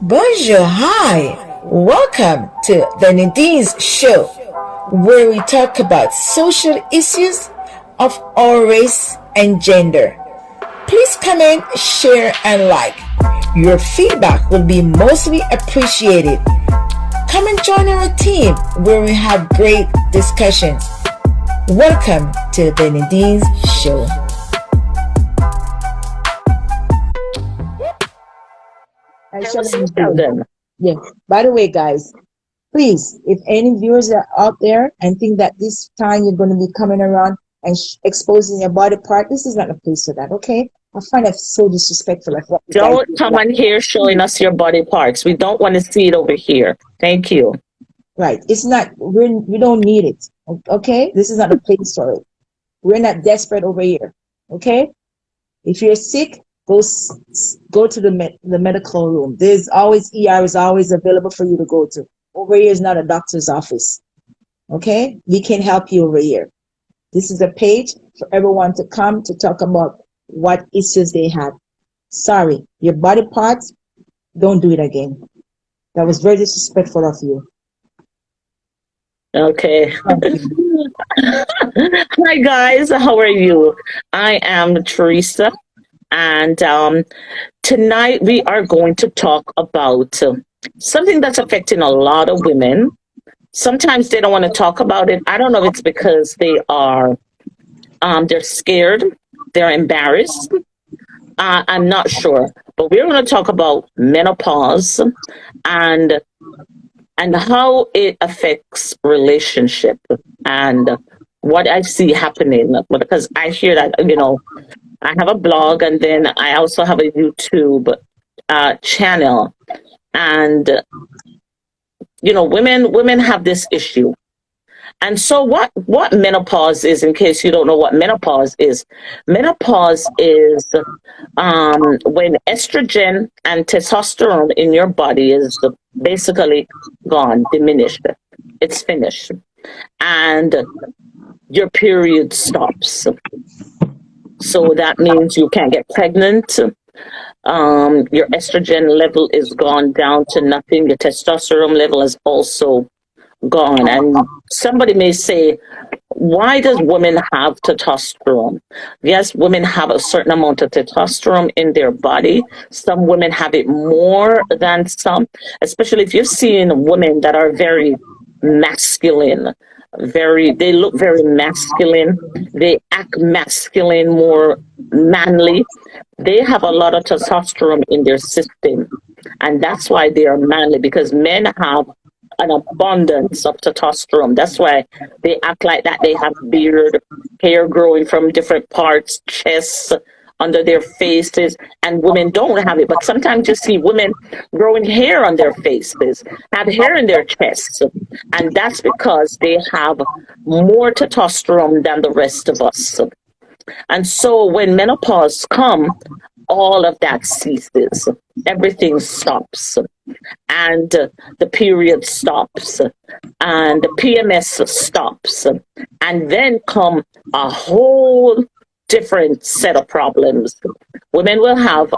Bonjour, hi. Welcome to the Nadine's show, where we talk about social issues of all race and gender. Please comment, share, and like. Your feedback will be mostly appreciated. Come and join our team where we have great discussions. Welcome to the Nadine's show. Sheldon. Yeah. By the way, guys, please, if any viewers are out there and think that this time you're going to be coming around and exposing your body part, this is not a place for that, okay? I find that so disrespectful of what you guys Don't do. come on here showing us your body parts. We don't want to see it over here. Thank you. Right. It's not, we don't need it, okay? This is not a place for it. We're not desperate over here, okay? If you're sick, go to the medical room. There's always, ER is always available for you to go to. Over here is not a doctor's office, okay? We can help you over here. This is a page for everyone to come to talk about what issues they have. Sorry, your body parts, don't do it again. That was very disrespectful of you. Okay. Hi, guys. How are you? I am Reesa. And tonight we are going to talk about something that's affecting a lot of women. Sometimes they don't want to talk about it. I don't know if it's because they are, they're scared, they're embarrassed. I'm not sure. But we're going to talk about menopause and how it affects relationship and what I see happening. Because I hear that, I have a blog and then I also have a YouTube channel. And, women have this issue. And so what menopause is, in case you don't know what menopause is when estrogen and testosterone in your body is basically gone, diminished. It's finished. And your period stops. So that means you can't get pregnant. Your estrogen level is gone down to nothing. Your testosterone level is also gone. And somebody may say, why does women have testosterone? Yes, women have a certain amount of testosterone in their body. Some women have it more than some, especially if you've seen women that are very masculine. They look very masculine. They act masculine, more manly. They have a lot of testosterone in their system. And that's why they are manly, because men have an abundance of testosterone. That's why they act like that. They have beard, hair growing from different parts, chests, under their faces, and women don't have it. But sometimes you see women growing hair on their faces, have hair in their chests, and that's because they have more testosterone than the rest of us. And so when menopause comes, all of that ceases. Everything stops. And the period stops. And the PMS stops. And then come a whole different set of problems. Women will have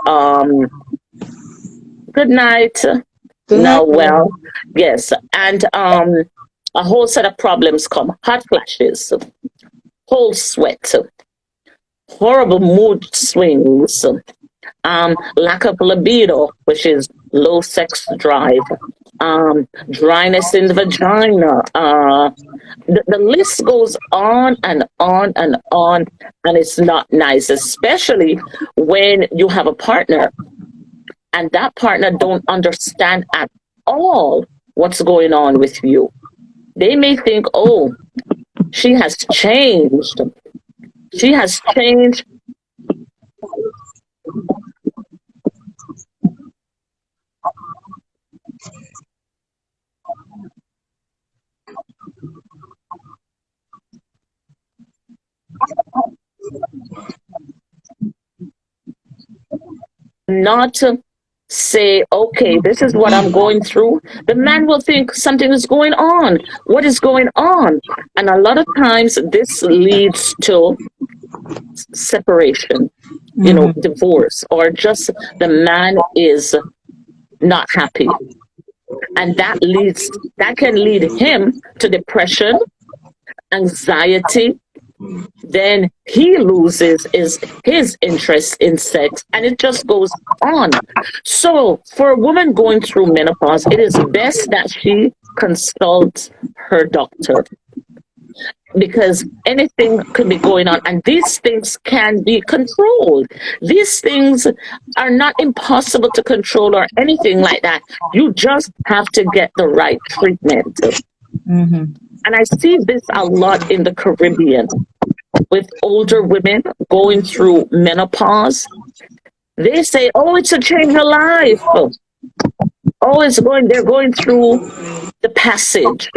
good night. No, well, yes. And a whole set of problems come. Hot flashes, cold sweat, horrible mood swings, lack of libido, which is low sex drive, dryness in the vagina. The list goes on and on and on, and it's not nice, especially when you have a partner and that partner don't understand at all what's going on with you. They may think, oh, she has changed. She has changed. Not to say, okay, this is what I'm going through. The man will think something is going on. What is going on? And a lot of times this leads to separation, divorce, or just the man is not happy. And that can lead him to depression, anxiety. Then he loses his interest in sex, and it just goes on. So for a woman going through menopause, it is best that she consults her doctor, because anything could be going on, and these things can be controlled. These things are not impossible to control or anything like that. You just have to get the right treatment. Mm-hmm. And I see this a lot in the Caribbean with older women going through menopause. They say, oh, it's a change of life. Oh, they're going through the passage.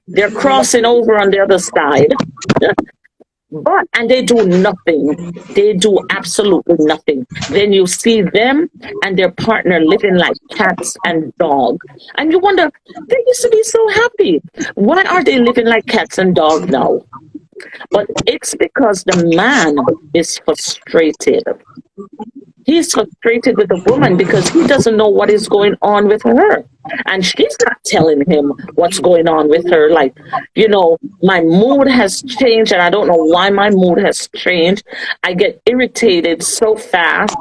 They're crossing over on the other side. And they do nothing. They do absolutely nothing. Then you see them and their partner living like cats and dogs. And you wonder, they used to be so happy. Why are they living like cats and dogs now? But it's because the man is frustrated. He's frustrated with the woman because he doesn't know what is going on with her. And she's not telling him what's going on with her. Like, my mood has changed and I don't know why my mood has changed. I get irritated so fast,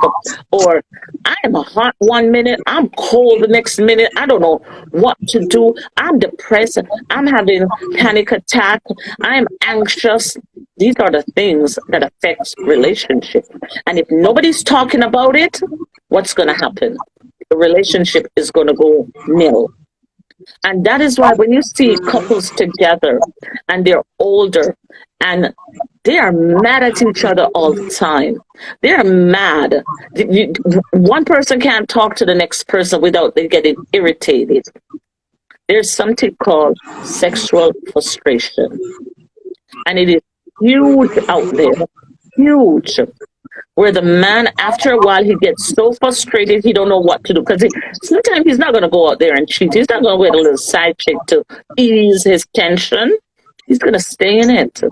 or I am hot one minute, I'm cold the next minute. I don't know what to do. I'm depressed. I'm having panic attack. I'm anxious. These are the things that affect relationship. And if nobody's talking about it, what's going to happen? The relationship is going to go nil. And that is why when you see couples together and they're older and they are mad at each other all the time. They're mad. One person can't talk to the next person without they getting irritated. There's something called sexual frustration. And it is huge out there. Huge. Where the man, after a while, he gets so frustrated, he don't know what to do. Because sometimes he's not going to go out there and cheat. He's not going to wait a little side chick to ease his tension. He's going to stay in it.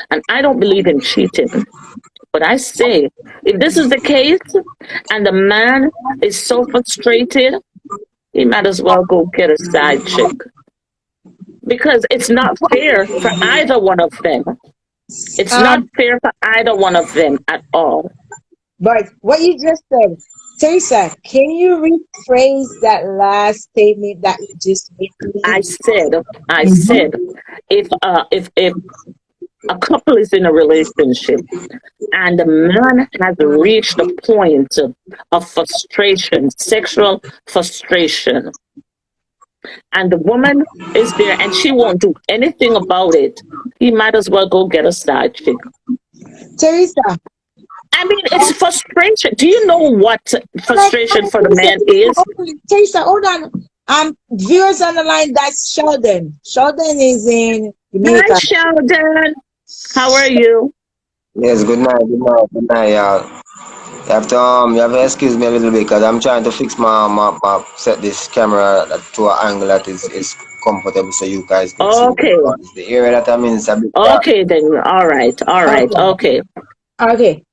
And I don't believe in cheating. But I say, if this is the case, and the man is so frustrated, he might as well go get a side chick. Because it's not fair for either one of them. It's not fair for either one of them at all. But what you just said, Teresa, can you rephrase that last statement that you just made? I said, if a couple is in a relationship and the man has reached a point of frustration, sexual frustration, and the woman is there and she won't do anything about it, he might as well go get a side chick. Teresa. I mean, it's frustration. Do you know what frustration for the man is? Teresa, hold on. Viewers on the line, that's Sheldon. Sheldon is in Jamaica. Hi, Sheldon. How are you? Yes, good night, y'all. You have to excuse me a little bit because I'm trying to fix my set this camera to an angle that is comfortable so you guys can see. Okay. The area that I'm in is a bit okay then. All right. Okay.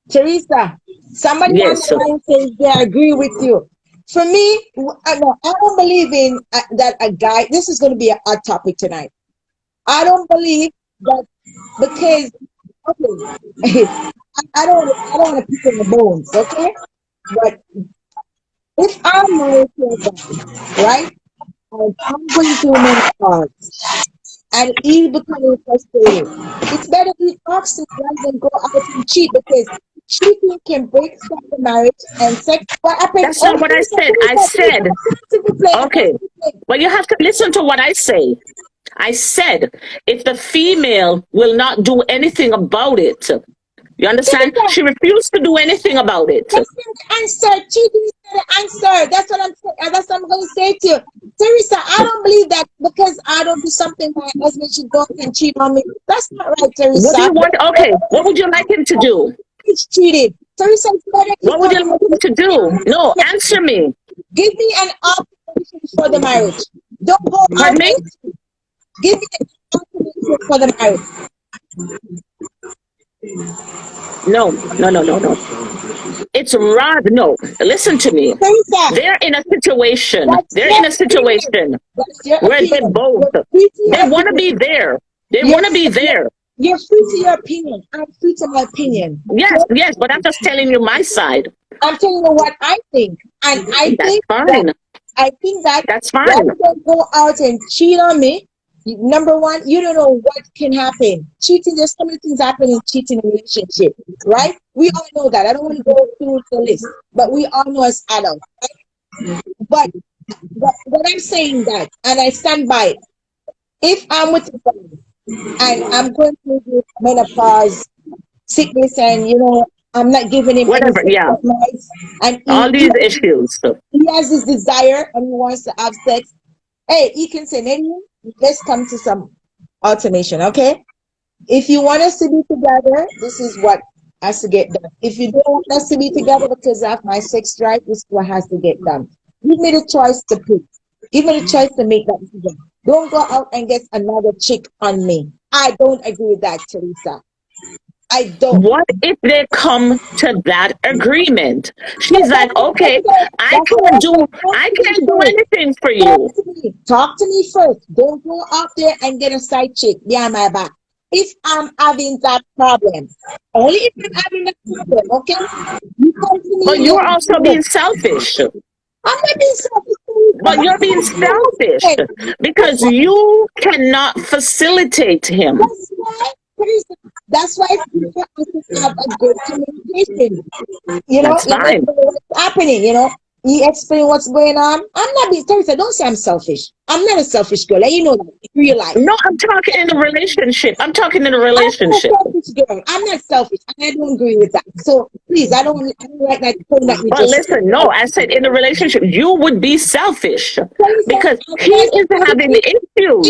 Teresa, somebody Yes. on the line says they agree with you. For me, I don't believe in that a guy. This is going to be a hot topic tonight. I don't believe that because I don't want to pick in the bones, okay? But if I'm married to a guy, right, and I'm going through menopause, and he's becoming frustrated, it's better he talks to me rather than go out and cheat, because cheating can break up the marriage and sex. What happens? That's not what I said. I said, okay. Well, you have to listen to what I say. I said, if the female will not do anything about it, you understand? She refused to do anything about it. That's the answer. Cheating is the answer. That's what I'm saying. That's what I'm going to say to you. Teresa, I don't believe that because I don't do something, my husband should go and cheat on me. That's not right, Teresa. What do you want? Okay, what would you like him to do? He's cheated. Teresa, what would you like him to do? No, answer me. Give me an option for the marriage. Don't go Pardon me? Give me an option for the marriage. No, no, no, no, no. It's rather, no, listen to me. Teresa, They're in a situation. that's They're your in a opinion. situation That's your where they opinion. both, You're free to they your want to be opinion. there. They You're, want to be there. you're free to your opinion. I'm free to my opinion. Yes, Okay? yes, but I'm just telling you my side. I'm telling you what I think. And That's fine. I think that That's fine. rather than go out and cheat on me, number one, you don't know what can happen. Cheating, there's so many things happen in cheating relationship, right? We all know that. I don't want to go through the list, but we all know as adults. But what I'm saying that, and I stand by it. If I'm with a friend and I'm going through this menopause sickness, and I'm not giving him any Whatever, sex yeah. advice, and All these issues. he has this desire and he wants to have sex, hey, he can say, Nadine, let's come to some alternation, okay? If you want us to be together, this is what has to get done. If you don't want us to be together because of my sex drive, this is what has to get done. Give me the choice to pick. Give me the choice to make that decision. Don't go out and get another chick on me. I don't agree with that, Teresa. I don't. What if they come to that agreement? She's like, okay, I That's what can't I do, said. I can't do First. anything for Talk you. to me. Talk to me first. Don't go out there and get a side chick behind my back. If I'm having that problem, only if I'm having that problem, okay? You come to me But and you're let me also know. being selfish. I'm not being selfish. But you're being selfish because you cannot facilitate him. That's why, Teresa, that's why it's important to have a good communication. That's Let us fine. know what's happening, You explain what's going on. I'm not being Teresa, don't say I'm selfish. I'm not a selfish girl. Let you know that in real life. No, I'm talking in a relationship. I'm talking in a I'm not a relationship. selfish girl. I'm not selfish. And I don't agree with that. So please, I don't like that tone that you But just said. listen, no, I said in a relationship, you would be selfish Teresa, because I'm he not is having selfish in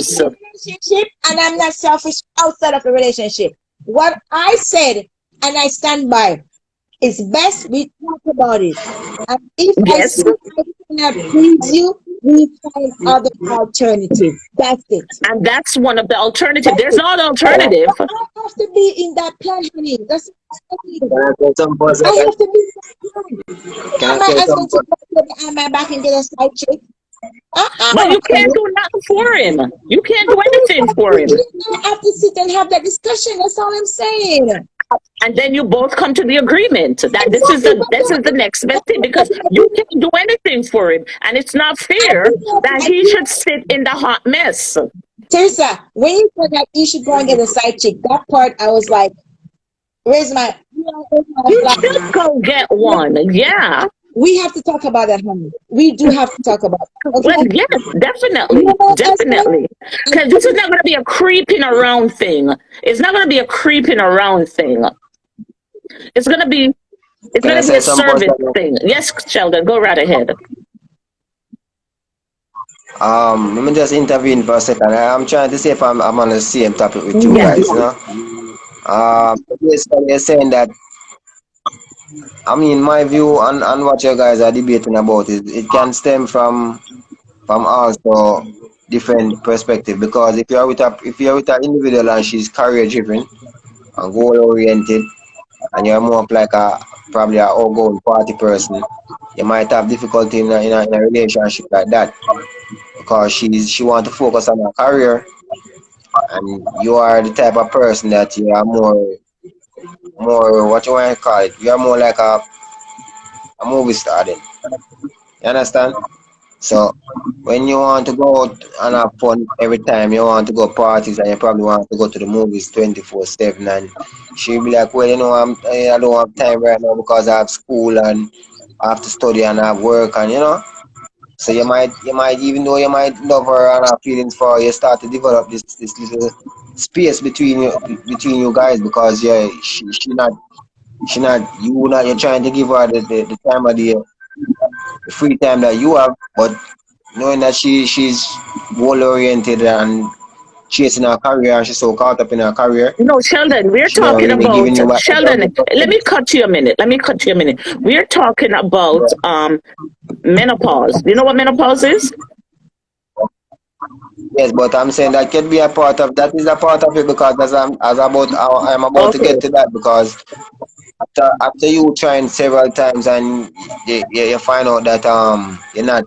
issues. a relationship, and I'm not selfish outside of a relationship. What I said, and I stand by, it's best we talk about it. And if I Yes, see I cannot please you, we find other alternative. That's it. and that's one of the alternatives. That's There's it. not an But alternative. I have to be in that plan, honey. That's what I mean. Can I say something for a I second? have to be in that plan. Can I'm I my say husband something to for go behind my back and get a side chick. But you can't Uh-uh. do nothing for him. You can't do anything We for him. have to sit and have that discussion. That's all I'm saying. And then you both come to the agreement that this is Exactly. the next best thing because you can't do anything for him. And it's not fair that I he do should sit in the hot mess. Teresa, when you said that you should go and get a side chick, that part I was like, where's my You should go get one. Yeah. we have to talk about that, honey. We do have to talk about that. Well, Okay? yes, You definitely. know what I Definitely. said? Because this is not going to be a creeping around thing. It's not going to be a creeping around thing. It's going to be it's Can going I to be say a something for a service second? thing. Yes, Sheldon, go right ahead. Let me just intervene for a second. I'm trying to see if I'm on the same topic with you Yes. guys, Basically you're saying that, I mean, my view on what you guys are debating about is it can stem from also different perspective, because if you're with an individual and she's career driven and goal oriented, and you're more of like a probably a outgoing party person, you might have difficulty in a relationship like that, because she want to focus on her career, and you are the type of person that you are more what you want to call it. You are more like a movie star then. You understand? So when you want to go out and have fun every time, you want to go parties and you probably want to go to the movies 24/7, and she'll be like, well, I don't have time right now because I have school and I have to study and I have work, and so you might even though you might love her and have feelings for her, you start to develop this little space between you guys, because she not you're trying to give her the time of the free time that you have, but knowing that she's goal oriented and chasing her career, and she's so caught up in her career, No, Sheldon, we're she not talking really about giving you what Sheldon. Let me cut you a minute. Let me cut you a minute. We're talking about menopause. Do you know what menopause is? Yes, but I'm saying that can be a part of that is a part of it because I'm about to Okay. get to that because after you trying several times and you find out that you're not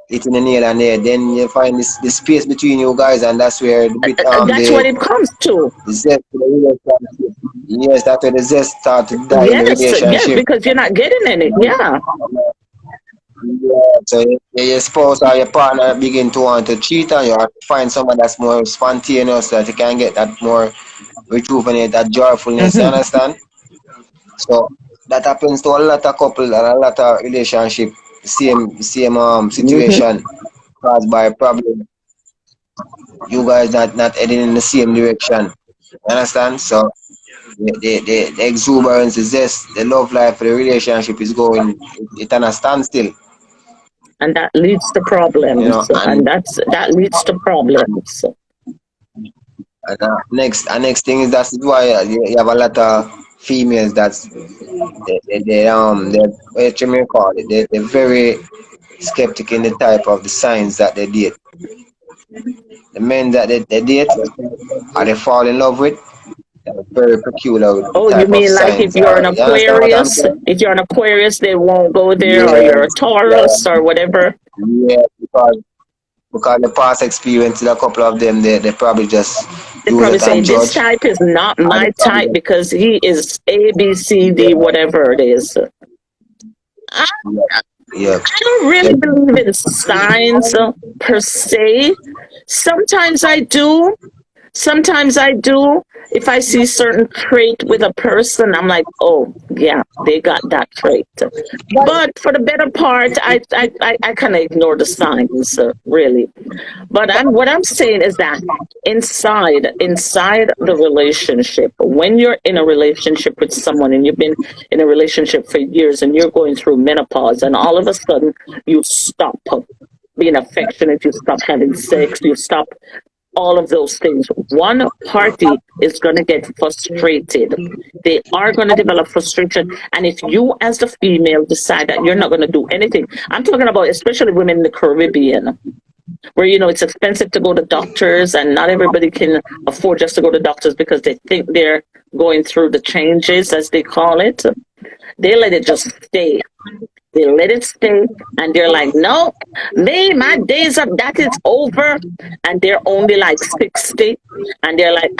hitting the nail on the head, then you find this space between you guys, and that's where the bit That's what it comes to. the zest for the relationship. Yes, that's where the zest start to die in the Yes, relationship. because you're not getting any. Yeah. Yeah, so your spouse or your partner begin to want to cheat on you or find someone that's more spontaneous that you can get that more rejuvenate that joyfulness, you Hmm. understand? So that happens to a lot of couple and a lot of relationship, same Hmm. situation caused by problem. You guys not heading in the same direction. You understand? So the exuberance is this, the love life, the relationship is going it on a standstill, And that leads to you know, problems. And that leads to problems. and next thing is that's why you have a lot of females that's they what you may call it they're very skeptic in the type of the signs that they date. The men that they date or they fall in love with, they're very peculiar with the Oh, you type of mean like signs. if you're an You understand what I'm Aquarius? saying? If you're an Aquarius, they won't go there, or Yeah, you're a yeah, Taurus or whatever. yeah. Because the past experience, a couple of them, they probably just They use probably it say and this judge. type is not And they my probably type just, because he is A, B, C, D, yeah, whatever it is. I, yeah, yeah, I don't really yeah. believe in signs per se. Sometimes I do. Sometimes I do. If I see certain trait with a person, I'm like, oh yeah, they got that trait. But But for the better part, I kind of ignore the signs, really. But what I'm saying is that inside the relationship, when you're in a relationship with someone and you've been in a relationship for years and you're going through menopause, and all of a sudden you stop being affectionate, you stop having sex, you stop all of those things. One party is going to get frustrated. They are going to develop frustration. And if you, as the female, decide that you're not going to do anything, I'm talking about especially women in the Caribbean, where, it's expensive to go to doctors and not everybody can afford just to go to doctors because they think they're going through the changes, as they call it. They let it just stay. They let it stay, and they're like, no, me, my days of that is over. And they're only like 60, and they're like,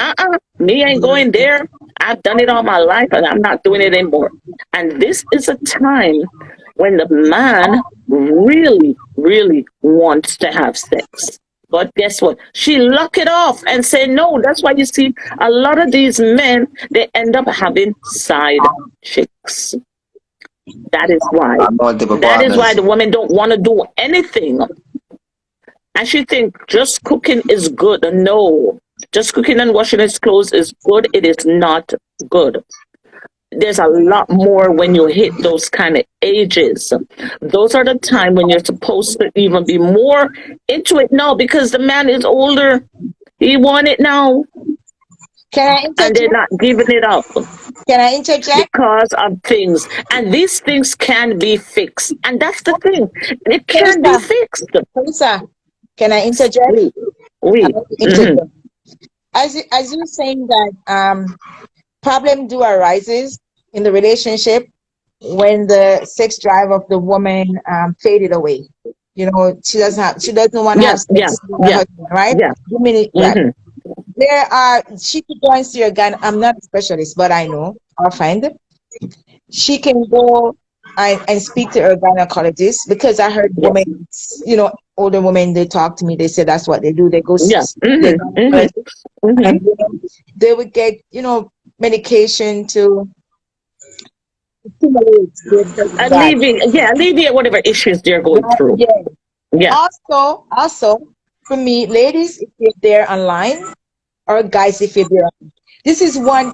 me ain't going there. I've done it all my life, and I'm not doing it anymore. And this is a time when the man really, really wants to have sex. But guess what? She lock it off and say no. That's why you see a lot of these men, they end up having side chicks. That is why. Multiple That is why partners. the women don't want to do anything. And she think just cooking is good. No. Just cooking and washing his clothes is good. It is not good. There's a lot more when you hit those kind of ages. Those are the time when you're supposed to even be more into it now because the man is older. He want it now. can I And they're interject? not giving it up Can I interject? because of things. And these things can be fixed. And that's the thing. It can be Teresa, fixed. Teresa, can I interject? We, I we. want to Hmm. interject. As you're saying that problem do arises in the relationship when the sex drive of the woman faded away. She doesn't want to Yeah, have yeah, sex with her yeah, husband, right? yeah. Right. Hmm. She could go and see her gyne. I'm not a specialist, but I know our friend. She can go and speak to her gynecologist because I heard Yeah, women, older women, they talk to me. They say that's what they do. They go yeah. see their Hmm. Hmm. gynecologist Hmm. and they would get, medication to stimulate their sex drive. Alleviate whatever issues they're going Right? through. Yeah. Yeah, Also, for me, ladies, if you're there online, or guys, if you're there, this is one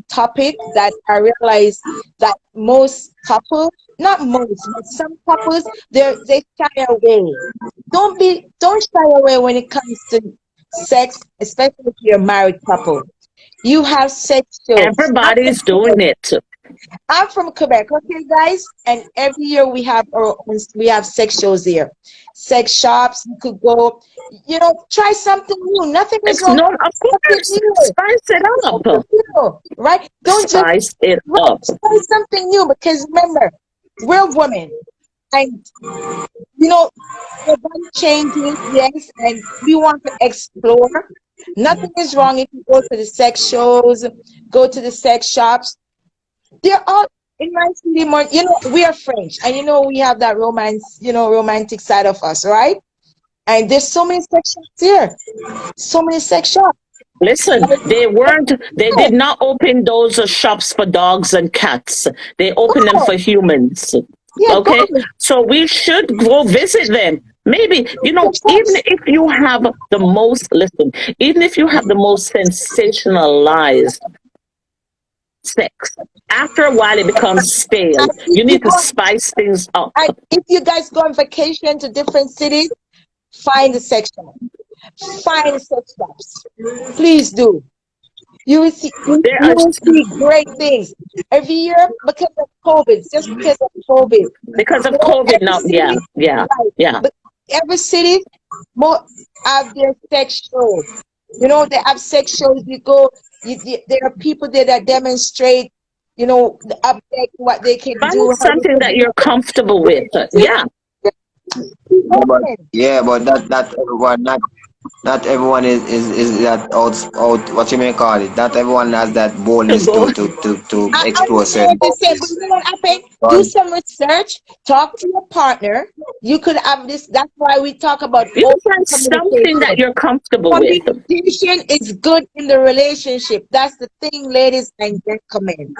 topic that I realize that most couples, not most, but some couples, they shy away. Don't shy away when it comes to sex, especially if you're a married couple. You have sex shows. Have sex everybody's doing shows. it. I'm from Quebec, okay, guys? And every year we have sex shows here, sex shops. You could go, try something new. Nothing is wrong No, with of something course. new. Spice it up. Right? Don't just Spice it right, up. try something new because remember, we're women, and you know your body changes, yes, and we want to explore. Nothing is wrong if you go to the sex shows, go to the sex shops. They're all in my city more, we are French and we have that romance, romantic side of us, right? And there's so many sex shops here. So many sex shops. Listen, they Yeah, did not open those shops for dogs and cats. They opened them go. for humans. Yeah, go. Okay? So we should go visit them. Maybe, Sex even shops. if you have listen, even if you have the most sensationalized sex, after a while it becomes stale. And if You you need to go spice things up. and if you guys go on vacation to different cities, find a sex shop. Find sex shops. Please do. You will see There you are will see great things every year because of COVID. Just because of COVID, because of COVID every now. Yeah, city, yeah, right? yeah. But every city more have their sex shows. They have sex shows. You go. There are people there that demonstrate. The object, what they can Find do, how they something can that do. you're comfortable with. See, Yeah. be open. Yeah, but that everyone not everyone is that out what you may call it. Not everyone has that To boldness go to I explore understand certain what you're saying, but boundaries. you know what happened? Do Because some research, talk to your partner. You could have this. That's why we talk about you open find something that communication. you're comfortable with. Communication is good in the relationship. That's the thing, ladies and gentlemen.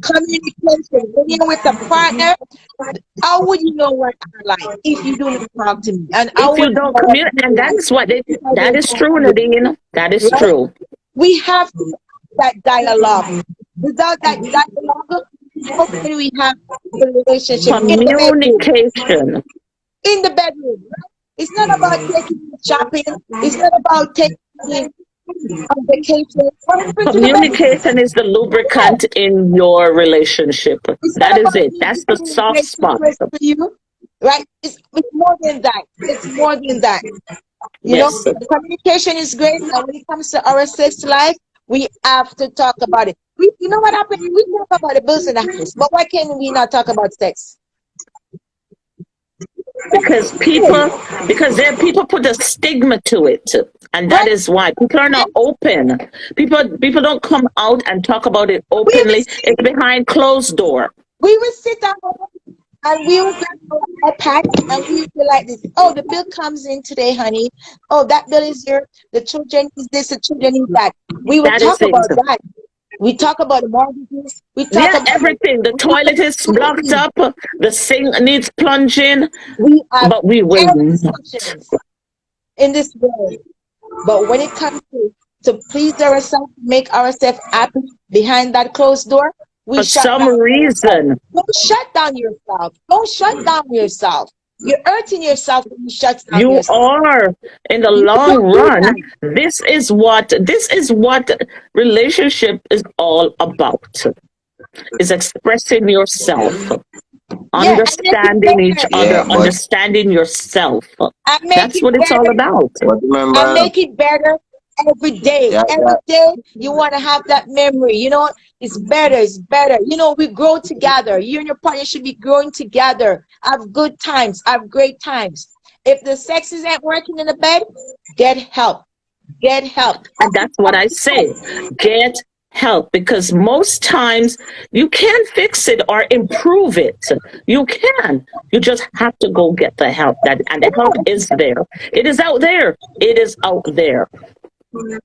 Communication. When you're with a partner, how would you know what I like if you do not talk to me? And how If would you I don't know what communicate, you and like if I that don't is talk true, to you? Nadine. That is Right? true. We have to have that dialogue. Without that dialogue, how can we have a relationship in the bedroom? Communication. In the bedroom, right? It's not about taking you shopping. It's not about taking you on vacation. What happened to the bedroom? Communication is the Yeah. lubricant in your relationship. It's not That is about it. me That's the giving a soft great spot. secret to you, right? It's more than that. It's more than that. Yes. Communication is great, and when it comes to our sex life, we have to talk about it. You know what happened? We talk about the bills in the house, but why can we not talk about sex? Because there people put a stigma to it. And that Right? is why people are not open. People don't come out and talk about it We will openly. sit, It's behind closed door. we will sit down and we will grab our iPad and we will be like this. Oh, the bill comes in today, honey. Oh, that bill is here. The children is this, the children is that. We will That is talk it. about that. We talk about the mortgages. We talk Yeah, about everything. The toilet is blocked everything. up. The sink needs plunging, We have but we will every not. sections in this world. But when it comes to please ourselves, make ourselves happy behind that closed door, we For shut some down ourselves. reason, Don't shut down yourself. Don't shut down yourself. You're hurting yourself when you shut down you yourself. are in the You long don't do run. that. This is what relationship is all about. Is expressing yourself, Yeah, and make it understanding each better. other, yeah, understanding yourself. And make That's it what it's all better. about. but And remember, make it better every day. yeah, Every day you want to have that memory. It's better. It's better. We grow together. You and your partner should be growing together. Have good times. Have great times. If the sex isn't working in the bed, get help. Get help. And that's what I say. Get help, because most times you can fix it or improve it. You can. You just have to go get the help. And the help is there. It is out there. It is out there.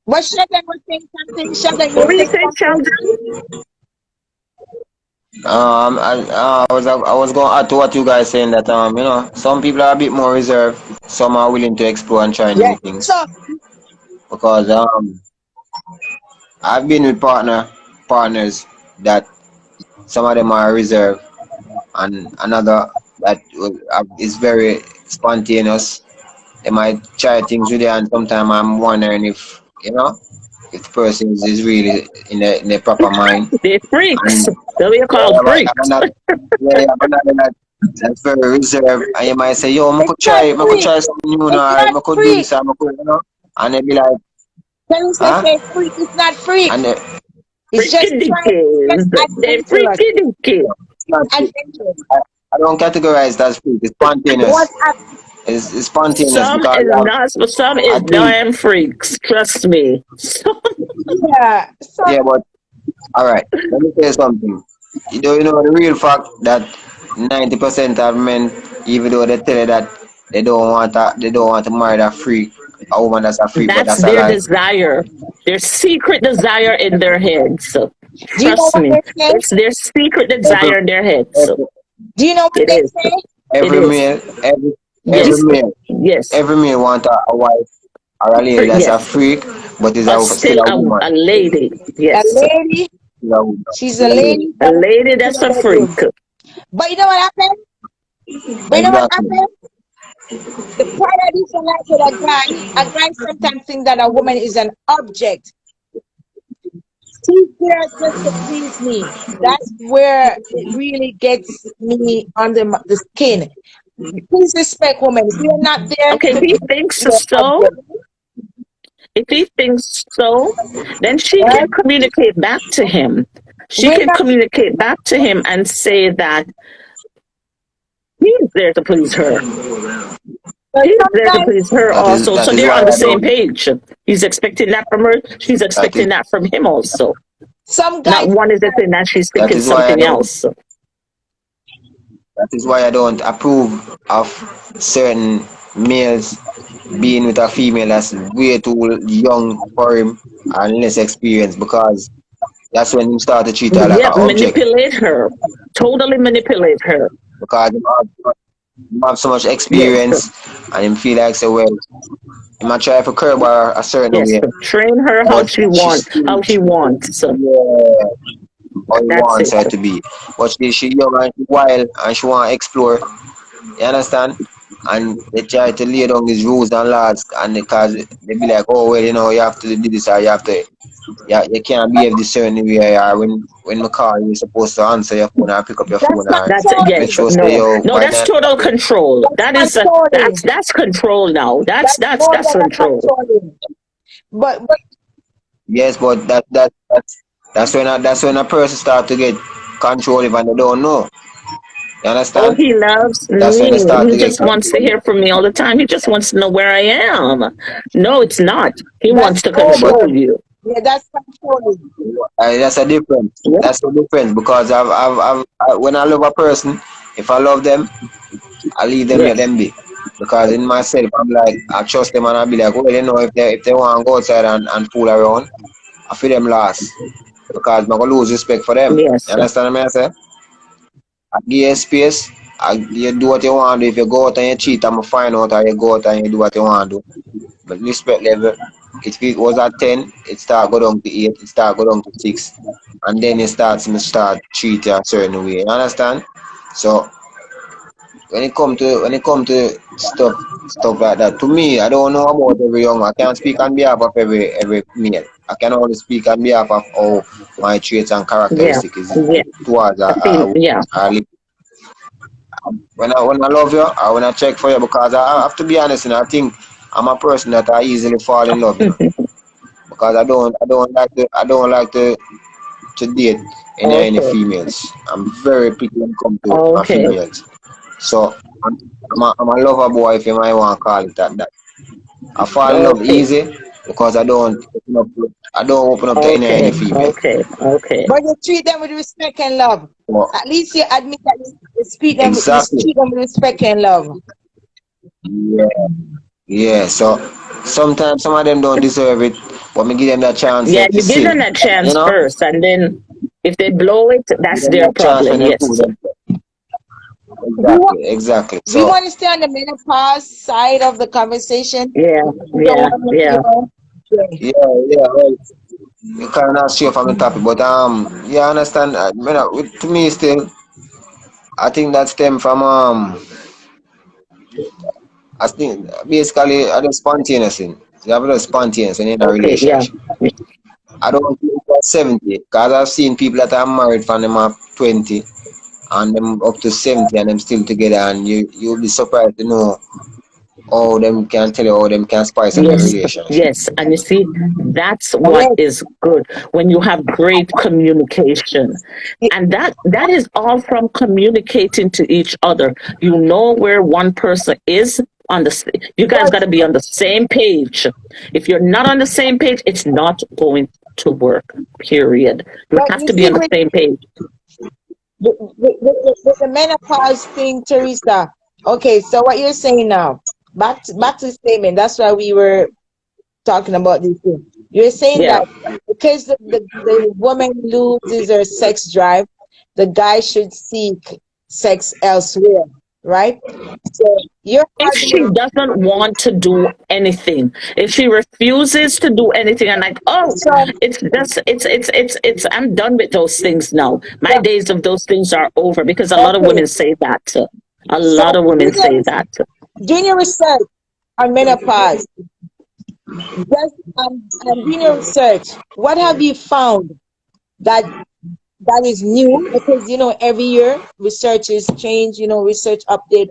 What Sheldon was saying something? Sheldon, you What were do you saying say, something? Sheldon? I was going to add to what you guys saying that some people are a bit more reserved. Some are willing to explore and try Yeah. new things So because I've been with partners that some of them are reserved and another that is very spontaneous. They might try things with you, and sometimes I'm wondering if if the person is really in a proper mind. They're freaks. And They're what you call I'm freaks. not, I'm not that's very reserved. And you might say, yo, It's not I could free. try something new It's now, not I could do free. this, I could, and they be like, Can you say huh? freak? It's not freak. And It's just Freaky trying. It's dickies. They're adventurous. freaky dickies. it's not, Adventurous. I don't categorize that as freak. It's spontaneous. What up? It's spontaneous Some because is not, but some I is think, damn freaks. Trust me. Some, Yeah. So yeah, but all right. Let me say something. You know the real fact that 90% of men, even though they tell you that they don't want to marry a freak, a woman that's a freak, but that's that's a their lie. desire. Their secret desire in their heads. do you know Trust what me. they say? It's their secret Every desire in their heads. every, Do you know what It they is. say? It every is. male, Yes. Yes. every male want a wife or a lady that's a Yes. freak, but is Still still a woman. a lady. A Yes. lady, Still a woman. she's a Still a lady. lady, A but lady in that's the a freak. bedroom. But you know what happened? But you know what Exactly. happened? The part I don't like with a guy sometimes think that a woman is an object. She's there just to please me. That's where it really gets me under the skin. Please respect women. We're not there Okay, if to he be thinks your so, object. if he thinks so, then she Right? can communicate back to him. She We're can not. communicate back to him and say that he's there to please her. But He's there to sometimes please her also. That So is they're why on the I same don't. page. He's expecting that from her. She's That is expecting that from him also. some Not guys one is the thing that she's that thinking is why I something don't. else. That is why I don't approve of certain males being with a female that's way too young for him and less experienced because that's when you start to treat her like an Yep, object manipulate her. Totally manipulate her. because you have so much Yes, experience and him feel like so well he might try to curb her a certain yes. way Train her but she still how she wants. yeah, how he That's wants it. her to be. But she young and she wild and she want to explore. You understand? And they try to lay down these rules and laws, and because they be like, oh well, you have to do this or you have to, yeah, you can't behave this certain way. Or when the call, you're supposed to answer your phone or pick up your that's phone or That's it. make controlling. Yes. sure say, No. yo, No, why that's not? total control. That's That is controlling. that's control now. That's more That's than a control. controlling. But Yes, but that's when a person start to get control if and they don't know. You Oh, understand? he loves That's when they me. start He to get just wants to control. hear from me all the time. He just wants to know where I am. No, it's not. He that's wants to Yeah, but control over. you. Yeah, that's controlling. that's a difference. Yep. That's a difference because when I love a person, if I love them, I leave them let Yes. them be. Because in myself, I'm like, I trust them and I be like, well, if they want to go outside and fool around, I feel them last. Because I'm going to lose respect for them. You Yes. understand what I say? I give you space. You do what you want to do. If you go out and you cheat, I'm going to find out how you go out and you do what you want to do. But respect level, if it was at 10, it start go down to 8, it start go down to 6. And then it start treat you a certain way. You understand? So when it come to stuff like that, to me, I don't know about every young. I can't speak on behalf of every male. I can only speak on behalf of how my traits and Yeah. characteristics is Yeah. towards Yeah. when I love you or when I check for you because I have to be honest, I think I'm a person that I easily fall in love, because I don't like to date any Okay. females. I'm very picky when it comes to my Okay. females. So I'm a lover boy if you might want to call it that. I fall in love Okay. easy because I don't open up to any Okay. female. Okay. Okay. But you treat them with respect and love. So, At least you admit that you exactly. treat them with respect and love. Yeah. Yeah. So sometimes some of them don't deserve it, but me give them that chance Yeah, to you give see. them that chance You first, and then if they blow it, give that's them their that chance when problem. they Yes. prove them. We want, Exactly. we So want to stay on the menopause side of the conversation. Yeah. We don't Yeah. want to, Yeah. yeah. yeah, well, you cannot stray from the topic, but yeah, I understand. To me, still, I think that stem from I think basically the spontaneous thing. You have a little spontaneous in a Okay. Yeah. relationship. I don't think it's 70 because I've seen people that are married from them are 20 and them up to 70 and them still together, and you'll be surprised to know how them can tell you how them can spice up a Yes, relationship. yes. And you see, that's Oh, what is good when you have great communication. And that is all from communicating to each other. You know where one person is on you guys but got to be on the same page. If you're not on the same page, it's not going to work, period. You but have you to be see on the same page. with the menopause thing, Teresa. Okay, so what you're saying now, back to the statement. That's why we were talking about this thing. You're saying Yeah. that because the woman loses her sex drive, the guy should seek sex elsewhere, right? So your If she argument, doesn't want to do anything, if she refuses to do anything, and like, oh, so it's just, I'm done with those things now. My yeah, days of those things are over, because a lot of okay. women say that. A So lot of women say that. doing your research on menopause, just doing your research, what have you found that that is new? Because every year research is change, research update.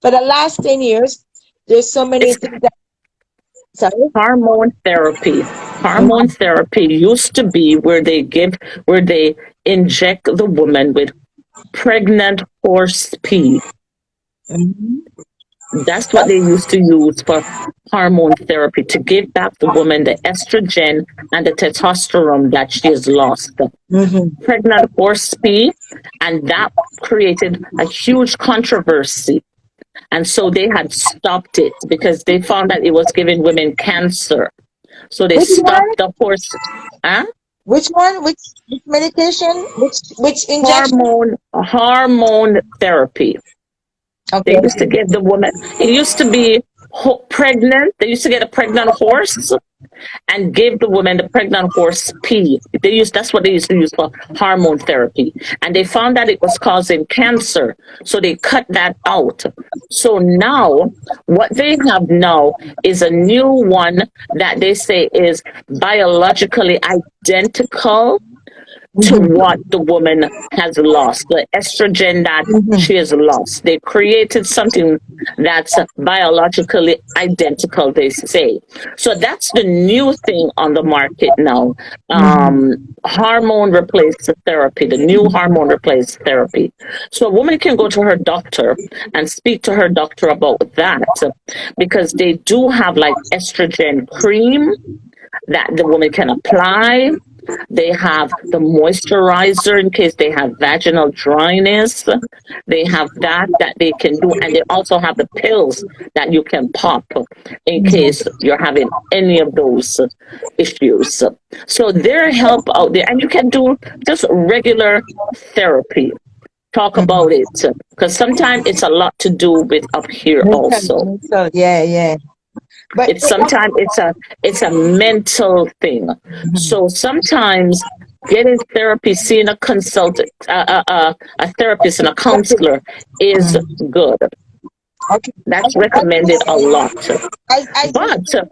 For the last 10 years, there's so many It's things that sorry. hormone therapy. Hormone Mhm. therapy used to be where they inject the woman with pregnant horse pee. Mhm. That's what they used to use for hormone therapy, to give back the woman the estrogen and the testosterone that she has lost. Mhm. Pregnant horse pee, and that created a huge controversy. And so they had stopped it because they found that it was giving women cancer. So they Which one? stopped the horse. Huh? Which one? Which medication? Which injection? Hormone therapy. They Okay. used to give the woman. It used to be pregnant. They used to get a pregnant horse and give the woman the pregnant horse pee. That's what they used to use for hormone therapy. And they found that it was causing cancer. So they cut that out. So now what they have now is a new one that they say is biologically identical to Mhm. what the woman has lost, the estrogen that Mhm. she has lost. They created something that's biologically identical, they say. So that's the new thing on the market now. Mhm. Hormone replacement therapy, the new hormone replacement therapy. So a woman can go to her doctor and speak to her doctor about that, because they do have like estrogen cream that the woman can apply. They have the moisturizer in case they have vaginal dryness. They have that they can do. And they also have the pills that you can pop in case you're having any of those issues. So there's help out there. And you can do just regular therapy. Talk Mhm. about it. Because sometimes it's a lot to do with up here also. So yeah, yeah. But It's sometimes it's a mental thing. So sometimes getting therapy, seeing a consultant, a therapist and a counselor is good. okay. That's recommended a lot. As you But as you said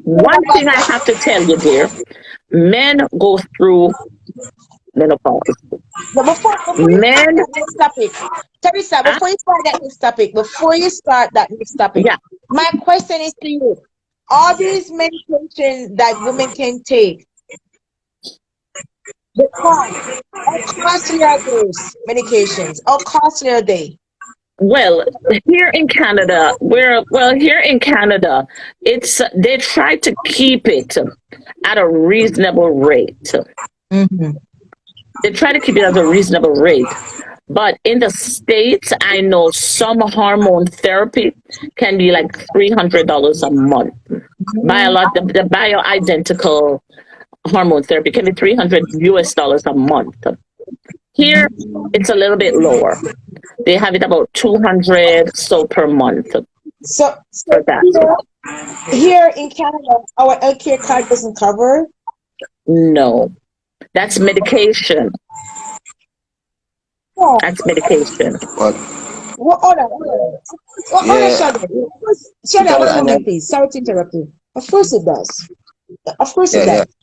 one about thing I have to tell you, dear, men go through menopause. but before you start Men, that next topic, Teresa, ah, before you start that next topic, yeah, my question is to you. All these medications that women can take, the cost, how costly are those medications? How costly are they? well, here in Canada, it's they try to keep it at a reasonable rate. Mm-hmm. They try to keep it at a reasonable rate. But in the States, I know some hormone therapy can be like $300 a month. The bioidentical hormone therapy can be 300 US dollars a month. Here, it's a little bit lower. They have it about 200 so per month So for that. here in Canada, our healthcare card doesn't cover. No, that's medication. Yeah. That's medication. But Well, hold on, hold on. Well, hold on, yeah, Sheldon. it Sheldon, has, one and moment, please. Sorry to interrupt you. Of course it does. Of course it Yeah, yeah. does.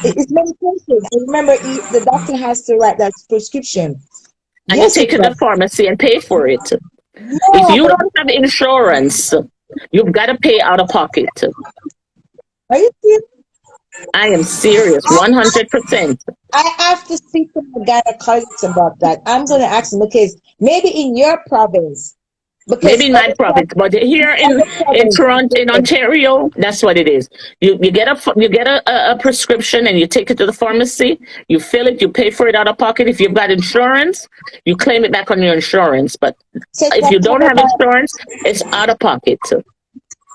It's medication. And remember, the doctor has to write that prescription. And you Yes, it take it to the does. pharmacy and pay for it. If Yeah, you but don't have insurance, you've got to pay out of pocket. are you serious? I am serious, I, 100%. I have to speak to my gynecologist about that. I'm going to ask him because maybe in your province, Maybe because in my province, but here every in province is Toronto, in different. Ontario, that's what it is. You get a prescription and you take it to the pharmacy. You fill it. You pay for it out of pocket. If you've got insurance, you claim it back on your insurance. But So if you that's don't what have about, insurance, it's out of pocket.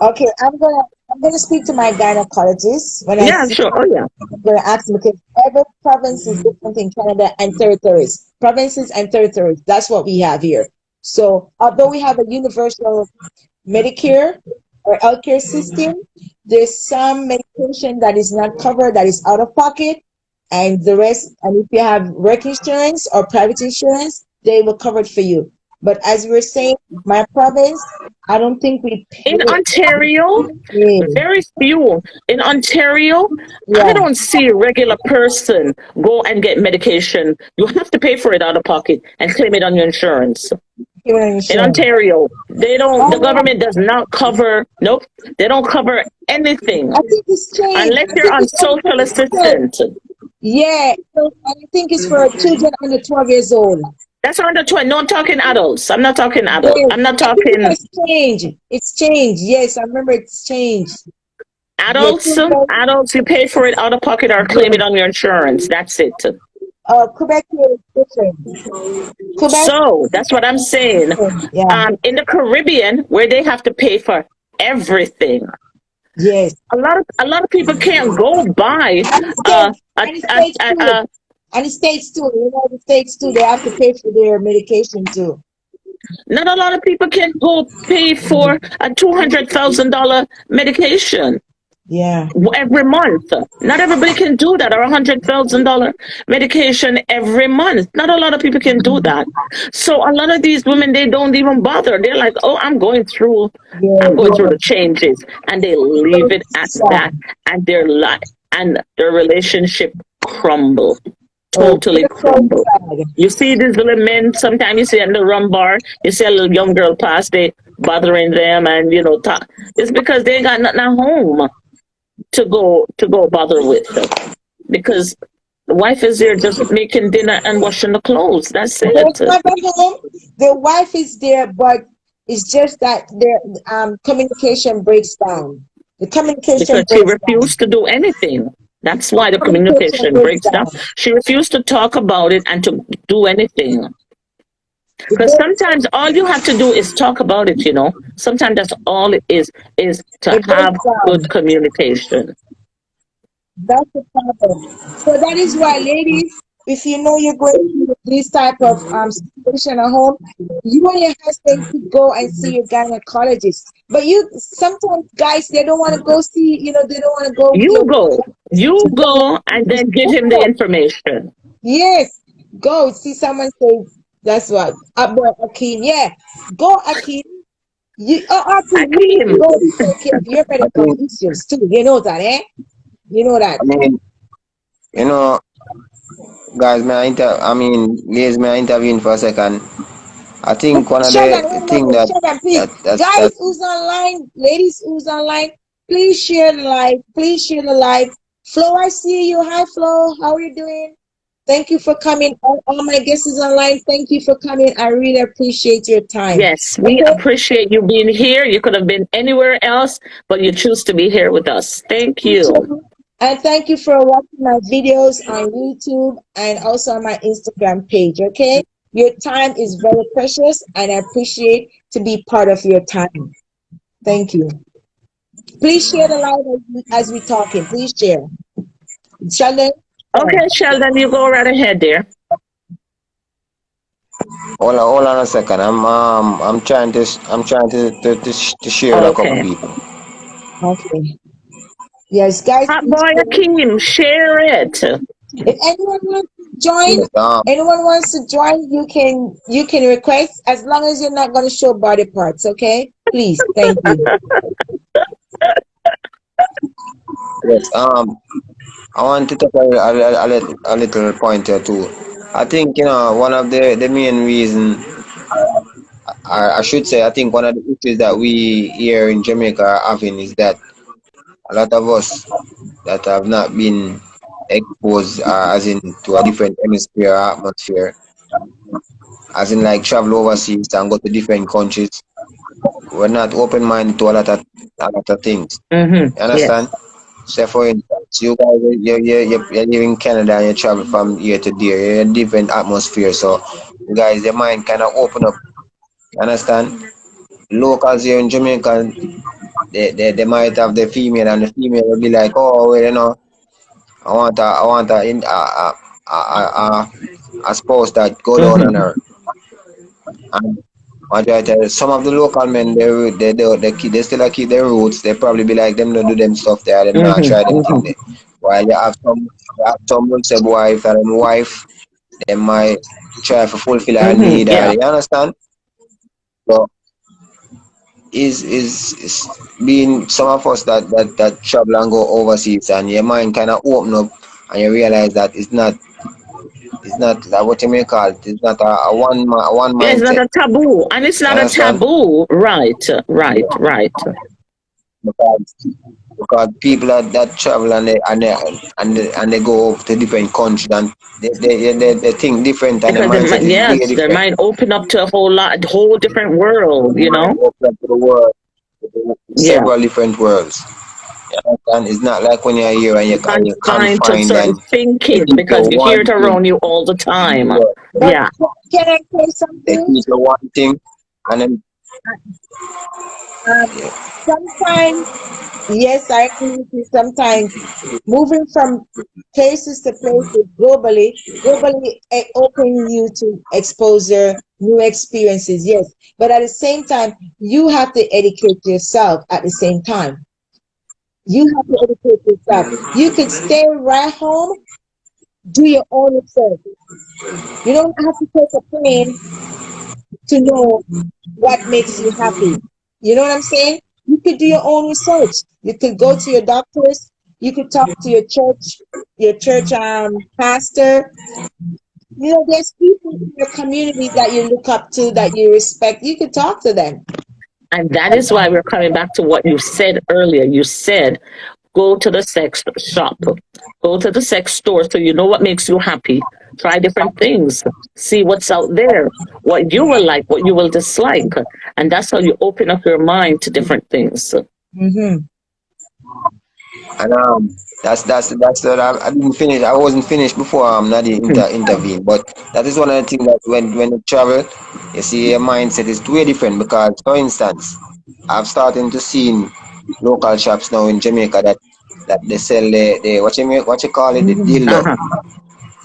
okay, I'm gonna speak to my gynecologist when I Yeah, see. sure. Oh, yeah. I'm gonna ask him because every province is different in Canada and territories. Provinces and territories. That's what we have here. So although we have a universal Medicare or healthcare system, there's some medication that is not covered, that is out of pocket, and the rest. And if you have work insurance or private insurance, they will cover it for you. But as we were saying, my province, I don't think we In pay. Ontario, very few. In Ontario, I Yeah, don't see a regular person go and get medication. You have to pay for it out of pocket and claim it on your insurance. human In insurance. Ontario, they don't, the Oh, government does not cover, nope, they don't cover anything I think it's changed. unless I you're think on it's only for social the children. assistance. Yeah, so I think it's for children under 12 years old. That's under 20. No, I'm talking adults. I'm not talking adult. Yes, I'm not I think it talking has changed. It's changed. Yes, I remember it's changed. Yeah, adults. children. Adults, you pay for it out of pocket or claim it Yes. on your insurance. That's it. Quebec is different. Quebec So that's what I'm is saying. different. Yeah. In the Caribbean, where they have to pay for everything, Yes. a lot of people can't go buy And the uh, states, a, and the a, states a, too. a And the states too. You know, the states too. They have to pay for their medication too. not a lot of people can go pay for a $200,000 medication Yeah. every month. Not everybody can do that, or $100,000 medication every month. Not a lot of people can do that. So a lot of these women, they don't even bother. They're like, "Oh, Yeah. I'm going through Yeah. the changes," and they leave it at So that, and their relationship crumble, oh, totally it's so crumble. sad. You see these little men, sometimes you see in the rum bar, you see a little young girl pass, they bothering them and, talk. It's because they ain't got nothing at home to go bother with. Because the wife is there just making dinner and washing the clothes. That's There's it. not at home. The wife is there, but it's just that their communication breaks down. The communication Because she breaks down. refused to do anything. That's why the Communication communication breaks breaks down. down. She refused to talk about it and to do anything. It Because breaks, sometimes all you have to do is talk about it. Sometimes that's all it is to it breaks have down. good communication. That's the problem. So that is why, ladies, if you know you're going through this type of situation at home, you and your husband could go and see your gynecologist. But you sometimes guys they don't want to go see, they don't want to go with You your go, you to go. go, and then give him the information. Yes, go see someone say that's what. Boy, Akeem, yeah, go Akeem. Akeem, you need to Akeem, go take care of your I medical mean, issues too. You know that, eh? You know that. I mean, you know, guys, ladies, may I intervene for a second? I think one of Sheldon, the wait a thing minute. that Sheldon, please. that that Guys that who's online, ladies who's online, please share the live. Please share the live. Flo, I see you. Hi, Flo. How are you doing? Thank you for coming. All my guests is online. Thank you for coming. I really appreciate your time. yes, we Okay? appreciate you being here. You could have been anywhere else, but you choose to be here with us. Thank you. And thank you for watching my videos on YouTube and also on my Instagram page. Okay? Your time is very precious and I appreciate to be part of your time. Thank you. Please share the live as we talking. Please share. Sheldon? Okay, Sheldon, you go right ahead there. hold on a second. I'm trying to share with a couple Okay. people. Okay. Yes, guys, Hot please boy share. Akeem, share it. If anyone wants to join, Yes, you can request as long as you're not going to show body parts, okay? Please, thank you. Yes. I want to talk a little point here too. I think one of the main reason, I should say, I think one of the issues that we here in Jamaica are having is that a lot of us that have not been exposed, as in to a different hemisphere or atmosphere, as in like travel overseas and go to different countries, we're not open minded to a lot of things. You understand? Yes. Say for instance, you guys, you're in Canada and you travel from here to there. You're in a different atmosphere, so you guys, your mind kind of open up. You understand? Locals here in Jamaica, they might have the female, and the female will be like, oh, well, I want a spouse that go down on Mm-hmm. her. And what I tell you, some of the local men, they still keep their roots. They probably be like them don't do them stuff there. Them not Mm-hmm. try them thing Mm-hmm. there. While you have some will say wife and them wife, they might try to fulfill her Mm-hmm. need. Yeah. You understand? So is being some of us that travel and go overseas, and your mind kind of open up and you realize that it's not like what you may call it. It's not a one Yeah, it's not mindset. a taboo. And it's You not a understand? taboo. Right. Right. Right. Because because people that travel and they go to different countries, and they think different, and their Because mindset is way yes, their different. mind open up to a whole different world, you Mind know? open up to the world, Yeah. several different worlds. And it's not like when you're here and you're Confined to confined certain and you thinking think you're because you hear it one thing. around you all the time. Yeah, But Yeah. can I say they something? think you're one thing, and then Um, yeah, Sometimes, yes, I agree with you. Sometimes moving from places to places globally open you to exposure, new experiences. Yes, but at the same time, you have to educate yourself. At the same time, you have to educate yourself. You could stay right home, do your own research. You don't have to take a plane to know what makes you happy. You know what I'm saying? You could do your own research. You could go to your doctors. You could talk to your church pastor. You know, there's people in your community that you look up to, that you respect. You could talk to them. And that is why we're coming back to what you said earlier. You said, go to the sex shop, go to the sex store so you know what makes you happy. Try different things, see what's out there, what you will like, what you will dislike. And that's how you open up your mind to different things. Mm-hmm. and that's that I didn't finish. I wasn't finished before Nadine intervened. But that is one of the things that when you travel, you see your mindset is way different. Because for instance, I've started to see local shops now in Jamaica that they sell the what you call it, the Mm-hmm. dildo, Uh-huh.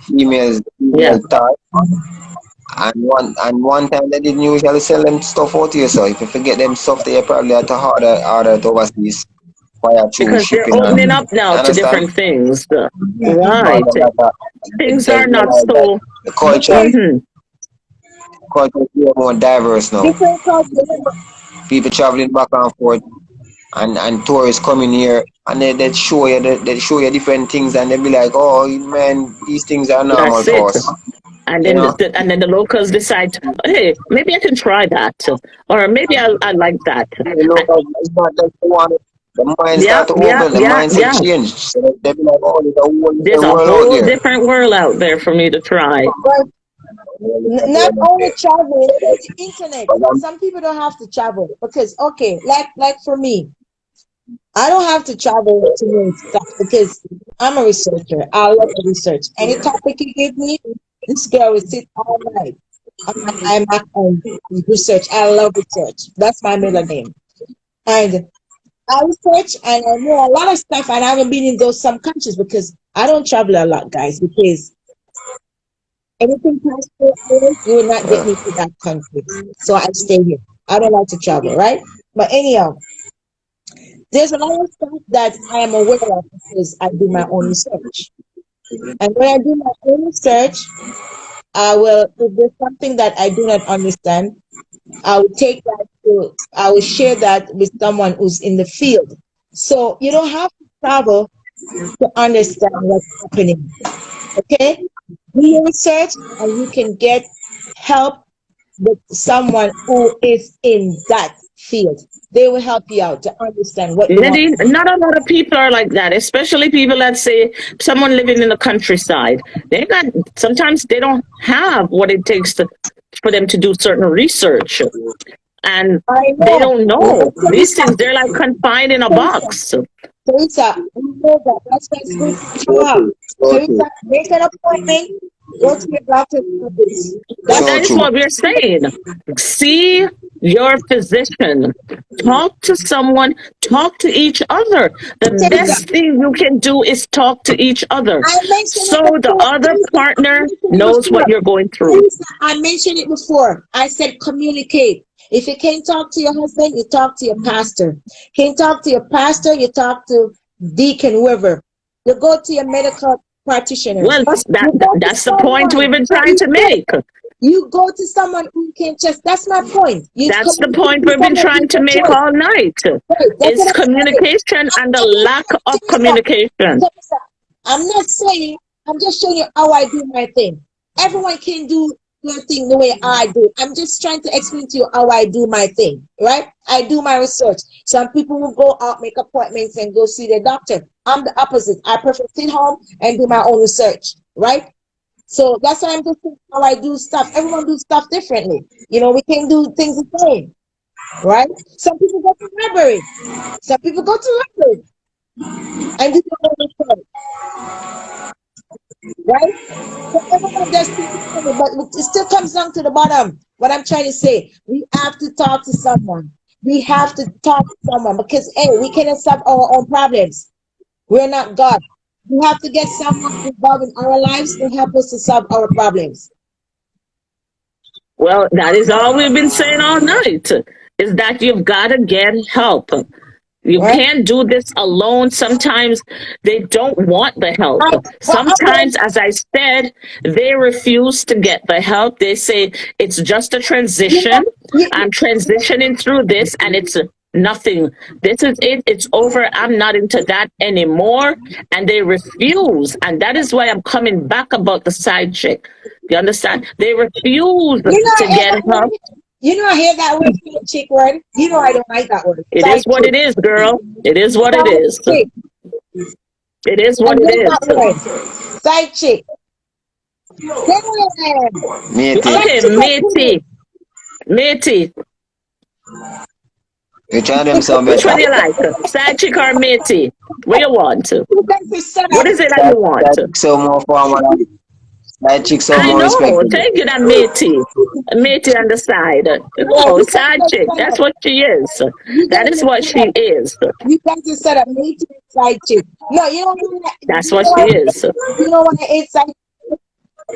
female Yeah. toy. And one time they didn't usually sell them stuff out here. So if you forget them stuff, they probably have to order it overseas via through Because they're shipping. And opening up you now to understand? different things. Mm-hmm. Right. Because of that, Things they are not realize that so. the culture Different, Hmm. culture is way more diverse now. different cultures. People traveling back and forth, and tourists coming here, and they show you different things, and they be like, oh man, these things are normal That's for it. us. And You then know, the locals decide, hey, maybe I can try that, or maybe I like that. you know, And 'cause it's not just the one. The mind yeah, start to yeah, open, the yeah, mindset yeah. change. So they be like, oh, there's There's a a world out whole there. different world out there for me to try. But not only traveling, the internet. But Some people don't have to travel because, okay, like for me, I don't have to travel to know stuff because I'm a researcher. I love to research. Any topic you give me, this girl will sit all night. I'm at research. I love research. That's my middle name. And I research and I know a lot of stuff, and I haven't been in those some countries because I don't travel a lot, guys, because anything past 4 hours, you will not get yeah. me to that country. So I stay here. I don't like to travel, right? But anyhow, there's a lot of stuff that I am aware of because I do my own research. And when I do my own research, if there's something that I do not understand, I will share that with someone who's in the field. So you don't have to travel to understand what's happening. Okay? Do your research and you can get help with someone who is in that field. They will help you out to understand what you want. Nadine, not a lot of people are like that, especially people that say someone living in the countryside. They got sometimes they don't have what it takes for them to do certain research, and I they know. don't know these things. They're like confined in a box. Teresa, you know that. That's why it's good to have. Teresa, make an appointment. Go to your doctor's office. But So that is true. what we're saying. See your physician. Talk to someone. Talk to each other. The Teresa, best thing you can do is talk to each other. I mentioned it So the before. other Teresa, I partner mentioned it knows what before. you're going through. Teresa, I mentioned it before. I said communicate. If you can't talk to your husband, you talk to your pastor. Can't talk to your pastor, you talk to deacon, whoever. You go to your medical practitioners. Well, You go to that's the point we've someone been that trying you to trust. make. You go to someone who can just, that's my point. You That's the communicate point with we've been someone you trying to can make trust. all night. Right, that's Is what I'm saying. communication and the lack of Teresa, communication. Teresa, I'm not saying, I'm just showing you how I do my thing. Everyone can do their thing the way I do. I'm just trying to explain to you how I do my thing, right? I do my research. Some people will go out, make appointments, and go see their doctor. I'm the opposite. I prefer sit home and do my own research, right? So that's why I'm just saying how I do stuff. Everyone do stuff differently. You know, we can do things the same, right? Some people go to library. Some people go to library and do their own research, right? So everyone does things differently, but it still comes down to the bottom. What I'm trying to say, we have to talk to someone. We have to talk to someone because, hey, we cannot solve our own problems. We're not God. We have to get someone involved in our lives to help us to solve our problems. Well, that is all we've been saying all night. Is that you've got to get help. You Right? can't do this alone. Sometimes they don't want the help. Okay. Sometimes, as I said, they refuse to get the help. They say it's just a You know, transition. I'm transitioning through this and it's nothing. This is it. It's over. I'm not into that anymore. And they refuse. And that is why I'm coming back about the side chick. You understand? They refuse you know, to I hear get that word. help. You know, I hear that word, side chick word. You know, I don't like that word. It is Side what chick. it is, girl. It is what it Side is. chick. It is I what it hate is. that word. Side chick. Damn. Matey, Side Okay, chick are cool. matey. you try them some Which one better. do you like? Side chick or matey? What you want? You guys are set What up. is it that That, you want? that chick so more formal. That chick so I more know. respectable. Thank you, that matey. Matey on the side. Yeah, No, you guys side are chick. set That's up. what she is. You That guys is are what set she up. is. You guys are set up. Me too, side chick. No, you know what? That's You what know she what? is. You know what? It's like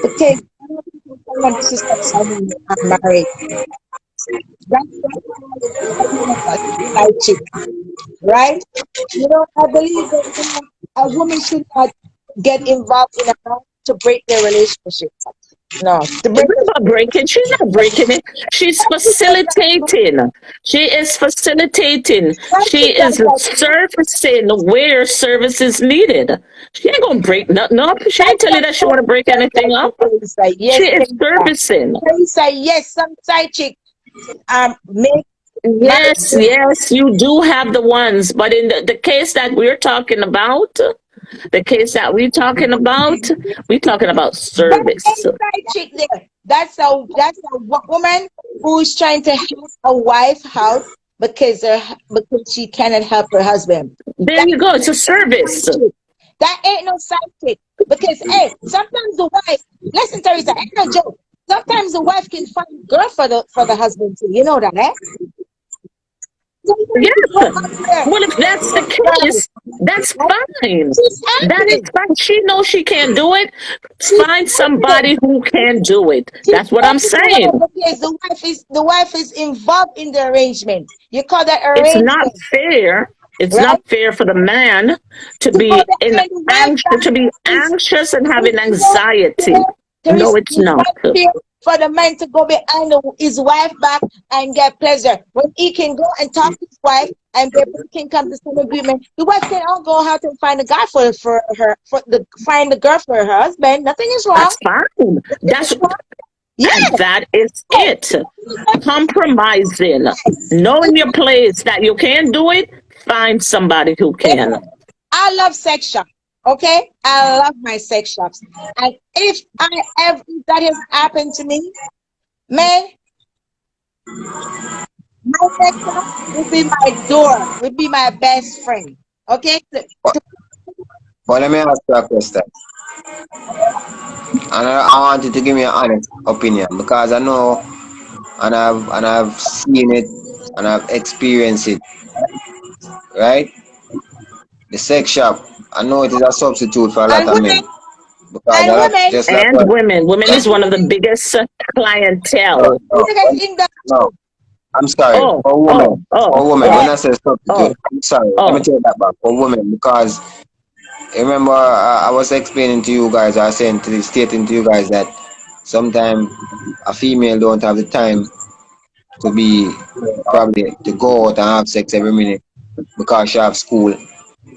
because I don't think when someone disrespect someone I'm married. That's why you have a side chick, right? You know, I believe that a woman should not get involved in a marriage to break their relationship. No, to break It's not about breaking. She's not breaking it. She's facilitating. She is facilitating. She is surfacing where service is needed. She ain't gonna break nothing up. She ain't tell you that she wanna break anything up. She yes, is servicing. say yes. Some side chick make Yes, marriage. yes, you do have the ones, but in the case that we're talking about, the case that we're talking about That service. ain't side chick there. That's a woman who is trying to help a wife out because she cannot help her husband. There That you go. It's a side service. chick. That ain't no side chick. Because hey, sometimes the wife, listen, Teresa, ain't no joke. Sometimes the wife can find a girl for the husband too. You know that, eh? Sometimes she Yes. go out there. Well, if that's the case, that's fine. She's That is acting. fine. She knows she can't do it. She's Find acting. somebody who can do it. She's That's what I'm helping the saying. wife because the wife is involved in the arrangement. You call that It's not arrangement, fair. It's right? not fair for the man to You know be that in and the wife to be is anxious and having you know, anxiety. there No, is it's the not. wife here for the man to go behind his wife back and get pleasure. When he can go and talk to his wife and they both can come to some agreement, the wife can all go out and find a guy for her, find a girl for her husband. Nothing is wrong. That's fine. That's Yes. And that is it. Compromising. Knowing your place that you can't do it, find somebody who can. I love sex shop. Okay? I love my sex shops. And if that has happened to me, man, my sex shop will be my door, will be my best friend. Okay? Well, let me ask you a question. And I want you to give me an honest opinion because I know and I've seen it and I've experienced it, right? The sex shop, I know it is a substitute for a lot And of women, men. Because and a lot, women, just like And what women. Women is one of the biggest no, clientele. no, I'm sorry, Oh, for oh, women. oh, For women, when oh, I say oh, substitute, I'm sorry, let me oh. take that back. For women, because remember I was explaining to you guys, I was saying stating to you guys that sometimes a female don't have the time to be probably to go out and have sex every minute because she have school.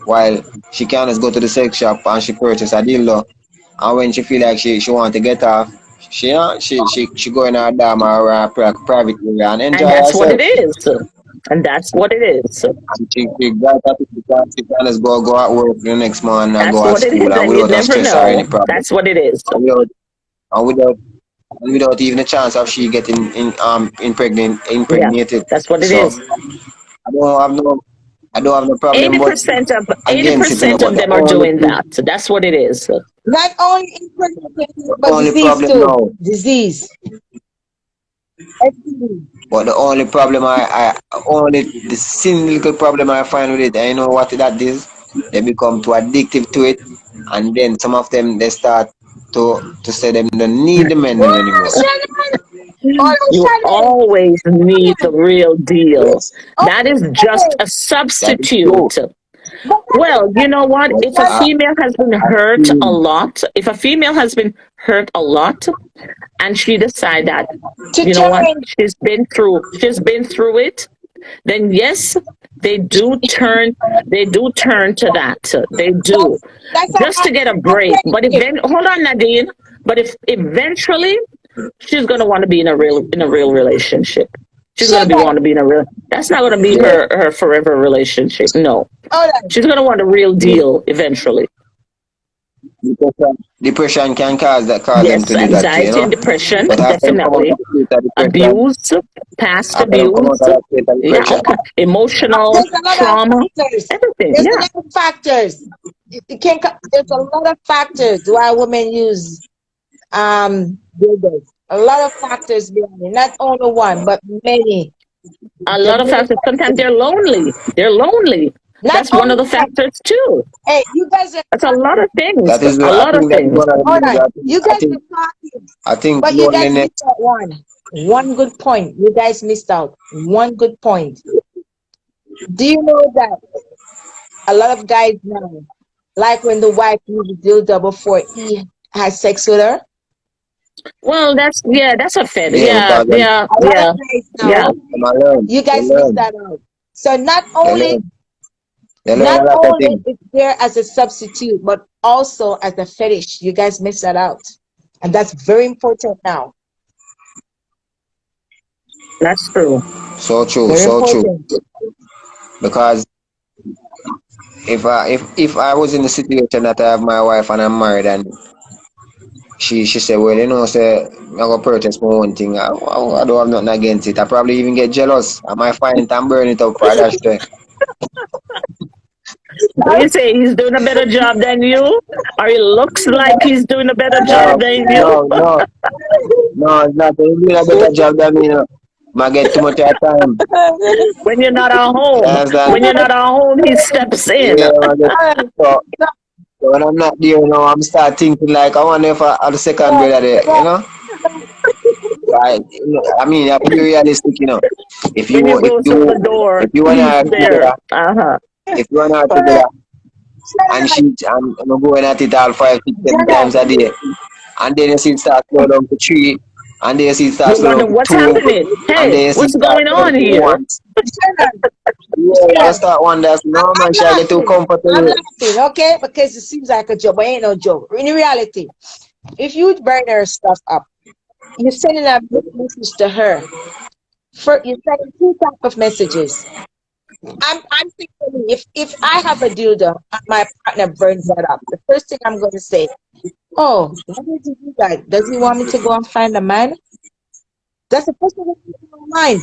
While she can just go to the sex shop and she purchase a dildo, and when she feel like she want to get off, she go in her dorm or her private area and And enjoy that's what it herself. is. And that's what it is. And she got that she can just go at work the next morning and That's go at what it school is. and And you without no never stress or any know. problem. That's what it is. And and without without even a chance of she getting Yeah, impregnated. that's what it So is. I don't have no I don't have no problem, Eighty but percent of eighty against it, percent but of them are doing that. So that's what it is. not only infertility, the but only disease problem too. now, Disease. STD. but the only problem only the single problem I find with it, I know what that is. They become too addictive to it, and then some of them they start to say them don't need the men anymore. Sheldon! Oh, You Sheldon! always need the real deal. Yes, Oh, That is just Sheldon! a that is true. substitute. But Well, you know what? But If a female has been I hurt a feel lot, if a female has been hurt a lot, and she decide that, to you know what, turn, she's been through it, then yes, they do turn, they do turn to that. They do that's just to get a a break. But friendship. hold on, Nadine. But if eventually she's gonna want to be in a real relationship. She's gonna be Sheldon, want to be in a real. That's not gonna be yeah, her forever relationship. No, hold on. she's gonna want a real yeah. deal eventually. Depression can cause them Yes, to do that too, you anxiety and know. depression, But after them come out definitely. of the state of depression, Abuse, past after them come out abuse. of that state of Yeah, depression, okay. Emotional There's a lot of trauma, factors. everything. There's a Yeah. lot of factors. It can, there's a lot of factors why women use dildos. A lot of factors behind it. Not only one, but many. A There are lot of many factors. Sometimes factors. they're lonely. They're lonely. Not That's one only of the one. factors too. Hey, you guys are That's a lot of things. that is A I lot of think that is things. one of the hold things on. You guys are talking, I think but you guys loneliness. missed out one. One good point. You guys missed out. One good point. Do you know that a lot of guys now, like when the wife uses dildo before he has sex with her? Well, that's a fit. Yeah, Yeah, because yeah, A lot of yeah, guys now, yeah. them I learn. you They guys missed learn. that out. So They learn. They learn not a lot of only things. it's there as a substitute, but also as a fetish. You guys missed that out. And that's very important now. That's true. So true, Very so true. important. Because if I was in the situation that I have my wife and I'm married and she said, well, you know, say I'm gonna purchase my own thing. I don't have nothing against it. I probably even get jealous. I might find it and burn it up for that day. You say he's doing a better job than you, or he looks like he's doing a better No, job than you. no, no, no, it's not. They're doing a better job than me, you know. I get too much of time. When you're not at You home, understand? when you're not at home, he steps in. Yeah, I get, so, so when I'm not there, you know, I'm start thinking like, I wonder if I the second brother there, you know? Right. I mean, you have to be realistic, you know. If When you you if go through you the door, if you and he's I are there. together, Uh-huh. if you and I are together and I'm going at it all 5, 6, 7 times a day, and then you see it start slow down to 3, and then you see it You starts swell wonder up with what's two, happening. and Hey, then you see it what's starts going swell up on with here? one. Sheldon, Yeah, you Sheldon, start wondering, no man, I'm should I get too laughing. I'm comfortable? laughing, okay? Because it seems like a joke, but it ain't no joke. In reality, if you burn her stuff up, you're sending a message to her. You're sending two type of messages. I'm thinking if I have a dildo and my partner burns that up, the first thing I'm going to say, oh, why did he do that? Does he want me to go and find a man? That's the first thing that comes to my mind.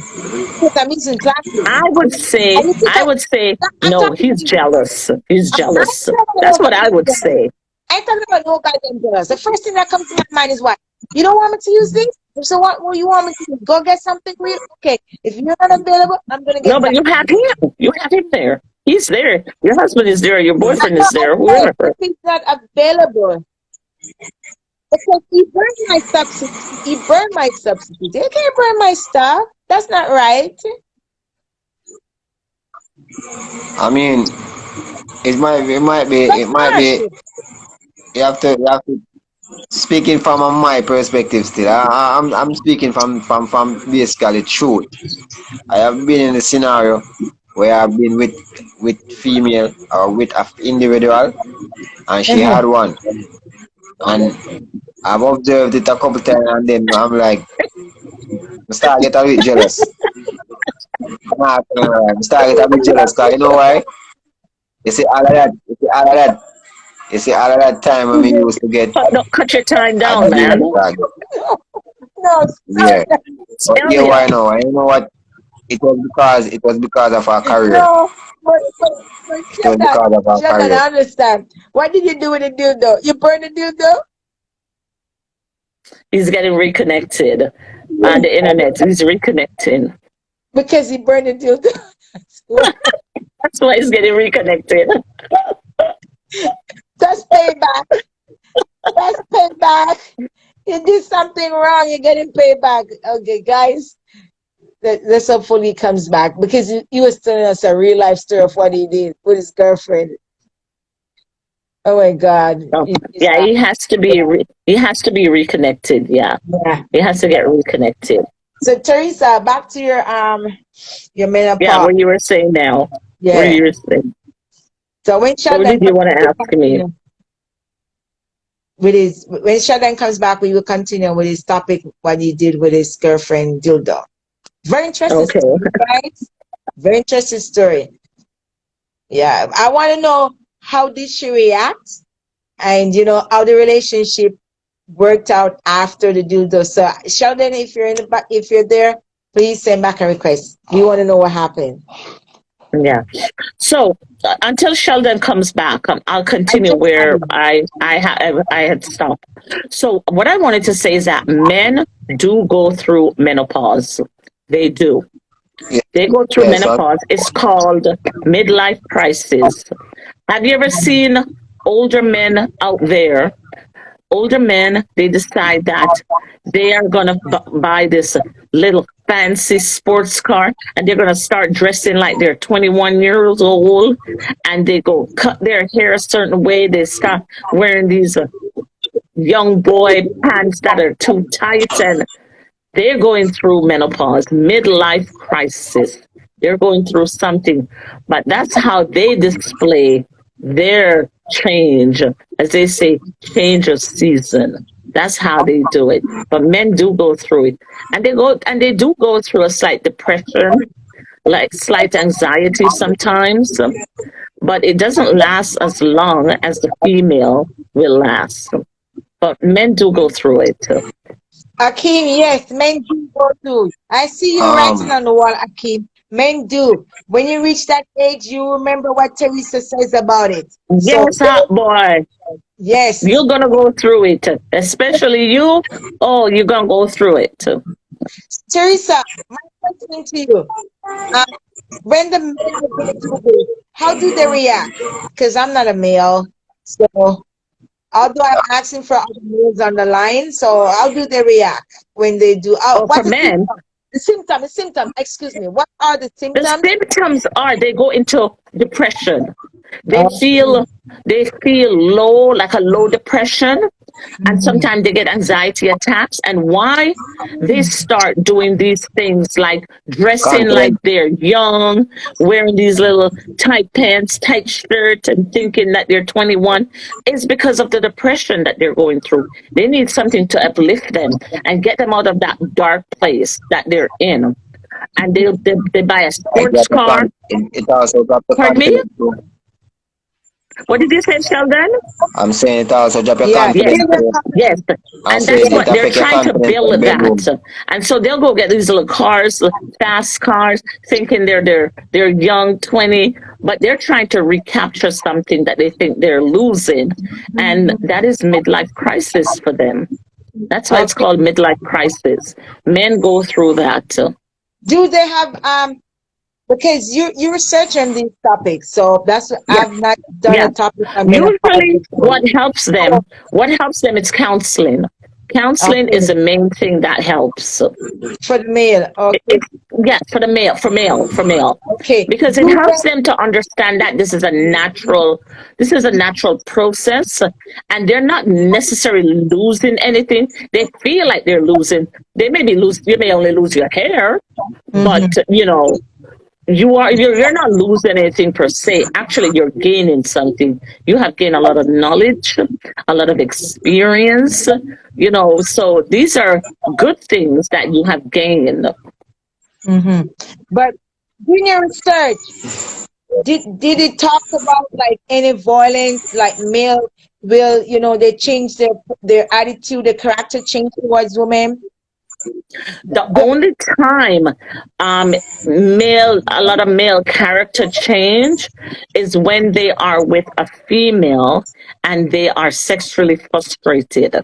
Because I'm using glasses. And you think I would say, I'm no, talking he's to jealous. He's I ain't jealous. talking That's about what no I would goddamn girls. say. I ain't talking about no goddamn girls. The first thing that comes to my mind is what? You don't want me to use this? So what will you want me to do? Go get something real? Okay. If you're not available, I'm gonna No, get but that. you have him. You have him there. He's there. Your husband is there. Your I boyfriend know is I there. said Whoever. if he's not available. Because he burned my substitute. He burned my substitute. He can't burn my stuff. That's not right. I mean, That's it might harsh. be. You have to speaking from my perspective still. I'm speaking from basically truth. I have been in a scenario where I've been with female or with an individual, and she Uh-huh. had one, and I've observed it a couple times, and then I'm like, I start get a bit jealous. Nah, I start get a bit jealous, cause you know why? You see all of that. You see all of that. You see all of that time when we used to get But don't cut your time a down, daily man. target. No, Yeah. But Tell yeah, you. why now? And you know what? It was because of our career. no, but It was Sheldon, because of our Sheldon, career. I understand. What did you do with the dildo? You burned the dildo? He's getting reconnected on the internet. He's reconnecting. Because he burned the dildo. That's why he's getting reconnected. That's payback. That's payback. You did something wrong, you're getting payback. Okay, guys. Let's hopefully he comes back because he was telling us a real life story of what he did with his girlfriend. Oh my God. So, yeah, he has to be reconnected. Yeah, Yeah. he has to get reconnected. So Teresa, back to your Yeah, menopause. what you were saying now. What Yeah. you were saying. So when What Sheldon did you comes want to ask me? with his when Sheldon comes back, we will continue with his topic, what he did with his girlfriend Dildo. Very interesting Okay. story, guys. Very interesting story. Yeah. I want to know how did she react and how the relationship worked out after the dildo. So Sheldon, if you're in the back, if you're there, please send back a request. We want to know what happened. Yeah. So until Sheldon comes back, I'll I continue just where added. I had stopped. So what I wanted to say is that men do go through menopause. They do. Yeah, They go through yeah, so menopause. It's called midlife crisis. Have you ever seen older men out there? Older men, they decide that they are going to buy this little fancy sports car and they're going to start dressing like they're 21 years old and they go cut their hair a certain way. They start wearing these young boy pants that are too tight and they're going through menopause, midlife crisis. They're going through something, but that's how they display their change, as they say, change of season. That's how they do it. But men do go through it, and they do go through a slight depression, like slight anxiety sometimes. But it doesn't last as long as the female will last. But men do go through it. Akeem, yes, men do go through. I see you writing um on the wall, Akeem. Men do. When you reach that age, you remember what Teresa says about it. So, Yes, hot boy. yes, You're gonna go through it, especially you. Oh, you're gonna go through it. Teresa, my question to you. Uh, when the men are going through this, how do they react? Because I'm not a male. So, although I'm asking for other males on the line, so how do they react when they do? Oh, for What's the men, symptom? The symptom. Excuse me. What are the the symptoms? symptoms are they go into depression. They Oh, feel they feel low, like a low depression. And sometimes they get anxiety attacks. And why they start doing these things like dressing like Confident. they're young, wearing these little tight pants, tight shirts, and thinking that they're 21 is because of the depression that they're going through. They need something to uplift them and get them out of that dark place that they're in. And they buy a It sports drop the car. it also drop the Pardon me? confidence too. What did you say, Sheldon? I'm saying it also drop your Yeah, Yes, confidence build your too. yes. confidence. I'm And that's saying Yeah. what it they're affect your trying to confidence in the build bedroom. that. And so they'll go get these little cars, fast cars, thinking they're young, 20, but they're trying to recapture something that they think they're losing. And that is midlife crisis for them. That's why it's Okay. called midlife crisis. Men go through that. Do they have because you research on these topics, so that's Yes, I've not done yes. a topic on menopause Usually, before. So, what helps them is counseling. Counseling is okay, the main thing that helps. for the male. Okay, It's yeah, for the male, for male, okay. because it Do helps they? them to understand that this is a natural process, and they're not necessarily losing anything. They feel like they're losing. They may be lose. You may only lose your hair, but Mhm. you're not losing anything per se. Actually, you're gaining something. You have gained a lot of knowledge, a lot of experience. So these are good things that you have gained. Mhm. But in your research, did it talk about like any violence, like male will they change their attitude, their character change towards women? The The, only time a lot of male character change is when they are with a female and they are sexually frustrated.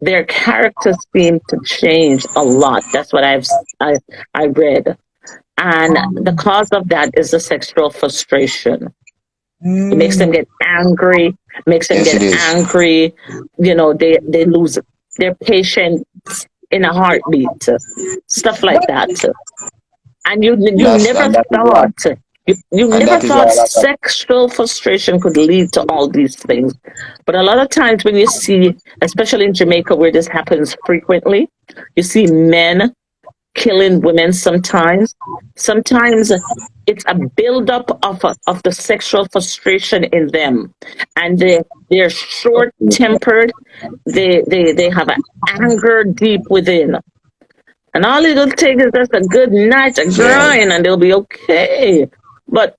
Their characters seem to change a lot. That's what I read. And the cause of that is the sexual frustration. It makes them mm, get angry, makes them Yes, it get is. angry. They lose their patience in a heartbeat, stuff like but that. And you never That is why, thought you and never that is why thought a lot of sexual frustration could lead to all these things. But a lot of times when you see, especially in Jamaica where this happens frequently, you see men killing women sometimes. Sometimes it's a buildup of the sexual frustration in them, and they're short tempered. They have an anger deep within, and all it'll take is just a good night of yeah, grind, and they'll be okay. But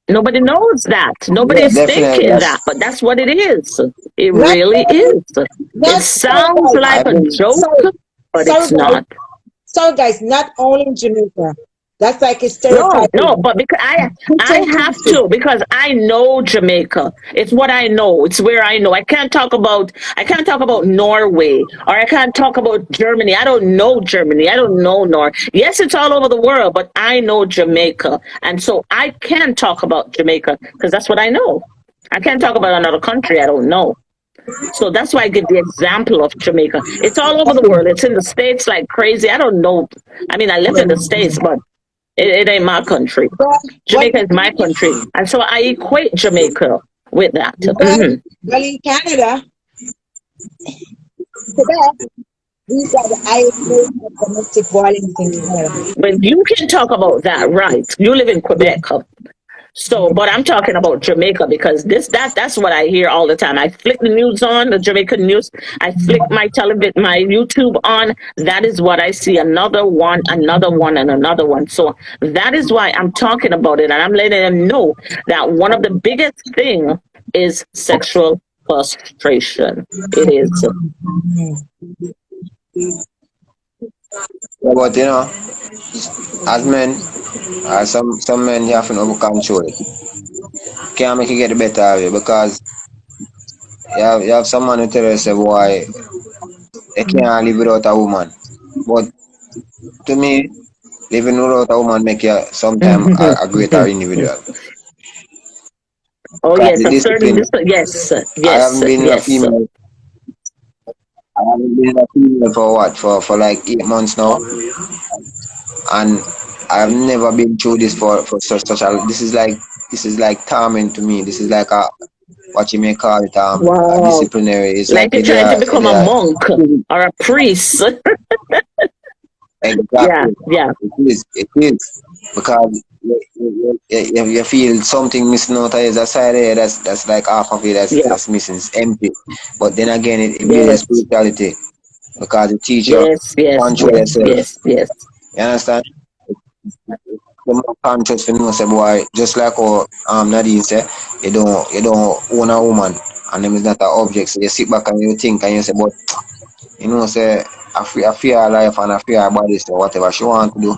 nobody knows that. yeah, Nobody's definitely. thinking that, but that's what it is. It not really only, is. It not sorry sounds guys, like I've a been joke, sorry, but sorry it's guys, not. sorry guys, not only in Jamaica. That's like a No, no, stereotyping. but because I Different have countries. to because I know Jamaica. It's what I know. It's where I know. I can't talk about Norway or I can't talk about Germany. I don't know Germany. I don't know Nor. Yes, it's all over the world, but I know Jamaica. And so I can talk about Jamaica because that's what I know. I can't talk about another country I don't know. So that's why I give the example of Jamaica. It's all over the Okay. world. It's in the States like crazy. I don't know. I mean, I live in the States, but it ain't my country. But Jamaica is my country. And so I equate Jamaica with that. well, well in Canada, Quebec, we got the highest rate of domestic violence in Canada. But you can talk about that, right? You live in Yeah. Quebec. So, but I'm talking about Jamaica because that's what I hear all the time. I flick the news on, the Jamaican news. I flick my television, my YouTube on. That is what I see. Another one, and another one. So that is why I'm talking about it, and I'm letting them know that one of the biggest thing is sexual frustration. It is. yeah, but as men, some men you have to overcontrol it. Can't make you get the better of you because you have someone who tell you say boy they can't live without a woman. But to me, living without a woman make you sometime a greater individual. Oh Cause yes, the a certain discipline. yes, I yes, haven't been in a yes. female. I haven't been in a female for what? For like 8 months now, and I've never been through this for such a. This is like torment to me. This is like a what you may call it, a Wow. disciplinary. It's Like like you're trying to become a monk or a priest. Yeah, exactly. yeah, It is because you feel something missing out of the side there. That's like half of it yeah, that's missing. It's empty. But then again, it builds a yes, spirituality because it teaches you yes, yes, control yes, yourself. yes, yes, You understand? The more conscious you know, say boy, just like how Nadine said, you don't own a woman and them is not an object. So you sit back and you think and you say, but you know, say I fear her life and I fear her body, so whatever she want to do,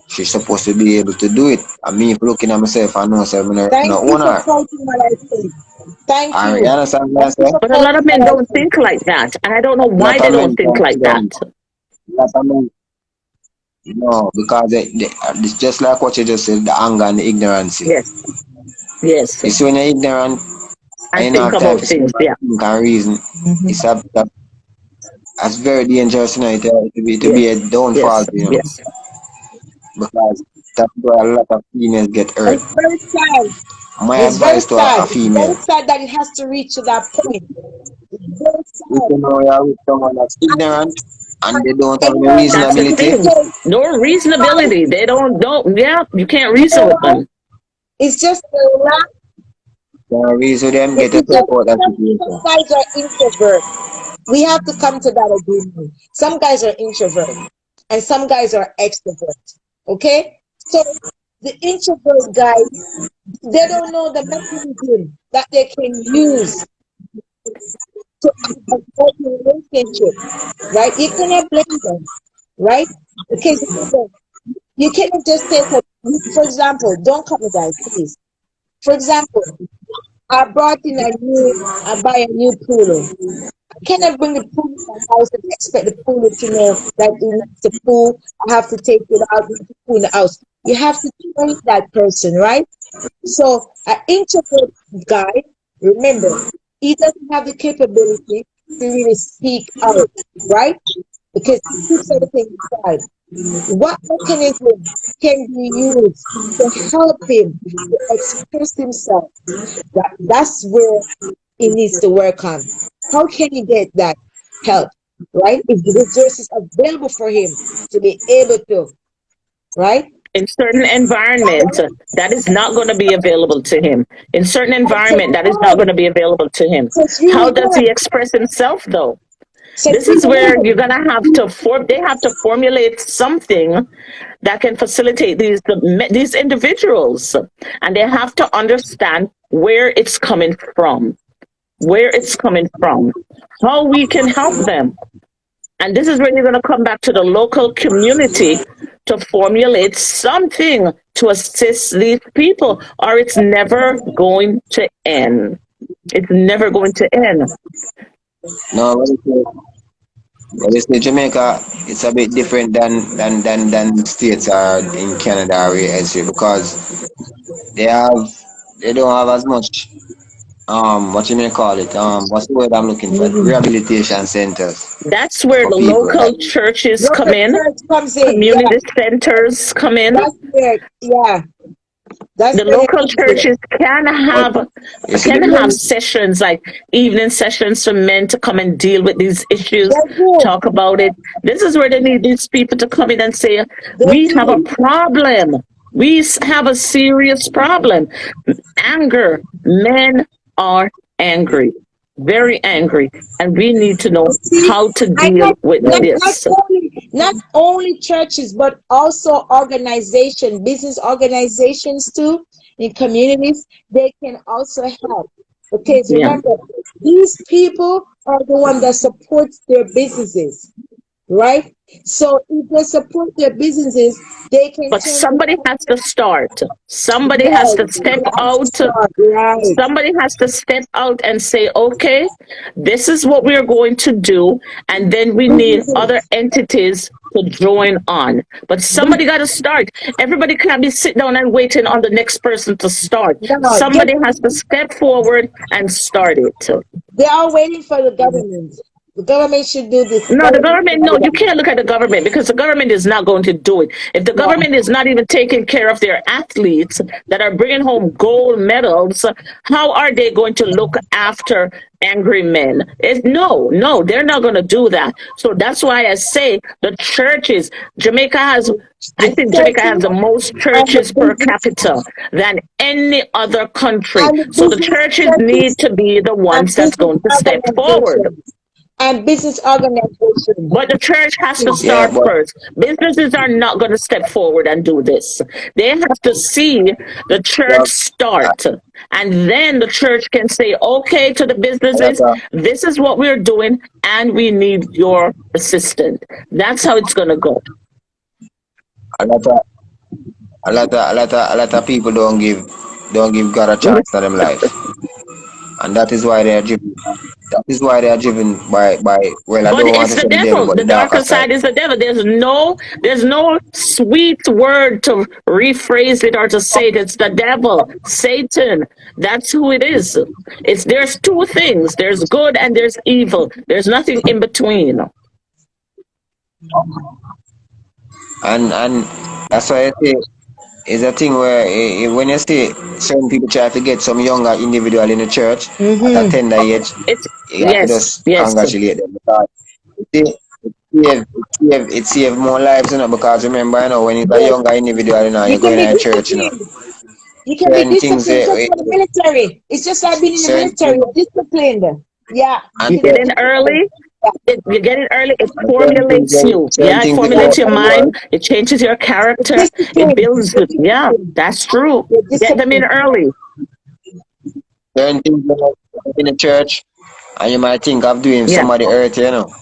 she's supposed to be able to do it. And me looking at myself, I know, say, Thank no you own for her. quoting what I said. Thank And you you. understand what I Thank you say? for but a lot quoting of men what I don't said. think like that, and I don't know why Not they a don't think mental like that. not a men, no, because it's just like what you just said, the anger and the ignorance. Yes, yes, You see, when you're ignorant and and you don't think have time about to sit things. back Yeah, and think and reason, Mhm. it's that's very dangerous, you know, to yes, be a downfall, yes, you know, yes. because that's where a lot of females get And hurt. it's very sad. My It's very advice to a sad. It's very female, sad that it has to reach to that point. It's very if sad. you know you're with someone that's ignorant and they don't have And any you know, That's the reasonability, thing. because No reasonability. They don't. Yeah, you can't you reason know with what? them. It's just a lack. the reason them get a It's just step out that some situation. guys are introverts. We have to come to that agreement. Some guys are introverts and some guys are extroverts. Okay? So the introvert guys, they don't know the mechanism that they can use to have a healthy relationship. Right? You cannot blame them. Right? Because remember, you cannot just say, for example, don't cut me guys, please. For example, I buy a new cooler. Cannot bring the pool in my house and expect the pool to know that it needs the pool. I have to take it out, need the pool in the house. You have to train that person, right? So an introvert guy, remember, he doesn't have the capability to really speak out, right? Because he keeps everything inside. What mechanism can be used to help him to express himself? That's where he needs to work on. How can he get that help, right? If the resources available for him to be able to, right? In certain environment, that is not going to be available to him. In certain I said, environment, that is not no, going to be available to him. it's How really does not. he express himself, though? So This is where you're gonna have to they have to formulate something that can facilitate these individuals, and they have to understand where it's coming from, how we can help them. And this is where you're going to come back to the local community to formulate something to assist these people, or it's never going to end. It's never going to end. No, when you say Jamaica, it's a bit different than states are in Canada or elsewhere because they have they don't have as much what you may call it what's the word I'm looking for, Mhm. rehabilitation centers That's where for the people like local churches come Local in, church comes in, yeah. community centers come in. That's where, yeah, that's The where they local come in. churches but you see can have the sessions like evening sessions for men to come and deal with these issues, They do, talk about it. This is where they need these people to come in and say, they we have a do. problem. Have a serious problem. Anger. Men are angry, very angry, and we need to know See, how to and deal with not this. only churches, but also organization, business organizations too, in communities, they can also help. Because Yeah. remember, these people are the one that supports their businesses, right? So if they support their businesses, they can But turn it somebody has to start. Somebody has yes, to step they have to out. start, right. Somebody has to step out and say, okay, this is what we are going to do. And then we need other Businesses, entities to join on. But somebody got to start. Everybody can't be sitting down and waiting on the next person to start. no, Somebody has to step forward and start it. they are waiting for the government. The government should do this. No, the Government government, should no, do you that. can't look at the government because the government is not going to do it. If the Yeah. government is not even taking care of their athletes that are bringing home gold medals, how are they going to look after angry men? No, no, they're not going to do that. So that's why I say the churches, Jamaica has, The I think Jamaica has churches the most and the churches per business capita than any other country. and the So the business churches need churches to be the and ones that's business going to step forward. organizations and business organizations. But the church has to Yeah, start but first. Businesses are not going to step forward and do this. They have to see the church uh, start. And then the church can say, okay, to the a lot businesses, of this is what we're doing, and we need your assistance. That's how it's going to go. a lot of a lot of people don't give God a chance in them life, and that is why they are driven. That is why they are driven by well, I But don't want it's to the say the devil, devil. but The the darker darker side. side is the devil. There's no sweet word to rephrase it or to say it. It's the devil, Satan. That's who it is. There's two things. There's good and there's evil. There's nothing in between. And that's why I say it's a thing where when you see certain people try to get some younger individual in the church at a Mm-hmm. tender age, It's you have to yes, just yes. congratulate them because it, it save more lives, you know, because remember, you know, when it's a Yes. younger individual, you know, You you go can in be a church, you know, disciplined. You can be certain things disciplined just for the military. It's just like being in the certain military. You're disciplined. Yeah. You and You can be get in disciplined. early. Yeah. You get in early. It certain things formulates you. certain Yeah, it things Yes, formulates your yes. mind. It changes your You're character. It disciplined. builds. You're Yeah, disciplined. that's true. You're Get them in disciplined. early. certain things in the church, and you might think of doing Yeah. somebody earth, you know.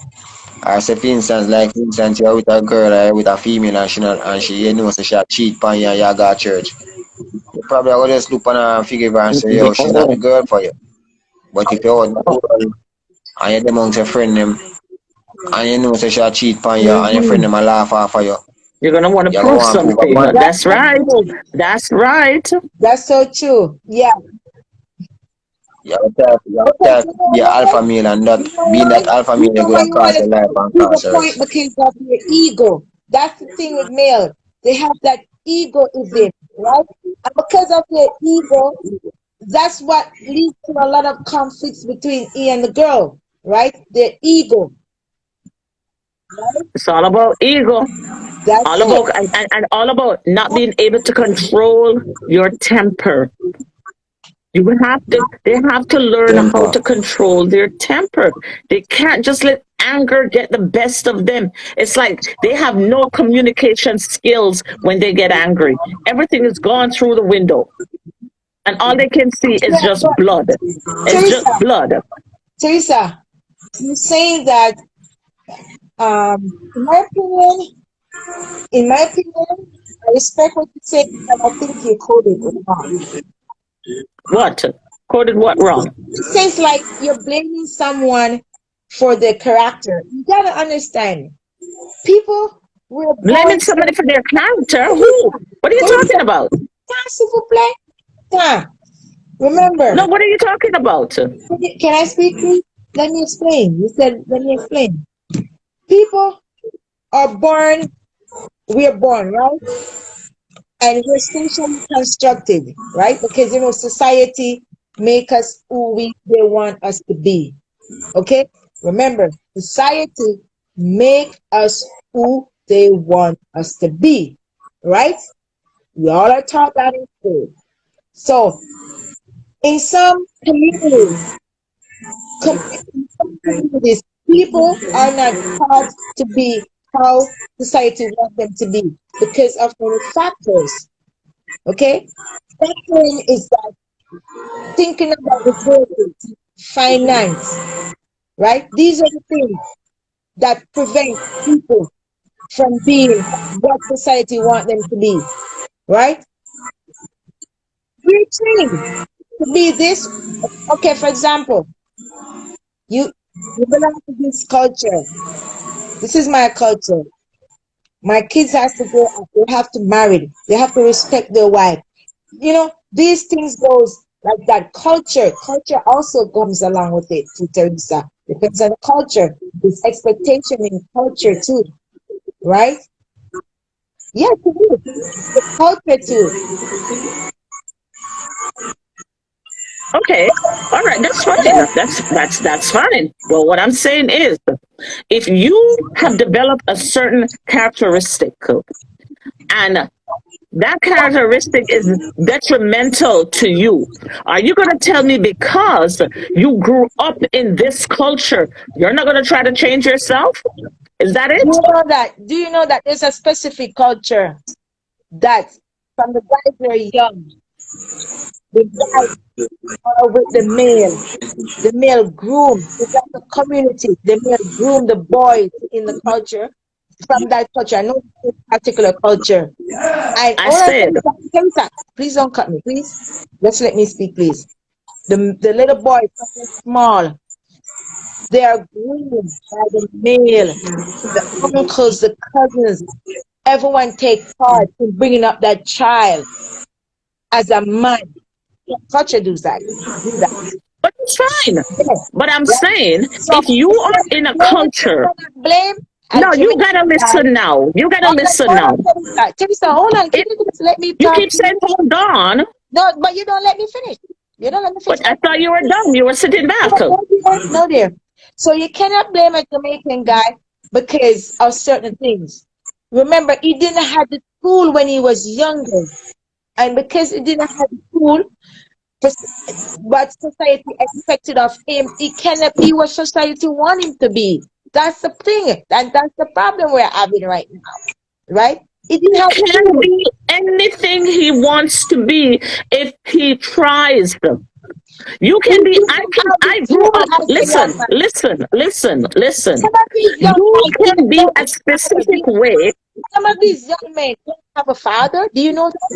Or say for instance, like for instance, you're with a girl or with a female and she not, and she you know so she a cheat on you and you go to church. You probably will just look on her and figure out and say, yo, she's not the girl for you. But if you're out in the world and you're amongst your friend them and you know so she a cheat on you and your friend Mm-hmm. them a laugh off of you, You're gonna want to you're gonna prove want to prove a something. point. That's That's so right. true. That's right. That's so true. Yeah. You have Because to you know be an why? alpha male and that You know being why? that alpha You male you're know why gonna you want cost to your life and prove cost a point? hers. Because of your ego. That's the thing with male. They have that egoism, right? And because of their ego, that's what leads to a lot of conflicts between he and the girl, right? Their ego, right? It's all about ego. That's All it. about and all about not being able to control your temper. You will have to they have to learn how Temper. to control their temper. They can't just let anger get the best of them. It's like they have no communication skills when they get angry. Everything is gone through the window. And all they can see is Yeah, just but blood. It's just Teresa, blood. Teresa, you're saying that, in my opinion, I respect what you say, but I think you coded it wrong. What? Quoted what wrong? It says like you're blaming someone for their character. You gotta understand, people were Blaming born somebody for certain. their character? Who? Teresa, What are you Teresa, talking about? s'il vous plaît? No, Remember, what are you talking about? can I speak, please? Let me explain. You said, let me explain. People are born, we are born, right? And we're socially constructed, right? Because, society make us who they want us to be. Okay? Remember, society make us who they want us to be, right? We all are taught that in school. So, in some communities, communities, people are not taught to be how society wants them to be because of many factors. Okay? Factoring is that thinking about resources, finance, right? These are the things that prevent people from being what society want them to be, right? We're trained to be this. Okay, for example, you you belong to this culture. This is my culture. My kids have to go out. They have to marry. They have to respect their wife. These things goes like that. Culture also comes along with it, to Teresa. Depends on the culture. There's expectation in culture too, right? Yes, it is. The culture too. Okay. All right. That's fine. Yes. That's fine. Well, what I'm saying is, if you have developed a certain characteristic, and that characteristic is detrimental to you, are you going to tell me because you grew up in this culture, you're not going to try to change yourself? Is that Do it? you know that? Do you know that there's a specific culture that from the guys who are young, the guys are with the male groom. It's like a community. The male groom the boys in the culture from that culture. I know this particular culture. I I all I said, tell you that, please don't cut me, please. Just let me speak, please. The little boys from the small, they are groomed by the male, the uncles, the cousins. Everyone take part in bringing up that child as a man. Culture does that. Do that. but it's fine. Yes. But I'm Right? saying, So if you you are cannot in a blame, culture, blame a no, you Jamaican gotta guy. listen now. You gotta Hold on, listen hold on, now. Teresa. Teresa, hold on. Can If you just let me you talk? keep saying hold on, No, but you don't let me finish. You don't let me finish. but I thought you were done. You were sitting back. No, dear. No, dear. So you cannot blame a Jamaican guy because of certain things. Remember, he didn't have the school when he was younger. And because he didn't have the school, but society expected of him, he cannot be what society want him to be. That's the thing. And that's the problem we're having right now. Right? He didn't He have can school. be anything he wants to be if he tries. You He can be, didn't have the I grew school up, as a young man. listen. Some of these young You men can didn't be know a the father. specific way. Some of these young men don't have a father. Do you know that?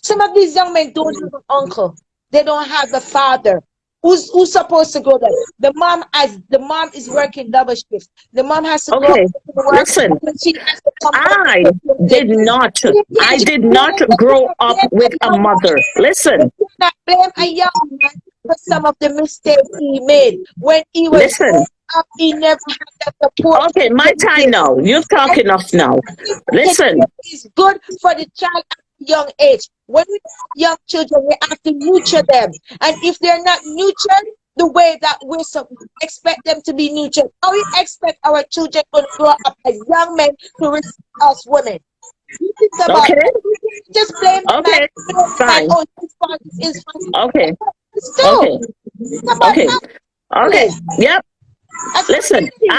Some of these young men don't have an uncle. They don't have a father. Who's supposed to go there? The mom is working double shifts. The mom has to go Okay, to work listen, and then she has to come back I to the did kids. not, You I can't just did blame, not you grow cannot up blame with a a young mother. man. Listen, You cannot blame a young man for some of the mistakes he made. When he was listen. growing up, he never had the support Okay, he my time did. now. You've talked Right? enough now. Education Listen, is good for the child at a young age. When we have young children, we have to nurture them. And if they're not nurtured the way that we expect them to be nurtured, how we expect our children to grow up as young men to respect us women? You think about okay, that. You can't just blame the man, okay, blame the man, fine. oh, it's his fault, it's his fault. Okay, It's too. okay, It's about okay, okay. families. Yep. As Listen, leaders,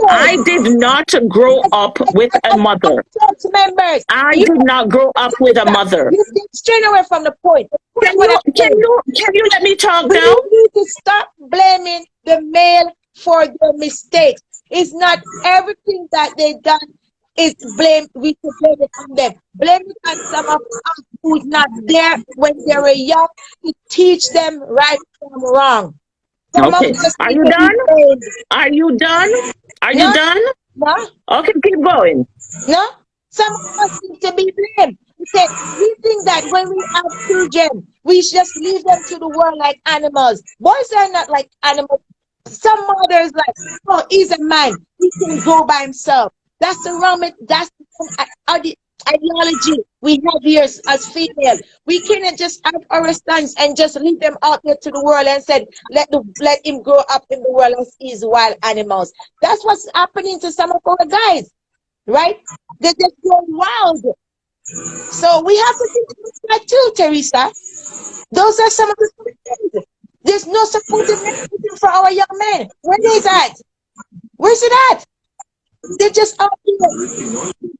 I did not grow up with a mother. church members, I you did not grow up with a mother. you get straight away from the point. The point Can what you, I'm saying. let me talk We now? need to stop blaming the male for their mistakes. It's not everything that they done is blame. We should blame it on them. Blame it on some of us who's not there when they were young to teach them right from wrong. Some of Okay. us Are need you to be done? blamed. Are you done? Are you No, done? no, Okay, keep going. no. Some of us need to be blamed. Okay, we think that when we have children, we just leave them to the world like animals. Boys are not like animals. Some mothers like, oh, he's a man. He can go by himself. That's the wrong. That's the ideology we have here as female. We cannot just have our sons and just leave them out there to the world and said, let him grow up in the world as he's wild animals. That's what's happening to some of our guys, right? They just go wild. So we have to think about that too, Teresa. Those are some of the things. There's no supportive mechanism for our young men. Where is that? Where's it at? They're just out here.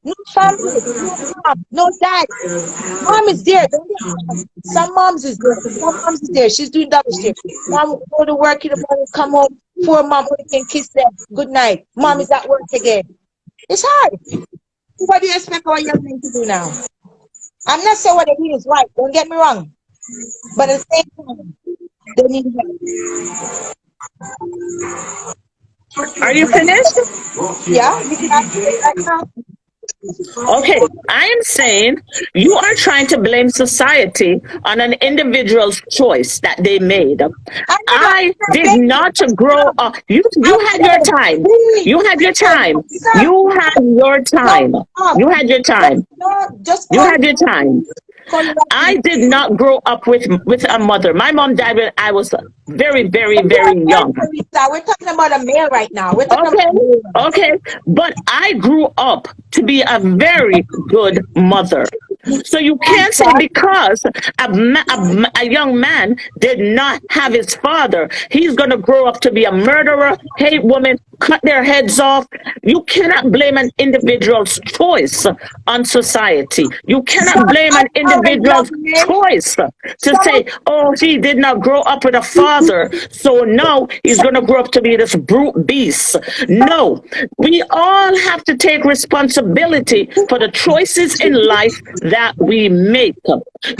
No family, no mom, no dad. Mom is there. Don't get me wrong. Some moms is there. Some moms is there. She's doing double shift. Mom will go to work in the morning, come home. Poor mom only can kiss them. Good night. Mom is at work again. It's hard. What do you expect our young men to do now? I'm not saying what they do is right. Don't get me wrong. But at the same time, they need help. Are you finished? Yeah, you can ask me right now. Okay, I am saying you are trying to blame society on an individual's choice that they made. I never I did said not grow up. You I had your said, time. please, You had your time. Teresa, You had your stop time. up. You had your time. Just You call had your time. me. I did not grow up with a mother. My mom died when I was very, very, But you're very a male, young. Teresa. We're talking about a male right now. We're talking about Okay, a male. okay. But I grew up to be a very good mother. So you can't say because a young man did not have his father, he's going to grow up to be a murderer, hate women, cut their heads off. You cannot blame an individual's choice on society. You cannot Some blame an other individual's young men, choice to some say, oh, he did not grow up with a father, so now he's going to grow up to be this brute beast. No, we all have to take responsibility for the choices in life that we make.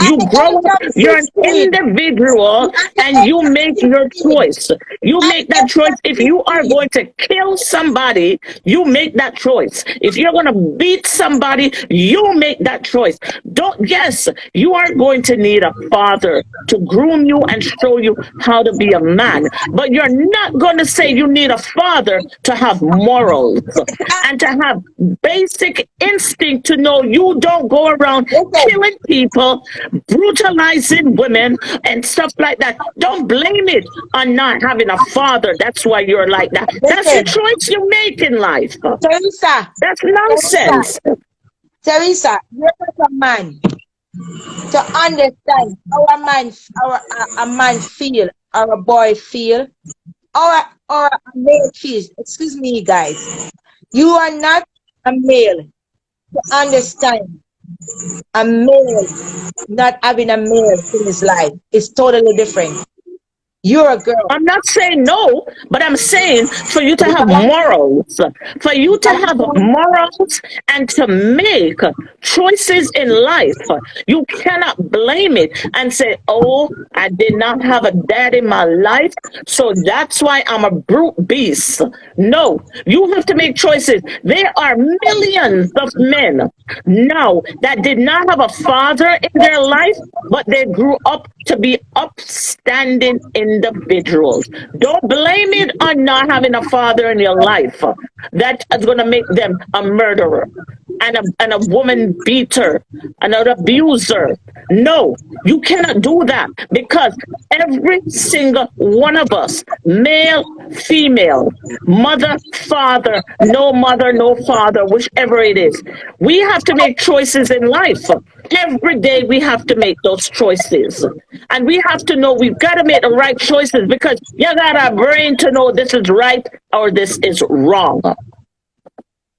at You the grow age up, of you're an 16, individual, at the and age you of make your 16, choice. You at make the that age choice. of If you are 16, going to kill somebody, you make that choice. If you're going to beat somebody, you make that choice. Don't, yes, you are going to need a father to groom you and show you how to be a man, but you're not going to say you need a father to have morals and to have basic instinct to know you don't go around listen, killing people, brutalizing women, and stuff like that. Don't blame it on not having a father. That's why you're like that. That's the listen, choice you make in life. Teresa, That's Teresa, nonsense. Teresa, you're not a man to understand how a man feel, or a boy feel, or a male feels. Excuse me, guys. You are not a male to understand a male not having a male in his life. It's totally different. You're a girl. I'm not saying no, but I'm saying for you to have morals, for you to have morals and to make choices in life, you cannot blame it and say, oh, I did not have a dad in my life, so that's why I'm a brute beast. No, you have to make choices. There are millions of men now that did not have a father in their life, but they grew up to be upstanding individuals. Don't blame it on not having a father in your life. That is going to make them a murderer and a woman beater, an abuser. No, you cannot do that because every single one of us, male, female, mother, no father, whichever it is, we have to make choices in life. Every day we have to make those choices. And we have to know we've got to make the right choices because you got a brain to know this is right or this is wrong.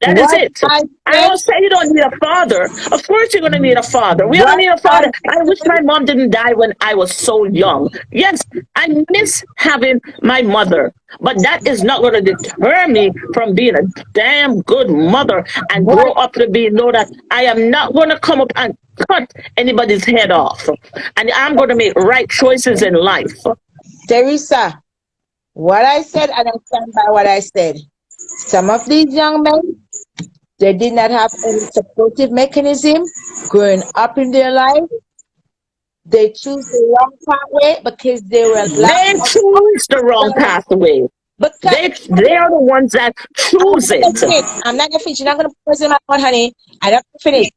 That is What it. I I said, don't say you don't need a father. Of course you're going to need a father. We all what need a I father. I wish said, my mom didn't die when I was so young. Yes, I miss having my mother, but that is not going to deter me from being a damn good mother and grow what, up to be know that I am not going to come up and cut anybody's head off. And I'm going to make right choices in life. Teresa, what I said, and I stand by what I said. Some of these young men, they did not have any supportive mechanism growing up in their life. They choose the wrong pathway because they were lack They of choose the wrong guidance. pathway. Because They are the ones that I'm not choose gonna it. finish. I'm not gonna finish. You're not gonna poison my mouth, honey. I'm not gonna finish.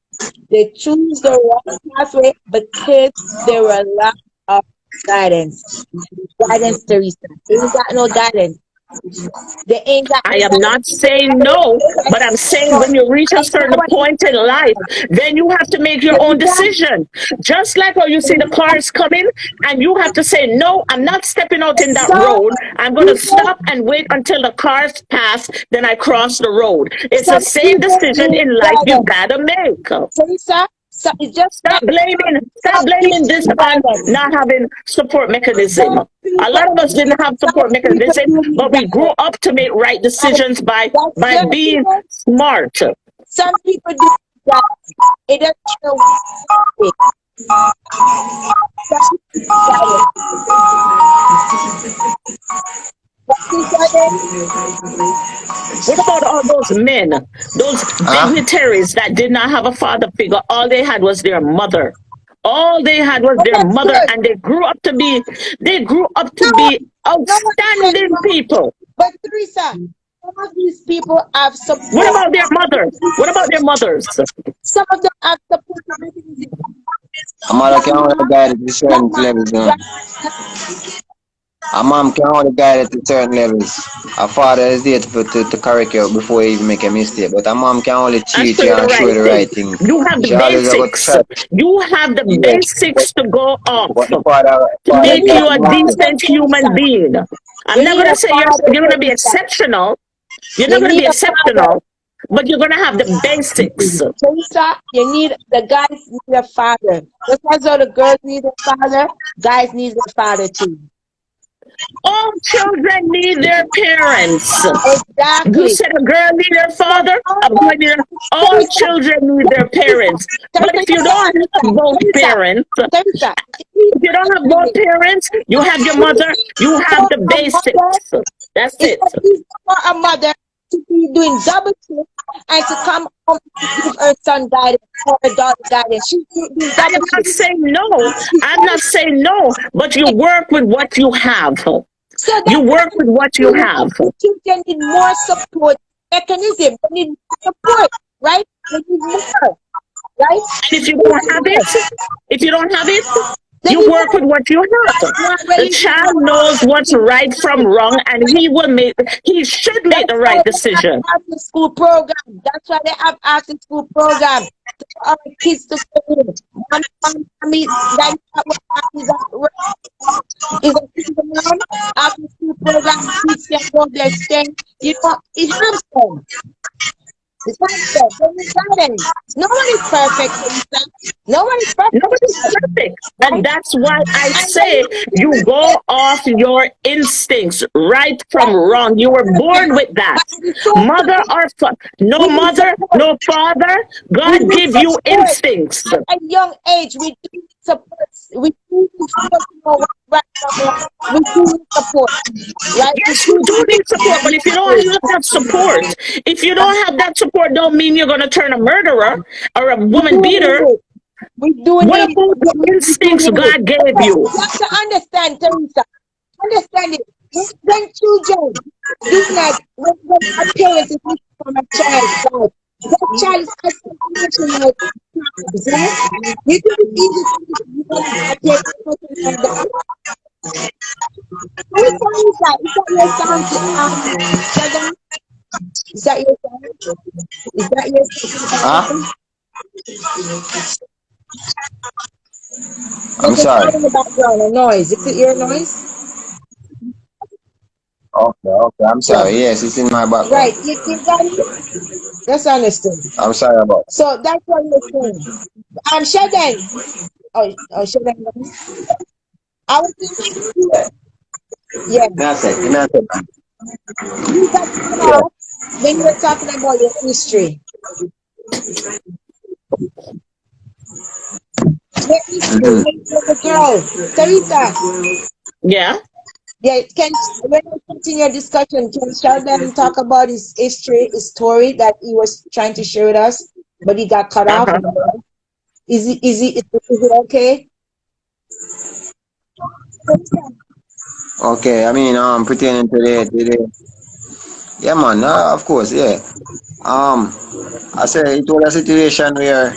They choose the wrong pathway because they were lack of guidance. Guidance, Teresa. They ain't got no guidance. They ain't got I no am not saying no, but I'm saying when you reach a certain point in life, then you have to make your own Teresa, decision. Just like how you see the cars coming, and you have to say, no, I'm not stepping out in that some road. I'm going to people, stop and wait until the cars pass, then I cross the road. It's the some same people decision need in life you guidance. got to make. Teresa, so it's just like Stop some blaming people this need on guidance. not having support mechanism. Some A people, lot of us didn't have some support people mechanism, do need but we grew guidance. up to make right And decisions that's by your being opinion. smart. Some people do that. It doesn't know what it. Some people need guidance. What is guidance? What about all those men, those Huh? dignitaries that did not have a father figure? All they had was their mother. All they had was But their that's mother, good. and they grew up to No, be no one said outstanding no. people. But Teresa, some of these people have What support. about their mothers? What about their mothers? Some of them have support mechanism. A mother can only Grandma, guide it to certain grandma, levels. grandma. A mom can only guide it to certain levels. A father is there to correct you before you even make a mistake. But a mom can only And teach show you you the and show you right the thing. right thing. You have the She always have got basics. try. You have the Yes. basics to go off But the father, to You make need you a a mom, father, decent Teresa. human being. I'm You not need gonna a say father, you're gonna be Teresa. exceptional. You're You not gonna need be a father. exceptional, but you're gonna have the basics. Teresa, you need the guys need a father. Just as how the girls need a father, guys need a father too. All children need their parents. You Exactly. said a girl need her So father, a boy need her. All Teresa, children need their Teresa, parents. But Teresa, if you you have to don't have understand. both Teresa, parents, Teresa, please if you don't have understand both me. parents, you have your It's mother, you have for the a mother, basics. That's it's it. easy for a mother to be doing double shift and to come home and give her son guidance or her daughter guidance. She's doing I double am not shift. saying no. She's I'm double not saying no, but you shift. work with what you have. So You that's work why with what you have. the children need more support mechanism. They need more support, right? They need more, right? And if you They don't need have more. it, if you don't have it, They you need work more. with what you have. Not The really child knows what's right from wrong, and he should make the That's why right they have decision. after school program. That's why they have after school program for our kids to go in. Mommy, daddy, is a single mom. After school program, kids can go there, stay. You know, it helps them. It helps them. They need guidance. No one is perfect, Lisa. No one is Nobody's perfect, perfect. And right? that's why I And when say you you go off your instincts, right from right, wrong. You were perfect. born with that. But at the same Mother time, or no we need mother, support. no father, We God need give you support instincts. at a young age. We do need support. We do need support to know what's right from wrong. We do need support, right? We Yes, you do do need need support, but if you don't have that support, if you don't have that support, don't mean you're gonna turn a murderer or a we woman do need beater. it. We do What need it. about the We do instincts need it. God gave Okay, you? you have to understand, Teresa. Understand it. When children do not, when a parent is missing from a child, right? That child is asking emotional problems, right? You think it's easy for you to give a parent emotional that? Whose song is that? Is that your song, Sheldon? Is that your song? Is that your song, huh? Sheldon? I'm There's a sorry. sound in the background, a noise. Is it your noise? Okay, okay. I'm Yeah. sorry. Yes, it's in my background. Right. You got it? That's understood. I'm sorry about. So that's what you're saying. Sheldon. Sheldon. I was thinking, yeah, Give me a sec. Give me a sec. you got cut Yeah. off when you were talking about your history. Your history Mm-hmm. with the girl, Teresa. Yeah. Yeah, when we continue your discussion, can Sheldon talk about his history, his story that he was trying to share with us, but he got cut off? Uh-huh. Is it okay? Okay. I mean, pertaining to the yeah, man. Of course, yeah. I said it was a situation where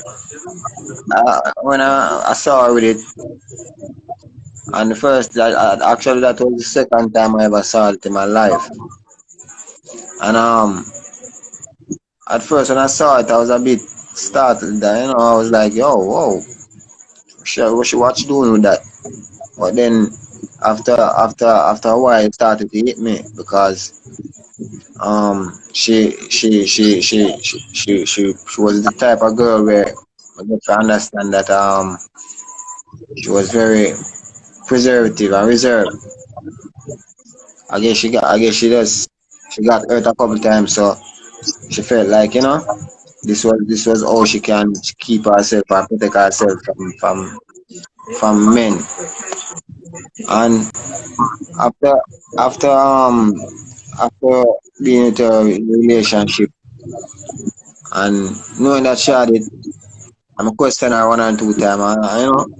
when I saw her with it, and the first actually that was the second time I ever saw it in my life, and at first when I saw it, I was a bit startled. I was like, yo, whoa, what she doing with that? But then after a while, it started to hit me because she was the type of girl where I get to understand that she was very preservative and reserved. I got hurt a couple times, so she felt like this was how she can keep herself and protect herself from men. And after after um after being into a relationship and knowing that she had it, I'm a question her 1 and 2 times.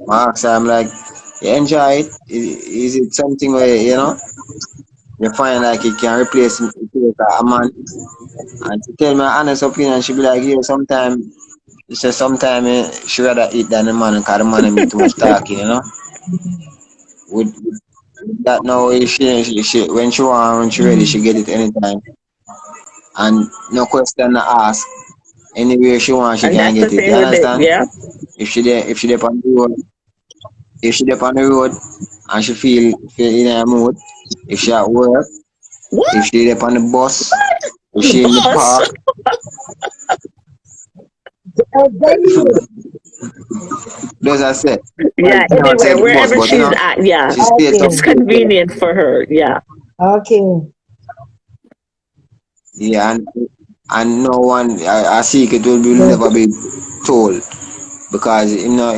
I ask her, I'm like, you enjoy it? Is it something where, you find like it can replace a man? And she tell me her honest opinion, she be like, yeah, sometimes, she say sometimes she rather eat than the man because the man be too much talking. With that now, she when she want, when she ready, she get it anytime. And no question to ask. Anywhere she want, she And can that's the get it. thing You with it. understand? Yeah. If she there on the road, if she there on the road and she feel in her mood, if she at work, if What? she there on the bus, if The she in the boss? park, Venue. those I said. Well, Yeah, I would say anywhere, the bus, wherever but she's at. Yeah. she stays up. It's Okay. convenient for her. Yeah. Okay. Yeah, and no one, I see it will never be told because you know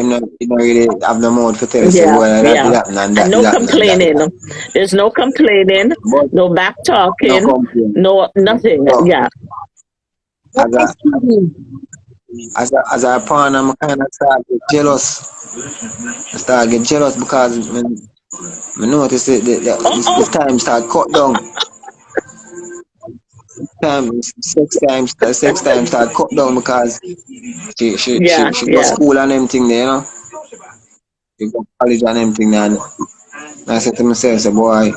really have no mouth to tell you say, Yeah. well, that did Yeah. happen and And that did no happen and that did complaining. happen. There's no complaining, But no back no talking, complaint. no nothing. So Yeah. as a Nice TV. as a partner, I'm kind of start get jealous. I start get jealous because I notice the Oh, time start cut down. Sex time start cut down because she she yeah. she, she go Yeah. school and everything there. She go college and everything there. And I said to myself, say, boy,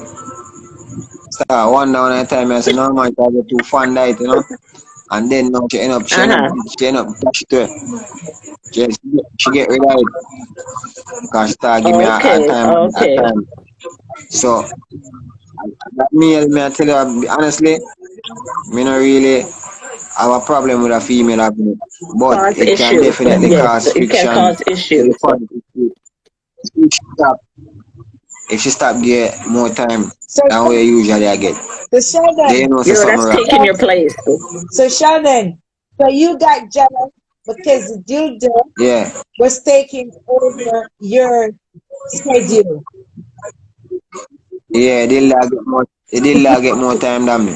start one down at a time. I said, no man, I get too fond of it. And then now Uh-huh. she end up dash to it. She get rid of it because she start give me a Okay. time a Okay. time. So that me I tell you honestly, me not really have a problem with a female having it. But Cause it can issues. definitely Yes. cause It can friction cause to the issues. point if she stop if she stop get more time So, than we usually I get. so Then you Sheldon, know say You know, something that's wrong. taking your place. so Sheldon, so you got jealous because the dildo Yeah. was taking over your schedule. Yeah, Dilla get more time than me.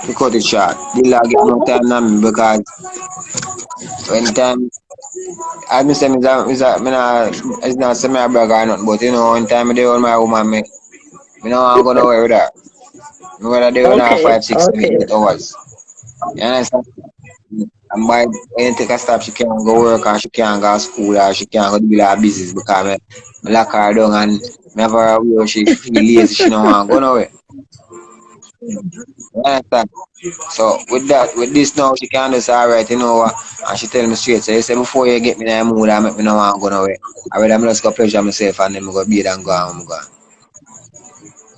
To cut it short. Dilla get more time than me because when time I miss them it's not semi brag or nothing, but when time I dey with my woman me no want to go nowhere with her. Me rather dey with her Okay. 5, 6, 7, 8 hours. You understand? And by when you take a stop she can't go work or she can't go to school or she can't go do her business because me lock her down and me have her where she feel lazy, she don't want to go nowhere. You understand? So with this now, she can just alright, and she tell me straight. So you say before you get me in the mood, I make me no want to go nowhere. I rather me just go pleasure myself and then me go bed and go home. Go.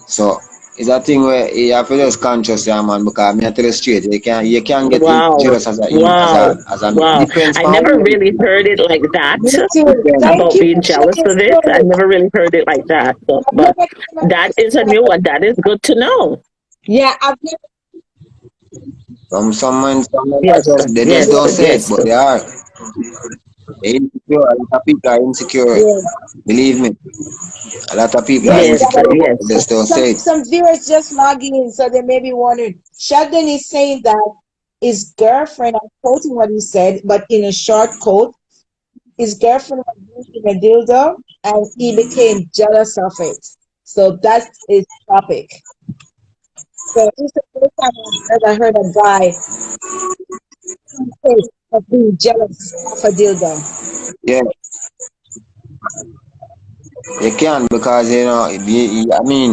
So it's a thing where you have to just conscious, yeah, man, because me I tell you straight, you can get Wow. jealous Wow. as a Wow. depends I on never who really heard it like that Me too. depends. Thank about you being for jealous sharing of it. I spirit. never really heard it like that. I've But never came that across is a new that. one. That is good to know. Yeah, I've never. Some men Yes. they just Yes. don't say it, Yes. but they are. They're insecure. A lot of people are insecure. Yeah, Believe me, a lot of people are yes, Yes. insecure, but Yes. they just don't say it. some viewers just logging in, so they may be wondering. Sheldon is saying that his girlfriend, I'm quoting what he said, but in a short quote, his girlfriend was using a dildo and he became jealous of it. So that's his topic. So it's the first time I've ever heard a guy say of being jealous of a dildo. Yeah, you can because I mean,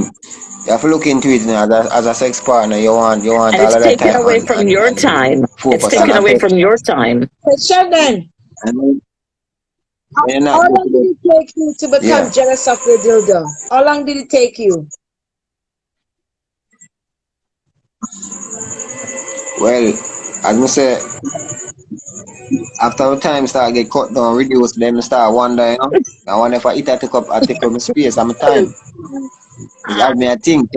you have to look into it now. As a sex partner, you want And all it's of that taken time away and from and, your and time. It's focus on taken away from affection. your time. So Sheldon, And then how, when you're how not long did motivated, it take you to become yeah. jealous of the dildo? How long did it take you? Well, as I say, after the time start get cut down, reduce, then I start wonder. I wonder if I take up my space and my time. It's have me a think.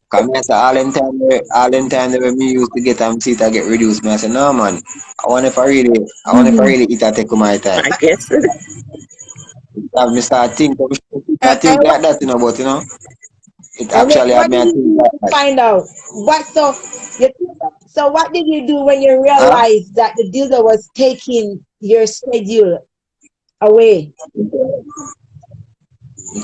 Cause me I say all them time when me used to get and sit I get reduced. Me I say no man. I want if I really eat I take my time. I guess. Have me start think And like that, but it And then actually had what me did and you think do that, to find out? So what did you do when you huh? realized that the dildo was taking your schedule away?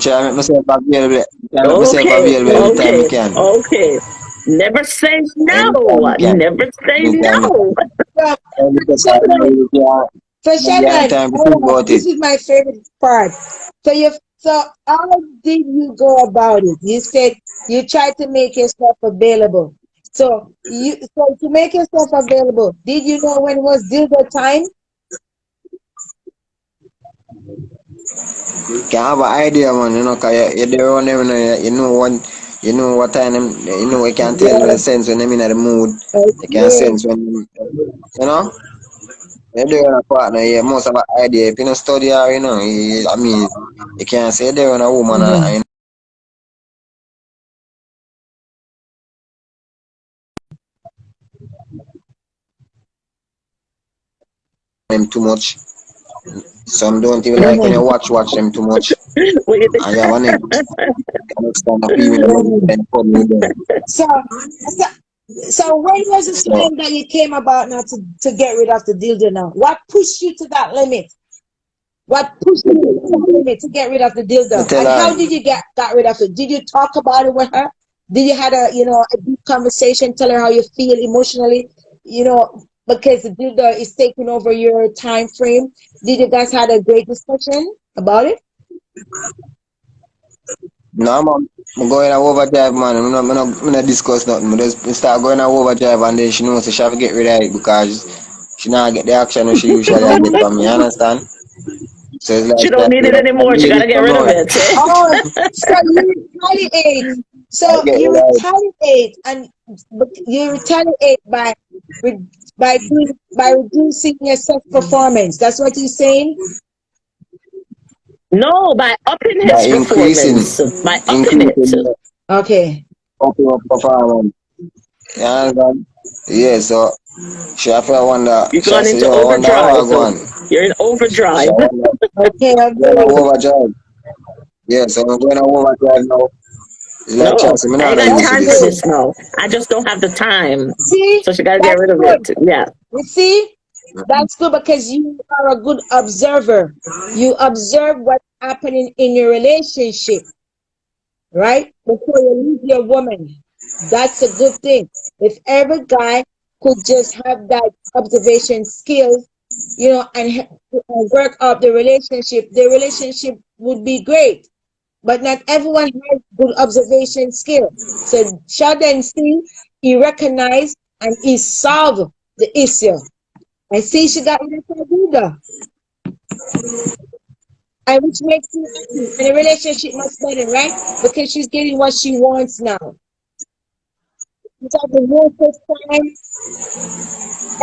Try to make myself available. Try to make myself Okay, available anytime I okay, can. okay. Never say Anytime no. I can. Never say Anytime I no. can. So, Because I Sheldon, really can't so really have Sheldon, time to hold think on. about it. This is my favorite part. So how did you go about it? You said you tried to make yourself available. So to make yourself available, did you know when was dildo time? Can have an idea, man, you know, because you're there on them, you know what time, you know, you can tell the Yeah. sense when I'm in the mood. You can Okay. sense when, you know, you're there on a partner, you must have an idea. If you don't study her, you know, I mean, you can't say you're there on a woman Mhm. and them too much. Some don't even like when you Mhm. watch them too much. What you think? And you have a next time a female Mhm. then come with them. So, so, so when was the So, time that you came about now to get rid of the dildo now? What pushed you to that limit? What pushed you to that limit to get rid of the I dildo? tell And her, how did you got rid of it? Did you talk about it with her? Did you had a deep conversation, tell her how you feel emotionally? Because the dildo is taking over your time frame. Did you guys had a great discussion about it? no, I'm going to overdrive, man. I'm not discuss nothing. I just start going to overdrive and then she knows she have to get rid of it because she not get the action she usually get from me, you understand? So it's She like don't need it I anymore. She need it gotta get from rid of now. it. Eh? Oh, so you retaliate. I So get you rid of it. retaliate, and you retaliate re- by reducing your self performance. That's what you're saying. No, by upping By his performance. By upping it. increasing the Okay. performance. You understand? Yeah, so she have to wonder, You're she have going to say, into yo, I wonder how I overdrive. go on. You're in She overdrive. wonder, Okay. going to Okay. overdrive. Yeah, so I'm going to overdrive now. It's like, No, chance, I'm I not ain't going to got use That's time for good. this. this now. I just don't have the time. See, So she got to get that's rid of good. it. Yeah. You see, that's good because you are a good observer. You observe what's happening in your relationship, right? Before you leave your woman. That's a good thing. If every guy could just have that observation skills, and work up the relationship would be great. But not everyone has good observation skill. So Sheldon see, he recognized and he solved the issue. I see she got rid of her Buddha, and which makes you happy. And the relationship much better, right? Because she's getting what she wants now. She's having more first time,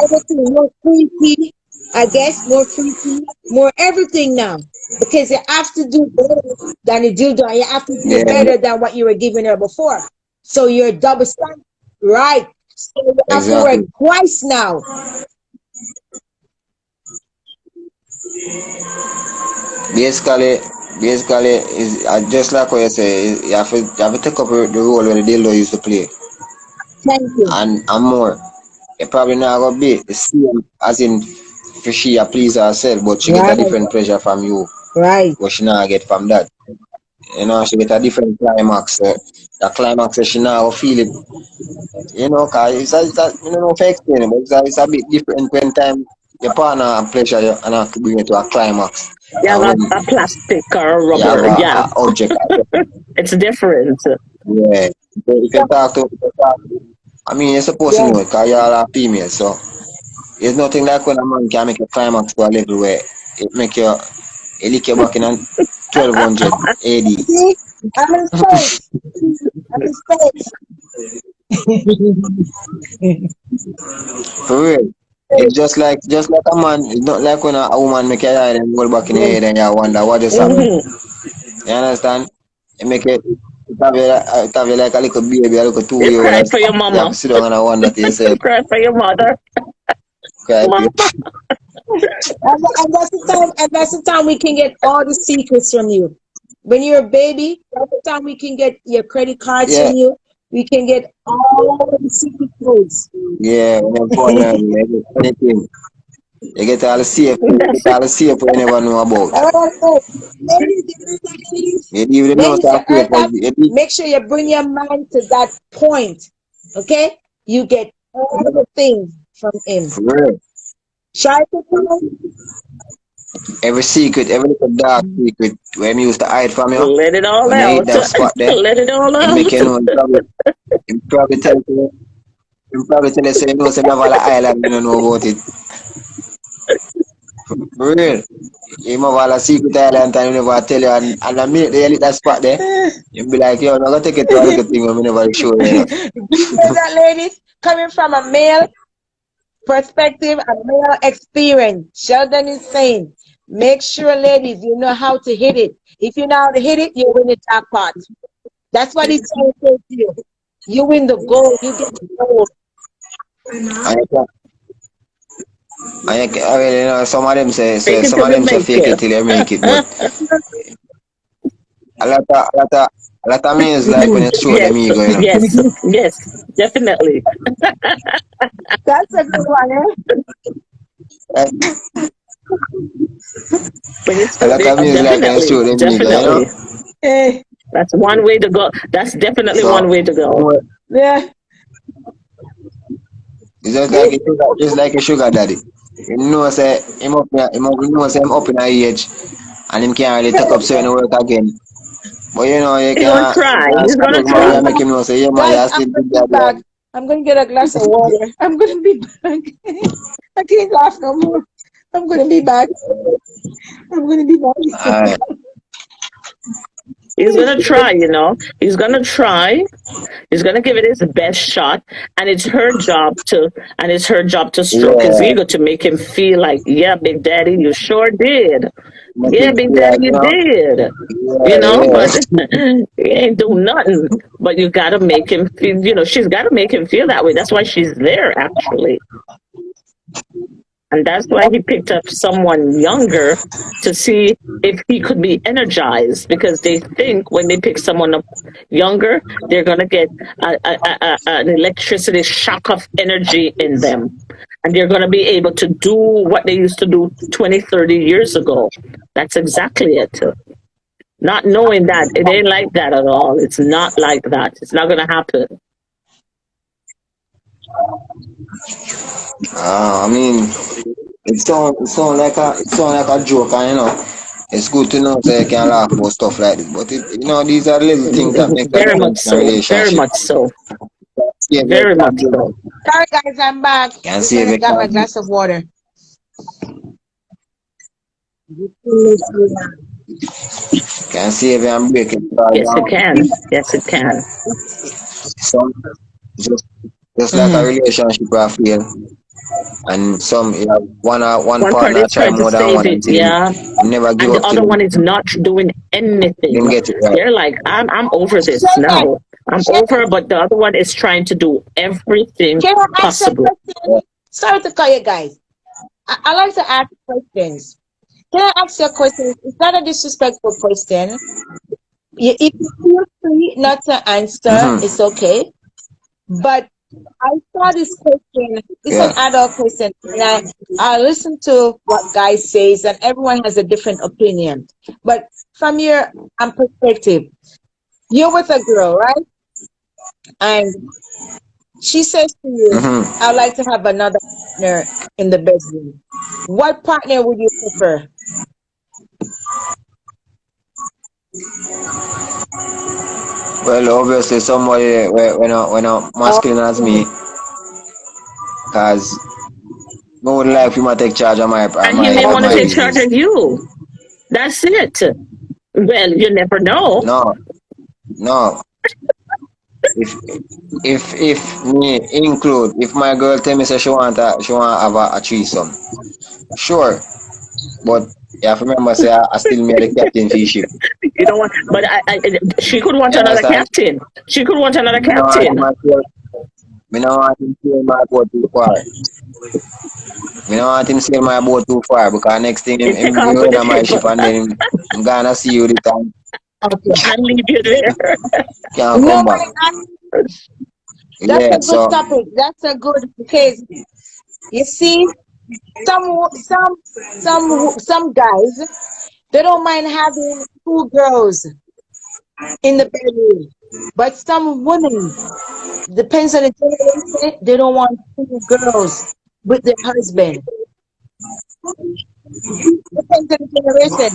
everything more freaky, I guess, more freaky, more everything now. Because you have to do better than the dildo, and you have to do Yeah, better than what you were giving her before. So you're double standard, right? So you have to work exactly. twice now. Basically, basically, is just like what you say, you have to take up the role where the dildo used to play, Thank you. and more. It probably not gonna be the same as in for she a please herself, but she get a Right, different pleasure from you, right. what she not get from that. You know, she get a different climax. The climax she now feel it. You know, cause you don't know if I explain it, but it's a bit different when time your partner and pleasure you and have to bring it to a climax. You have And when a plastic or a you have rubber. Yeah. a object, It's different. yeah. You can talk to, I mean, you're supposed to Yeah. know it, cause you all are female, so there's nothing like when a man can make a climax to a level where it lick you back in 1200 AD. See, I'm in space. I'm in space. For real. It's just like a man. It's not like when a woman make your head and roll back in your Yeah. head and you wonder what just happened. Hmm. You understand? It make it have you like a little baby, a little You 2 year old. cry And for your you have mama. to sit down and wonder to You yourself, cry for your mother. cry to Mama. you. And that's the time we can get all the secrets from you. When you're a baby, every time we can get your credit cards Yeah, from you, we can get all the secret codes. yeah. When I'm born, you get anything. You get all the safe. You That's get all the safe you never know about. All right, ladies, you heard that, ladies? You even know Ladies, you that heard safe. that? Make sure you bring your mind to that point. Okay? You get all the things from him. For real. Try to find. Every secret, every little dark secret, when you used to hide from you, let it all when you hit out. that spot there, Let it all it make out. you know. He probably tell you. He probably tell you, say, you know, say, never like island, you don't know about it. For real. You have all a secret island and you never tell you, and I mean, they hit that spot there. You be like, yo, I'm gonna take it to a little thing when we never show you. You know. You heard that, ladies? Coming from a male perspective, a male experience. Sheldon is saying, make sure, ladies, you know how to hit it. If you know how to hit it, you win the jackpot. That's what he's trying to say to you. You win the gold. You get the gold. And you can, I mean, you know, Fake it some till of we them say make fake it it. till you make it, but a lot of men is like when you show Yes, them ego, you know. yes, yes, definitely. That's a good one, eh? Like, When you a show, lot of men is like when you definitely, show them ego, you know. definitely. Eh, That's one way to go. That's definitely So one way to go. yeah. it's just like a sugar daddy. You know, say him up, you know, say him up in a age, and him can't really take up certain work again. But you know, He's gonna you try. can't He's stop gonna him man try. and make him know say, yeah man, Guys, you're I'm still going big to be back. daddy. I'm going to get a glass of water. I'm going to be back. I can't laugh no more. I'm going to be back. I'm going to be back. Alright. He's gonna try. He's gonna try. He's gonna give it his best shot, and it's her job to stroke his Yeah. ego to make him feel like, yeah, Big Daddy, you sure did. Make Yeah, him Big feel Daddy, like, you you know, did. yeah, But he ain't do nothing. But you gotta make him feel. She's gotta make him feel that way. That's why she's there, actually. And that's why he picked up someone younger to see if he could be energized, because they think when they pick someone up younger, they're going to get an electricity shock of energy in them. And they're going to be able to do what they used to do 20, 30 years ago. That's exactly it. Not knowing that it ain't like that at all. It's not like that. It's not going to happen. I mean, it sound like a joke, and you know, it's good to know so you can laugh about stuff like this. But you know, these are little things that make a Very much difference in a so. Very relationship. much so. Yeah, Very much so. Sorry, guys, I'm back. can Just save went you and got my can glass of water. can save you and break it. Yes, it can. Yes, it can. Some just like a Hmm. relationship will fail, and some you have one One party partner is try trying to more than save one it, until him yeah, never give and the up till other one is not doing him anything. get it right. They're like, I'm over this Sheldon, now. I'm Sheldon, over, but the other one is trying to do everything can I ask you a possible. question? Sorry to call you guys. I like to ask questions. Can I ask you a question? It's not a disrespectful question. If you feel free not to answer, Mm-hmm. it's okay. But I saw this question. It's an Yeah. adult question, and I listen to what guys says, and everyone has a different opinion. But from your perspective, you're with a girl, right? And she says to you, Mm-hmm. "I'd like to have another partner in the bedroom." What partner would you prefer? Well, obviously somebody when masculine as me, Oh, cause no would like him to take charge of And he may of want to my take okay. charge business. of you. That's it. Well, you never know. No, no. If if me include if my girl tell me say she want have a threesome, sure. But you have to remember say I still me the captain for the ship. You don't want, but she could want You another understand? captain. She could want another Me no want captain. him to sail- me no want him sail my boat too far. Me no want him sail my boat too far because next thing You take him off with the run on my ship. ship and then I'm gonna see you the time. Okay. And leave you there. Can't No, come back. that's Yeah, a good so topic. That's a good case. You see, some guys, they don't mind having two girls in the bedroom, but some women, depends on the generation, they don't want two girls with their husband. Depends on the generation.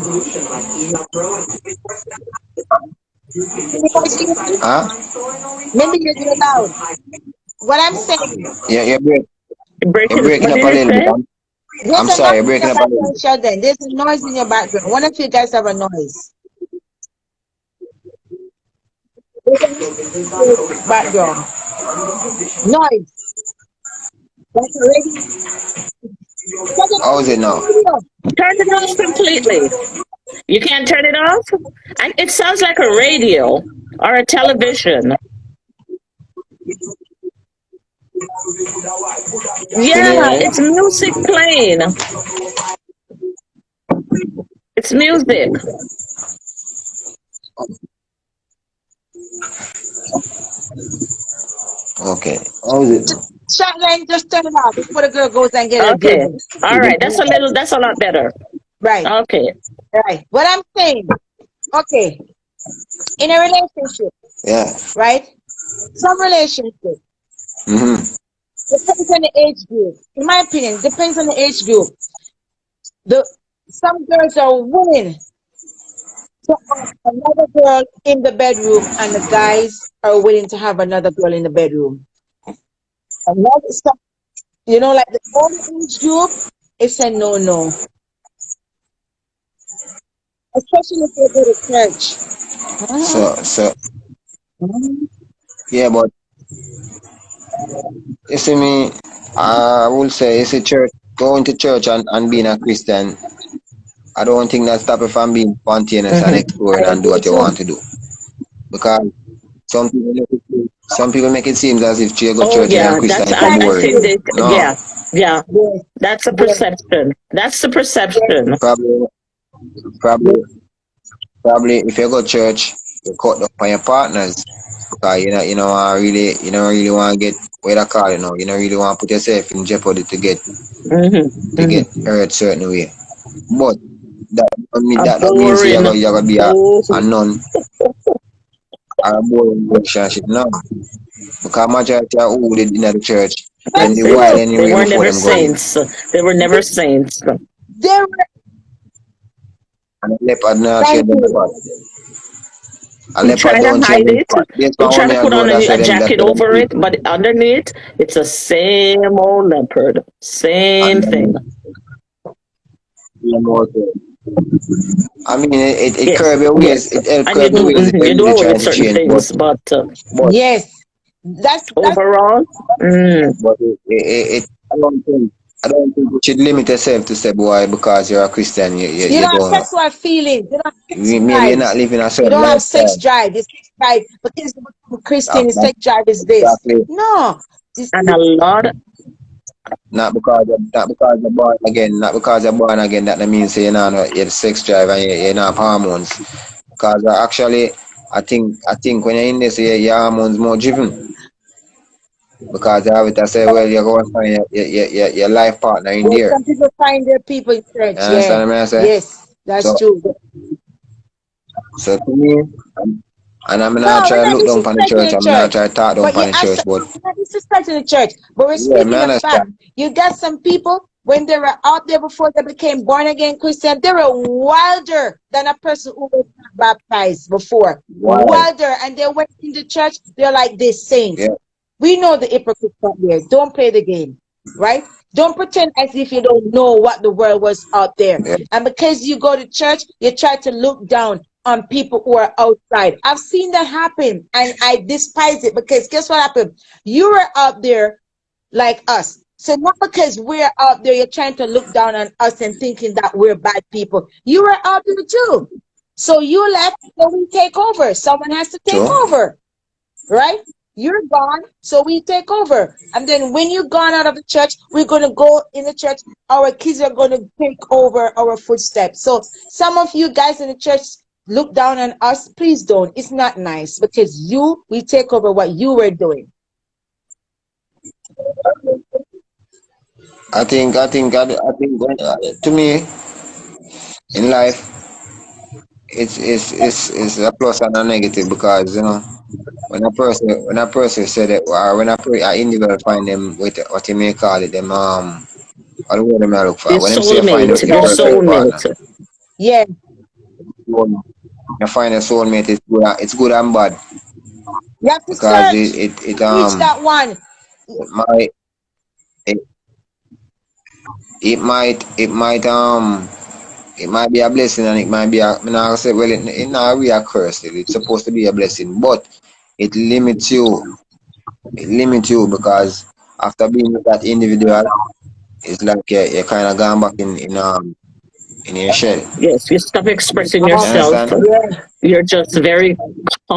huh? Maybe you're loud. What I'm saying, Yeah, you're Breaking. breaking What up did a you little bit. say? I'm there's a sorry, noise you're in breaking your up a little background, bit. Sheldon. There's a noise in your background. One of you guys have a noise. There's a background. Noise. That's already. Sheldon, How is open it the now? radio. Turn it off completely. You can't turn it off? And it sounds like a radio or a television. Can you Yeah, hear it's me? music playing. It's music. Okay. How is it now? Sheldon, just turn it off before the girl goes and get her Okay. business. All right. That's a lot better. Right, Okay. right. What I'm saying, okay, in a relationship, Yeah. right? Some relationship Mm-hmm. depends on the age group. In my opinion, depends on the age group. The some girls are willing to have another girl in the bedroom, and the guys are willing to have another girl in the bedroom. Another, some, like the older age group, it's a no-no, especially if they go to church. Mhm, So, mhm. yeah, but you see me, I will say, you see, church, going to church and being a Christian, I don't think that stop you from being spontaneous and Hmm. exploring I and do agree what you too. want to do. Because some people make it seem as if you go to Oh church and you're a yeah, Christian, that's you can I do think everything. that No, yeah, yeah. Yes, That's a yes, perception. That's the yes, perception. probably, probably, yes. probably if you go to church, you cut down on your partners. Because you don't really want to get what I call you don't really want to put yourself in jeopardy Hmm. to Hmm. get hurt certain way. But that I mean A that don't mean say boring. you're gonna be Oh, a nun or a boring relationship. No. Because majority of who did in the church them That's the they wild true. they anyway were before never them go in. saints. They were never saints. There were, And the leopard not share thank them you. spot. A You leopard try to don't share hide them it. spot. Based You on what try me to I put do, on that's a where them jacket people. over it, but underneath it's the same old leopard. Same And thing. you know, I mean it Yes, curb your ways, yes. it help And you curb your do ways if mhm, you're you do really away trying with to certain change. things, but But Yes, that's overall, mm, But I don't think you should limit yourself to say, boy, because you're a Christian, you you don't have don't, sexual feelings. You don't have sex maybe you're drive. not living a You certain don't have sex lifestyle. drive. Your sex drive because you become a Christian. Your Not sex drive is this. exactly, No, you and see, a lot. not because you're born again, that means you're not you have sex drive and you're not have hormones. Because actually, I think when you're in this, your hormones more driven. Because you have it, I say, well, you're going to find your life partner in well, there. some people find their people in You church. Yeah, understand what I say? yes, that's So, true. so to me, and I'm not No, we're trying to not look down upon the disrespecting church. the I'm not church. trying to talk down But upon yeah, the church. But we're not disrespecting the church. But we're yeah, speaking I of fact. understand. You got some people when they were out there before they became born again Christian, they were wilder than a person who was not baptized before. Why? Wilder, and they went in the church. They're like these saints. Yeah, We know the hypocrites out there. Don't play the game, right? Don't pretend as if you don't know what the world was out there. yeah. And because you go to church, you try to look down on people who are outside. I've seen that happen, and I despise it because guess what happened? You were out there like us. So not because we're out there, you're trying to look down on us and thinking that we're bad people. You were out there too. So you left, so we take over. Someone has to take True. over, right? You're gone, so we take over. And then when you're gone out of the church, we're going to go in the church. Our kids are going to take over our footsteps. So some of you guys in the church, look down on us. Please don't. It's not nice because we take over what you were doing. To me, in life, it's a plus and a negative because when a person said it, or when a individual find them with what you may call it, them what the word them I look for. Your When them say you find Your soulmate, the your perfect soulmate. partner, soulmate. Yeah. you find a soulmate, it's good and bad You have to because search to reach that one. it might it, it might be a blessing and it might be a, I not say, well, it not really a curse. It's supposed to be a blessing, but it limits you. It limits you because after being with that individual, it's like you're kind of gone back in your shell. Yes, you stop expressing You yourself. understand? Yeah. You're just very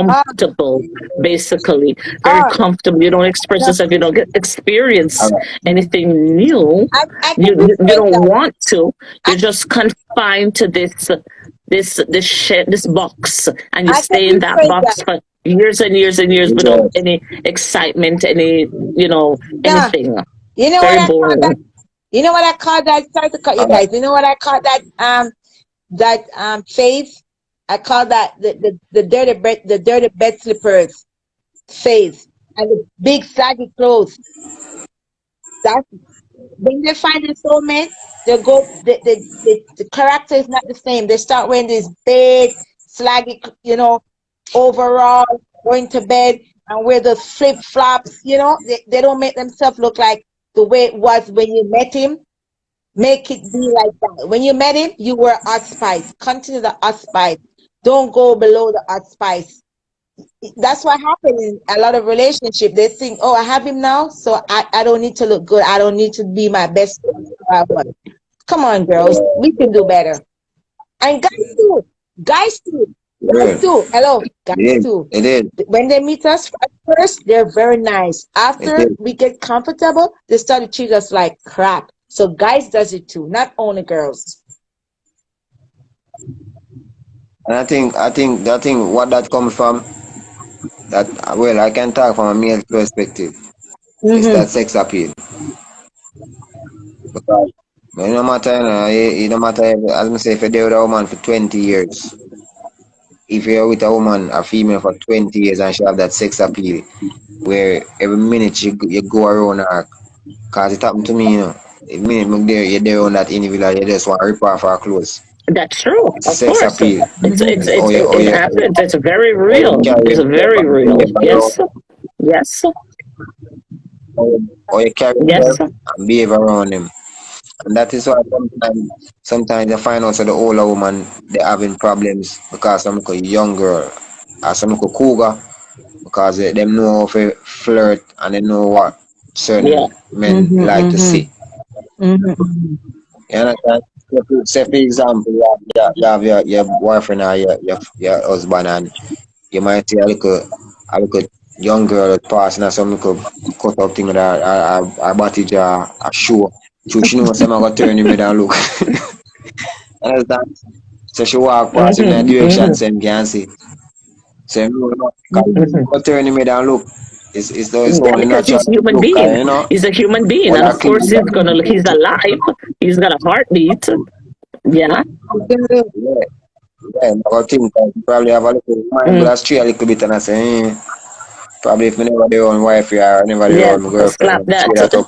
Ah, comfortable, basically. Very ah. comfortable. You don't express No, yourself. You don't get All experience right. anything new. I You can you rephrase don't that. want to. I, You're just confined to this box, and you I can stay in that rephrase box that. for years and years and years without Yes. any excitement, Nah. anything. You know what Very I call that? boring. You know what I call that? Sorry to cut you All right. guys. You know what I call that phase? I call that the dirty bed slippers phase and the big saggy clothes. That's when they find their soulmate, they go the character is not the same. They start wearing these big, slaggy, overall, going to bed and wear the flip flops, they don't make themselves look like the way it was when you met him. Make it be like that. When you met him, you were hot spice. Continue the hot spice. Don't go below the hot spice. That's what happened in a lot of relationship. They think, oh, I have him now, so I don't need to look good. I don't need to be my best friend. Come on, girls. We can do better. And guys too. Guys too. Guys Yeah. too. Hello. It Guys is. too. It is. When they meet us at first, they're very nice. It After is. we get comfortable, they start to treat us like crap. So guys does it too, not only girls. And I think what that comes from, that well, I can talk from a male perspective. It's Mm-hmm. that sex appeal. Because no matter, no matter, as I say, if you're there with a woman for 20 years, if you're with a woman, a female for 20 years, and she have that sex appeal, where every minute you go around her, cause it happened to me, The minute you're there on that individual, you just want to rip off her clothes. That's true, It's of sex course. appeal. It happens. It's very Or you real. carry It's very real. yourself around, Yes, yes, or you carry yourself yes. and behave around him. And that is why sometimes you find out that the older woman they having problems because some young girl or some cougar because them know how to flirt and they know what Yeah. certain men Mm-hmm, like to mm-hmm, see. mm-hmm. You understand? Say for example, you have your boyfriend or your husband and you might see a little young girl that passing or some little cut up thing with her body jar, a shoe. So she knows I'm gonna turn him head and look. Understand? So she walk past him in Hmm. the direction Hmm. same can see. So him know no, cause Hmm. go turn him head and look. It's Yeah, only because natural he's a human look, being. you know. He's a human being, But and that of clip, course he's alive. He's got a heartbeat. Yeah. yeah, yeah. I think I probably have a little mind, but Mm. I stray a little bit and I say, probably if me never their own wife or never their Yeah. own girlfriend, Slap I that. straight that up,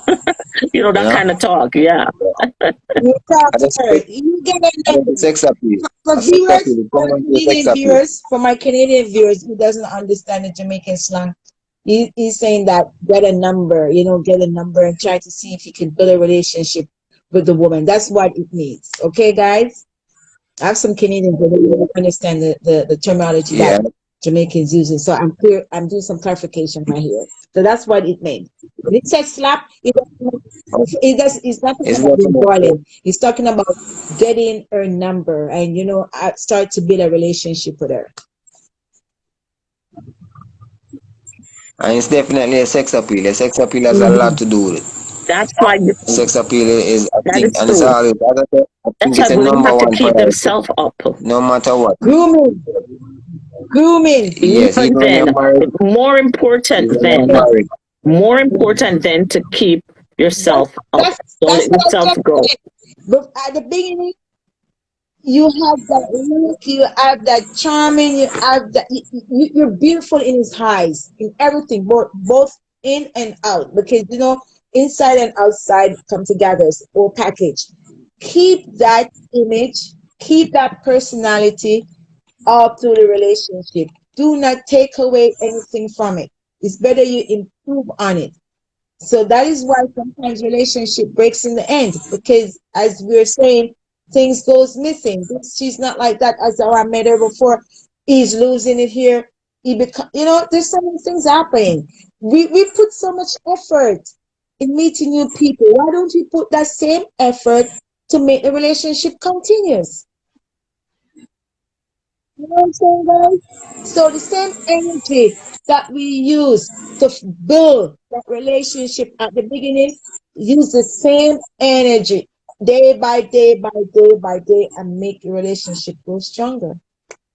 you That know. kind of talk. Yeah. You talk I to just her. You get I it. just sex appeal. For A sex viewers, appeal. Come on to sex appeal. For my Canadian viewers who doesn't understand the Jamaican slang, he's saying that get a number and try to see if you can build a relationship with the woman. That's what it means. Okay, guys? I have some Canadians that don't understand the terminology Yeah, that Jamaicans using. So I'm doing some clarification right here. So that's what it means. When it says slap, it's not talking it's about just being violent. It's talking about getting her number and start to build a relationship with her. and it's definitely a sex appeal. A sex appeal has a lot Mhm. to do with it. That's why Sex appeal is, I that think, is and it's true. always, as I said, That's why It's a women number have to one keep priority, themselves up. no matter what. Grooming, grooming. Yes, Even even when you're then, married, more important even when you're than, married. more important than to keep That's yourself up. Don't that's let what I yourself just go. said. But at the beginning, you have that look, you have that charming, you have that you're beautiful in his eyes, in everything, both in and out. Because inside and outside come together, it's all package. Keep that image, keep that personality all through the relationship. Do not take away anything from it. It's better you improve on it. So that is why sometimes relationship breaks in the end, because as we're saying, things goes missing. She's not like that as how I met her before. He's losing it here. There's so many things happening. We put so much effort in meeting new people. Why don't we put that same effort to make the relationship continuous? You know what I'm saying, guys? So the same energy that we use to build that relationship at the beginning, use the same energy day by day by day by day and make the relationship grow stronger.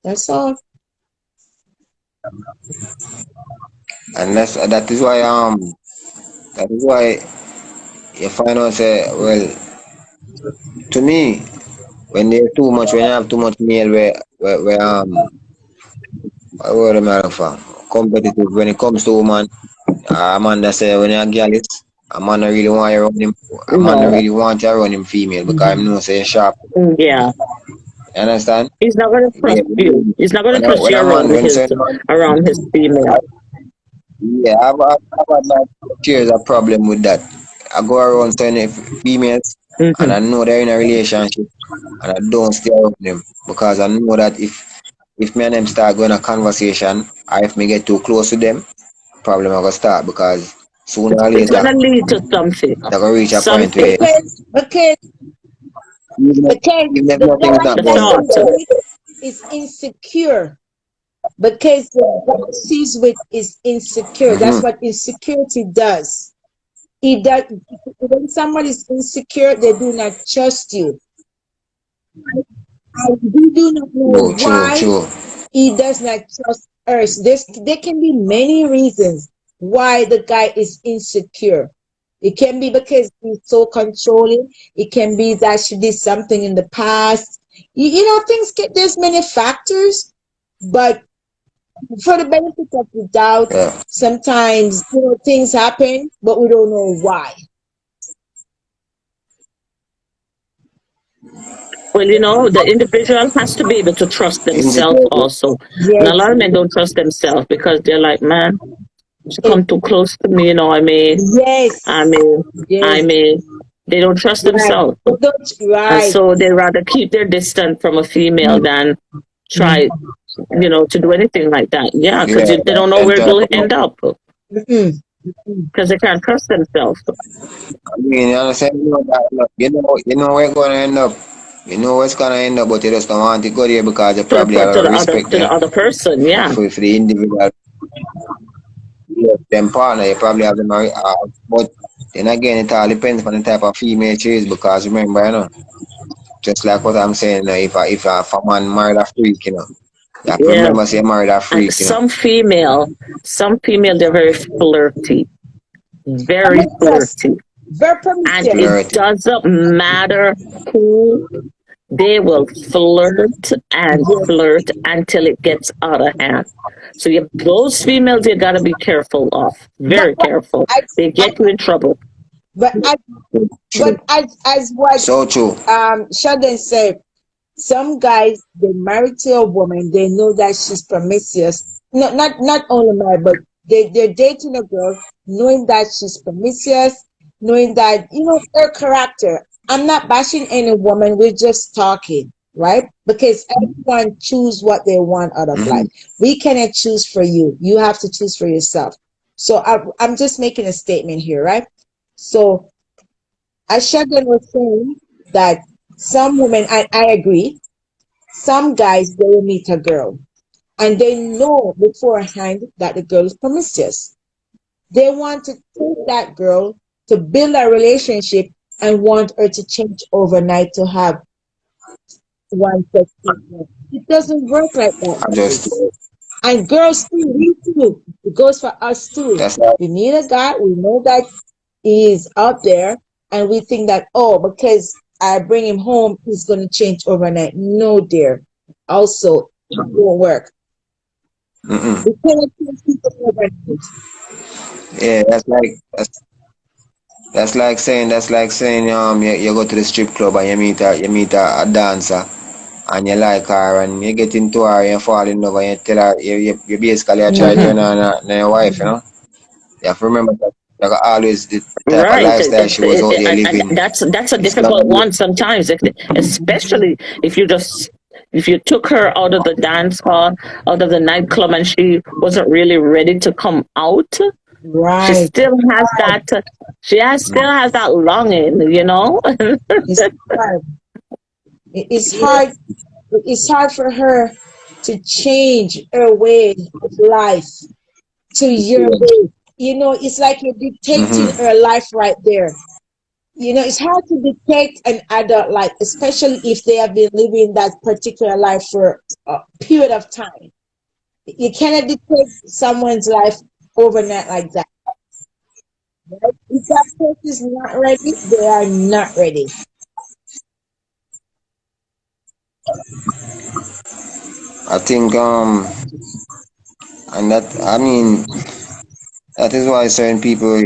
That's all. And that is why you find out say, well, to me, when you have too much male where am I for competitive when it comes to woman, a man that say when you're a girl is a man don't really want you around him, a man don't No. really want you around him female because I know say you're sharp. Yeah. You understand? He's not gonna trust you. He's not gonna trust When you a man, around when his certain man, around his female. yeah, I've had like years a problem with that. I go around certain females and Hmm. I know they're in a relationship and I don't stay around them because I know that if me and them start going a conversation or if me get too close to them, problem I gonna start because sooner or It's later gonna lead to something. they're gonna reach a point Something. where Because even if, because even if the nothing's guy not The going that on. thought. she's with is insecure. Because the guy she's with is insecure. That's Mm-hmm. what insecurity does. That when somebody is insecure, they do not trust you. And we do not know True, true, why true. he does not trust us. There can be many reasons why the guy is insecure. It can be because he's so controlling. It can be that she did something in the past. Things get, there's many factors, but for the benefit of the doubt, Yeah. sometimes, things happen, but we don't know why. Well, the individual has to be able to trust themselves Insecurity. also. And a Yes, lot of men don't trust themselves because they're like, man, she yes, come too close to me, I mean, I yes, mean, I yes, mean, they don't trust right. themselves. They don't, And right. so they rather keep their distance from a female than try, to do anything like that. Yeah, because Yeah. they don't know And where they'll end up Mm-mm. Mm-mm. because they can't trust themselves. I mean, you understand? You know where it's gonna end up. You know where it's gonna end up, but you just don't want to go there because you To the probably per- have to a the other respect to the them other person, yeah. for the individual. Yeah, them partner, you probably have them. But then again, it all depends on the type of female she is because remember, just like what I'm saying, if a man married a freak, you have to Yeah. remember say married a And freak. some female, they're very flirty, very Yes, flirty. very And promiscuous. it Flirty. doesn't matter who, they will Yes. flirt until it gets out of hand. So those females you gotta be careful of. But Very careful. I, They I, get you in trouble. but I, True. as what So true. Sheldon said, some guys they married to a woman, they know that she's promiscuous. No, not only married, but they're dating a girl, knowing that she's promiscuous, knowing that her character. I'm not bashing any woman. We're just talking, right? Because everyone choose what they want out of Mm-hmm. life. We cannot choose for you. You have to choose for yourself. So I'm just making a statement here, right? So as Sheldon was saying that some women, I agree, some guys they will meet a girl and they know beforehand that the girl is promiscuous. They want to take that girl to build a relationship and want her to change overnight to have one sex partner. It doesn't work like that, I just guys. And girls too, we too. It goes for us too. that's like We meet a guy, we know that he is out there, and we think that, oh, because I bring him home, he's going to change overnight. No, dear. Also, it won't work. mm-mm. We cannot change people overnight. Yeah, that's like saying you go to the strip club and you meet a dancer and you like her and you get into her and you fall in love and you tell her you basically are trying to turn Mm-hmm. on your wife, you know. You have to remember that like always the type of Right. lifestyle she was out there And living. that's a It's not difficult one sometimes, especially if you just if you took her out of the dance hall, out of the nightclub, and she wasn't really ready to come out. She Right. still has that. Still has that longing, you know. It's hard. It's hard. It's hard for her to change her way of life to your way. You know, it's like you're dictating mm-hmm. her life right there. You know, it's hard to dictate an adult life, especially if they have been living that particular life for a period of time. You cannot dictate someone's life overnight like that. Right? If that person is not ready, they are not ready. I think and that I mean that is why certain people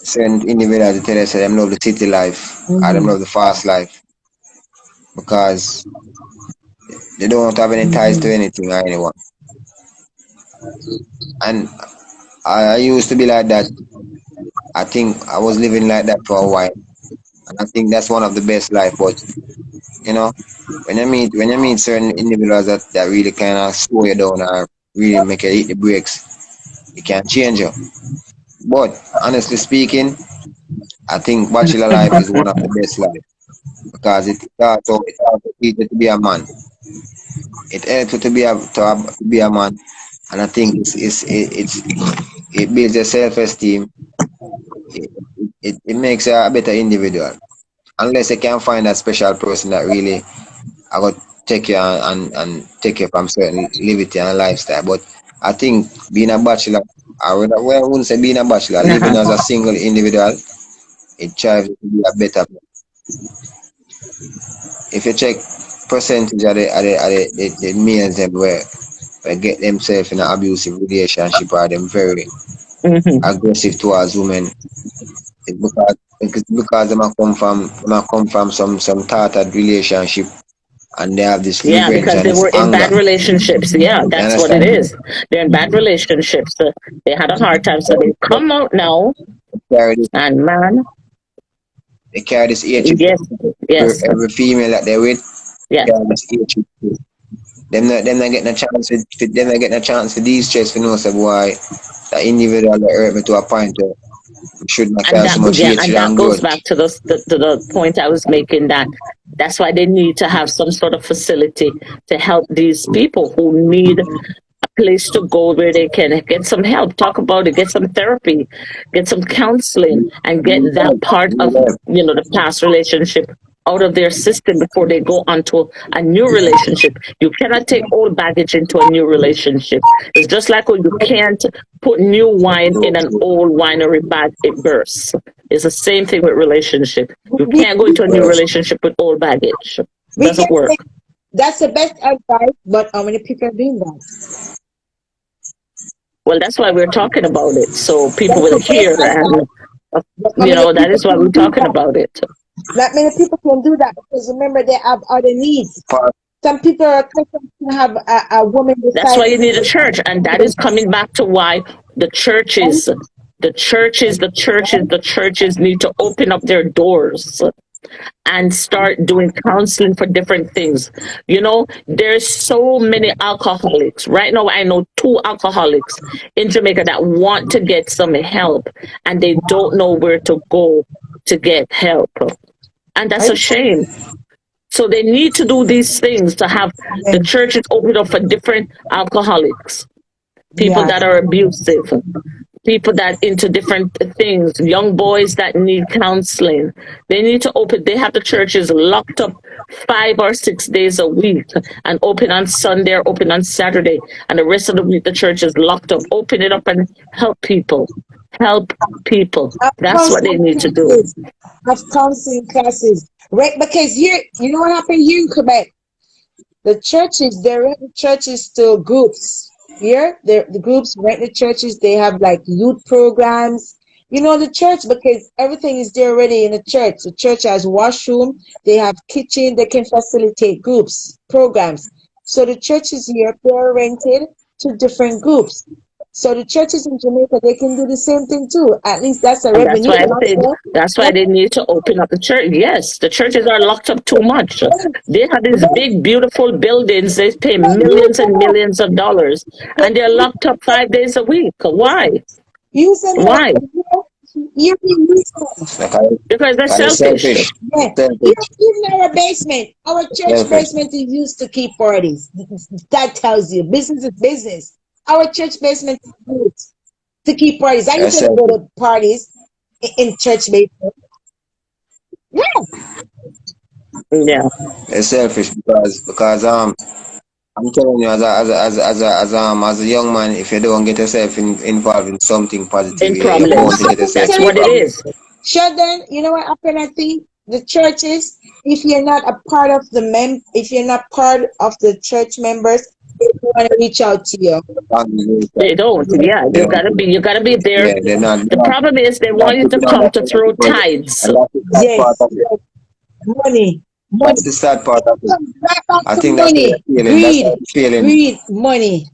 certain individuals tell us that them love the city life or them Mm-hmm. love the fast life because they don't have any ties to Mm-hmm. anything or anyone. And I used to be like that. I think I was living like that for a while. And I think that's one of the best life. But you know, when you meet certain individuals that really kind of slow you down or really make you hit the brakes, it can change you. But honestly speaking, I think bachelor life is one of the best life because it also teaches you to be a man. It helps you to be a man, and I think it builds your self esteem. It makes you a better individual. Unless you can find that special person that really I got take you and take you from certain liberty and lifestyle. But I think being a bachelor, I wouldn't say being a bachelor, living as a Uh-huh. single individual, it tries to be a better. If you check percentage of the males them where get themselves in an abusive relationship or them very Hmm. aggressive towards women, it's because them a come from some tattered relationship and they have this Yeah, revenge because and they this were in anger. bad relationships. Yeah, You that's what it understand? is. They're in bad relationships. They had a hard time, so they But come out now. they carry this, And man, they carry this hatred yes, for yes, every female that they're with. yes. Carry this hatred. Them not getting a chance them not getting a chance for these checks for no say boy that individual that hurt me to a point where we should not And carry so that much yeah, and hatred that and goes back grudge. to the point I was making, that that's why they need to have some sort of facility to help these people who need a place to go where they can get some help, talk about it, get some therapy, get some counseling, and get that part of the past relationship out of their system before they go onto a new relationship. You cannot take old baggage into a new relationship. It's just like when you can't put new wine in an old winery bag, it bursts. It's the same thing with relationship. You We, can't go we, into a new relationship with old baggage. we can Doesn't work. say that's the best advice, but how many people are doing that? Well, that's why we're talking about it, so people That's will the best hear, and advice, but how many that people is why we're can do talking that? about it. Not many people can do that because remember they have other needs. Part Some people are accustomed to have a woman That's beside why you need a them. church, and that is coming back to why the churches, the churches need to open up their doors and start doing counseling for different things. There's so many alcoholics. Right now, I know two alcoholics in Jamaica that want to get some help and they don't know where to go to get help. And that's a Right? shame. So they need to do these things to have the Yeah. churches open up for different alcoholics, people Yeah. that are abusive, people that into different things, young boys that need counseling. They need to open, they have the churches locked up 5 or 6 days a week and open on Sunday or open on Saturday, and the rest of the week the church is locked up. Open it up and help people. Help people. Of That's what they counseling need to do. classes. Of counseling classes. Right? Because here, you know what happened here in Quebec? The churches, they rent the churches to groups. Here, the groups rent the churches. They have like youth programs. You know, the church, because everything is there already in the church. The church has washroom. They have kitchen. They can facilitate groups, programs. So the churches here, they're rented to different groups. So the churches in Jamaica, they can do the same thing too. At least that's a And that's revenue why I said also. that's why they need to open up the church. Yes, the churches are locked up too much. They have these big, beautiful buildings. They pay millions and millions of dollars, and they're locked up 5 days a week. Why? Use them here. Why? You can use them. It's like Because they're kind of selfish. selfish. Yeah. Selfish. Even our basement, our church Selfish. basement is used to keep parties. That tells you business is business. Our church basement is used to keep parties. I used That's to go selfish. to parties in church basement. Yeah. Yeah, It's selfish because I'm telling you as a young man, if you don't get yourself involved in something positive, in you're bound problems. to get yourself That's Tell you what it involved. is. Sheldon, you know what happened? I think the churches, if you're not a part of if you're not part of the church members, they want to reach out to you. They don't. Yeah, They want you gotta be there. yeah, they're The not problem is they not want you to putting on come that to throw tithes. and that's part Yes, of it. yes. Money, money. That's the sad part of it. Comes right back I to think that's money, the feeling. That's greed, the feeling. greed, money.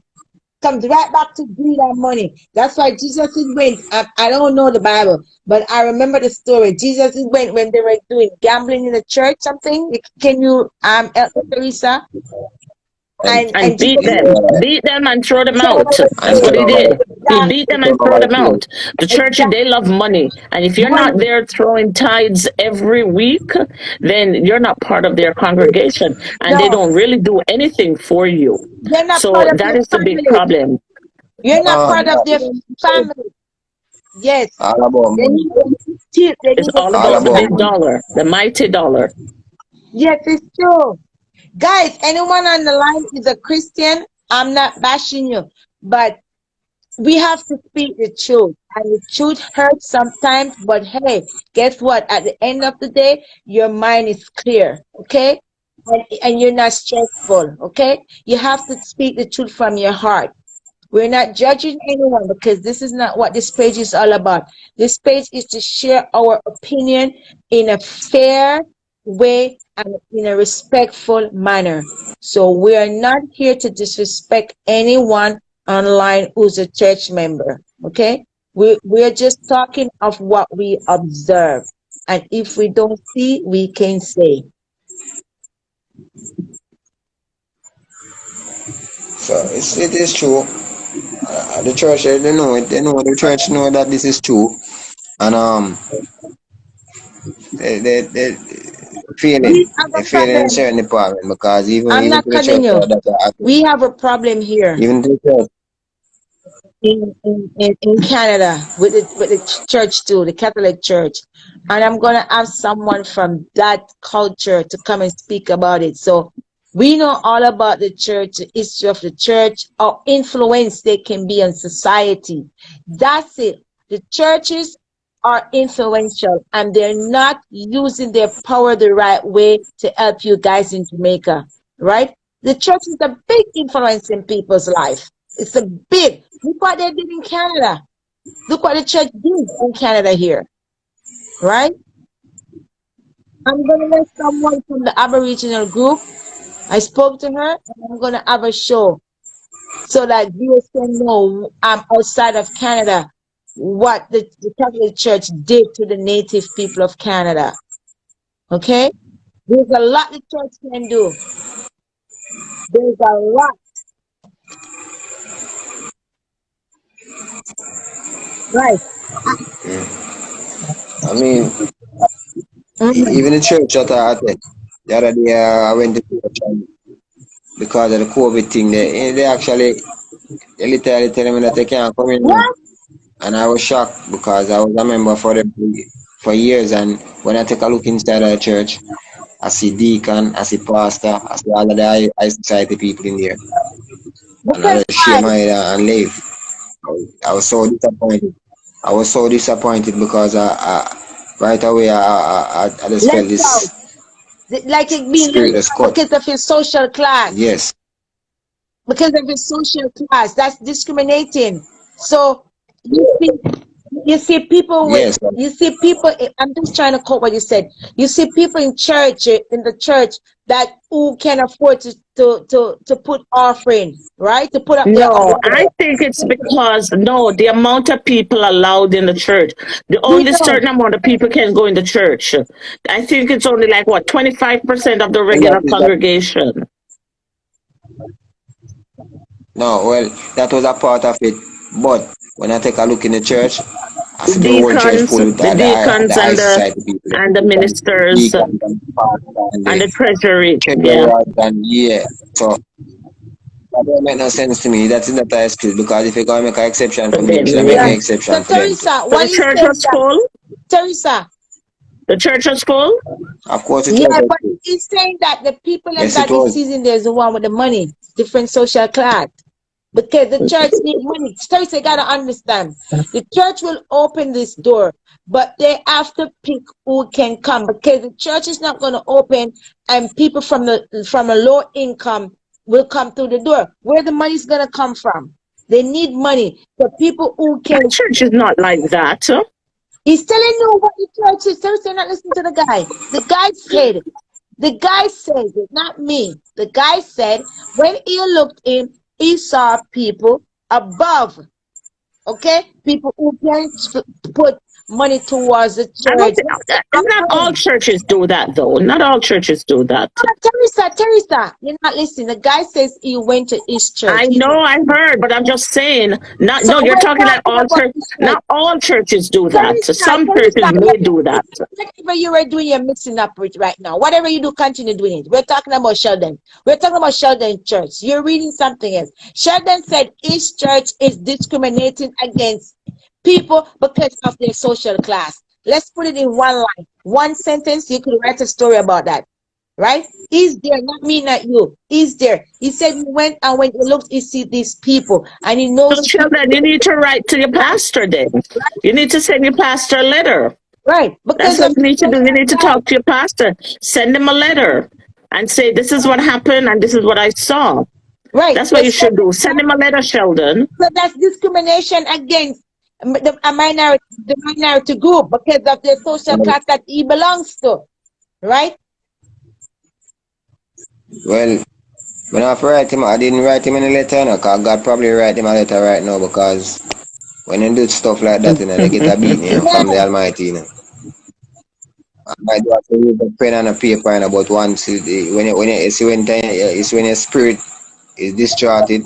Comes right back to greed and money. That's why Jesus is went. I don't know the Bible, but I remember the story. Jesus is went when they were doing gambling in the church. Something. Can you Reesa? And And And Jesus is beat them and throw them so out. and That's what he turn did. He exactly, beat them and throw them out. The church, they exactly love money. And if you're not money. there throwing tithes every week, then you're not part of their congregation. And they No, don't really do anything for you. you're not part So of that their is the big family. problem. You're not um, part of their family. Yes, all about they money. need to steal. They It's need to all All about the about steal. big money. dollar, the mighty dollar. Yes, it's true. Guys, anyone on the line is a Christian. I'm not bashing you, but we have to speak the truth. And the truth hurts sometimes, but hey, guess what? At the end of the day, your mind is clear, okay? And you're not stressful, okay? You have to speak the truth from your heart. We're not judging anyone because this is not what this page is all about. This page is to share our opinion in a fair way and in a respectful manner. So we are not here to disrespect anyone online who's a church member. Okay? We're just talking of what we observe. And if we don't see, we can say. So it is true. The church they know it. They know the church know that this is true, and they feeling We have they a feeling in problem. certain department because I'm even not to the church cutting you. that are We have a problem here. even to the church. In Canada with the church too, the Catholic Church. And I'm gonna have someone from that culture to come and speak about it. So we know all about the church, the history of the church, how influence they can be on society. That's it. The churches are influential and they're not using their power the right way to help you guys in Jamaica, right? The church is a big influence in people's life. It's a big. Look what they did in Canada. Look what the church did in Canada here, right? I'm going to let someone from the Aboriginal group. I spoke to her, and I'm going to have a show so that viewers can know outside of Canada what the Catholic Church did to the native people of Canada. Okay? There's a lot the church can do. There's a lot. Right. I mean, Mhm. even the church that I attend, the other day I went to church and because of the COVID thing, they actually they literally telling me that they can't come in, What? and I was shocked because I was a member for them for years, and when I take a look inside of the church, I see deacon, I see pastor, I see all of the high society people in there. And I Because just share my head and leave. I was so disappointed. I was so disappointed because right away I just felt left this out, like it being spirit left is out cut. because of his social class. Yes, Because of his social class, that's discriminating. So you see people with yes, you see people. I'm just trying to quote what you said. You see people in church in the church that who can afford to put offering, right? To put up their No, offering. I think it's because no, the amount of people allowed in the church, the We only know. certain amount of people can go in the church. I think it's only like what 25% of the and that regular is that. congregation. No, well, that was a part of it. But when I take a look in the church, I The see the whole church deacons, full with the the deacons, high society people, and the the ministers deacons and the pastor and and the the treasury. Yeah, treasurers and yeah. So that don't make no sense to me. That's not an excuse because if you're gonna make an exception for for me, you them. should make Yeah. an Yeah. So exception for them too. Teresa, So why the you church saying was that? full. Teresa, The church was full. Of course it was yeah, but excuse. he's saying that the people them Yes it that he was. sees in there is the one with the money, different social class. Because the church need money. Church, they gotta understand. The church will open this door, but they have to pick who can come because the church is not gonna open and people from a low income will come through the door. Where the money's gonna come from? They need money. The people who My can. church is not like that. He's telling you what the church is. Church, they're not listening to the guy. The guy said it, not me. The guy said when he looked in, he saw people above, okay? People who can put money towards the I don't church. think not all churches do that though. Not all churches do that. Teresa, you're not listening. The guy says he went to his church. I know, I heard, but I'm just saying. Not So no, you're we're talking like talking all about church. his church. Not all churches do that. So Teresa, some churches Teresa, may do that. whatever you are doing, you're mixing up with right now. Whatever you do, continue doing it. We're talking about Sheldon. We're talking about Sheldon Church. You're reading something else. Sheldon said his church is discriminating against people because of their social class. Let's put it in one line, one sentence. You could write a story about that, right? He's there, not me, not you. He's there. He said he went and when he looked, he see these people and he So knows the people, Sheldon, you need to write to your pastor then. You need to send your pastor a letter. right? That's Because what of you the need to do. You social need to class, talk to your pastor. Send him a letter and say, this is what happened and this is what I saw. right? That's what you should do. Send him a letter, Sheldon. So that's discrimination against the minority group because of the social class that he belongs to, right? Well, when I have to write him, I didn't write him in a letter, no, cause God probably write him a letter right now because when they do stuff like that, they get a beating, Yeah, from the Almighty. I do have to use a pen and a paper, but once when you see it's when your spirit is distracted.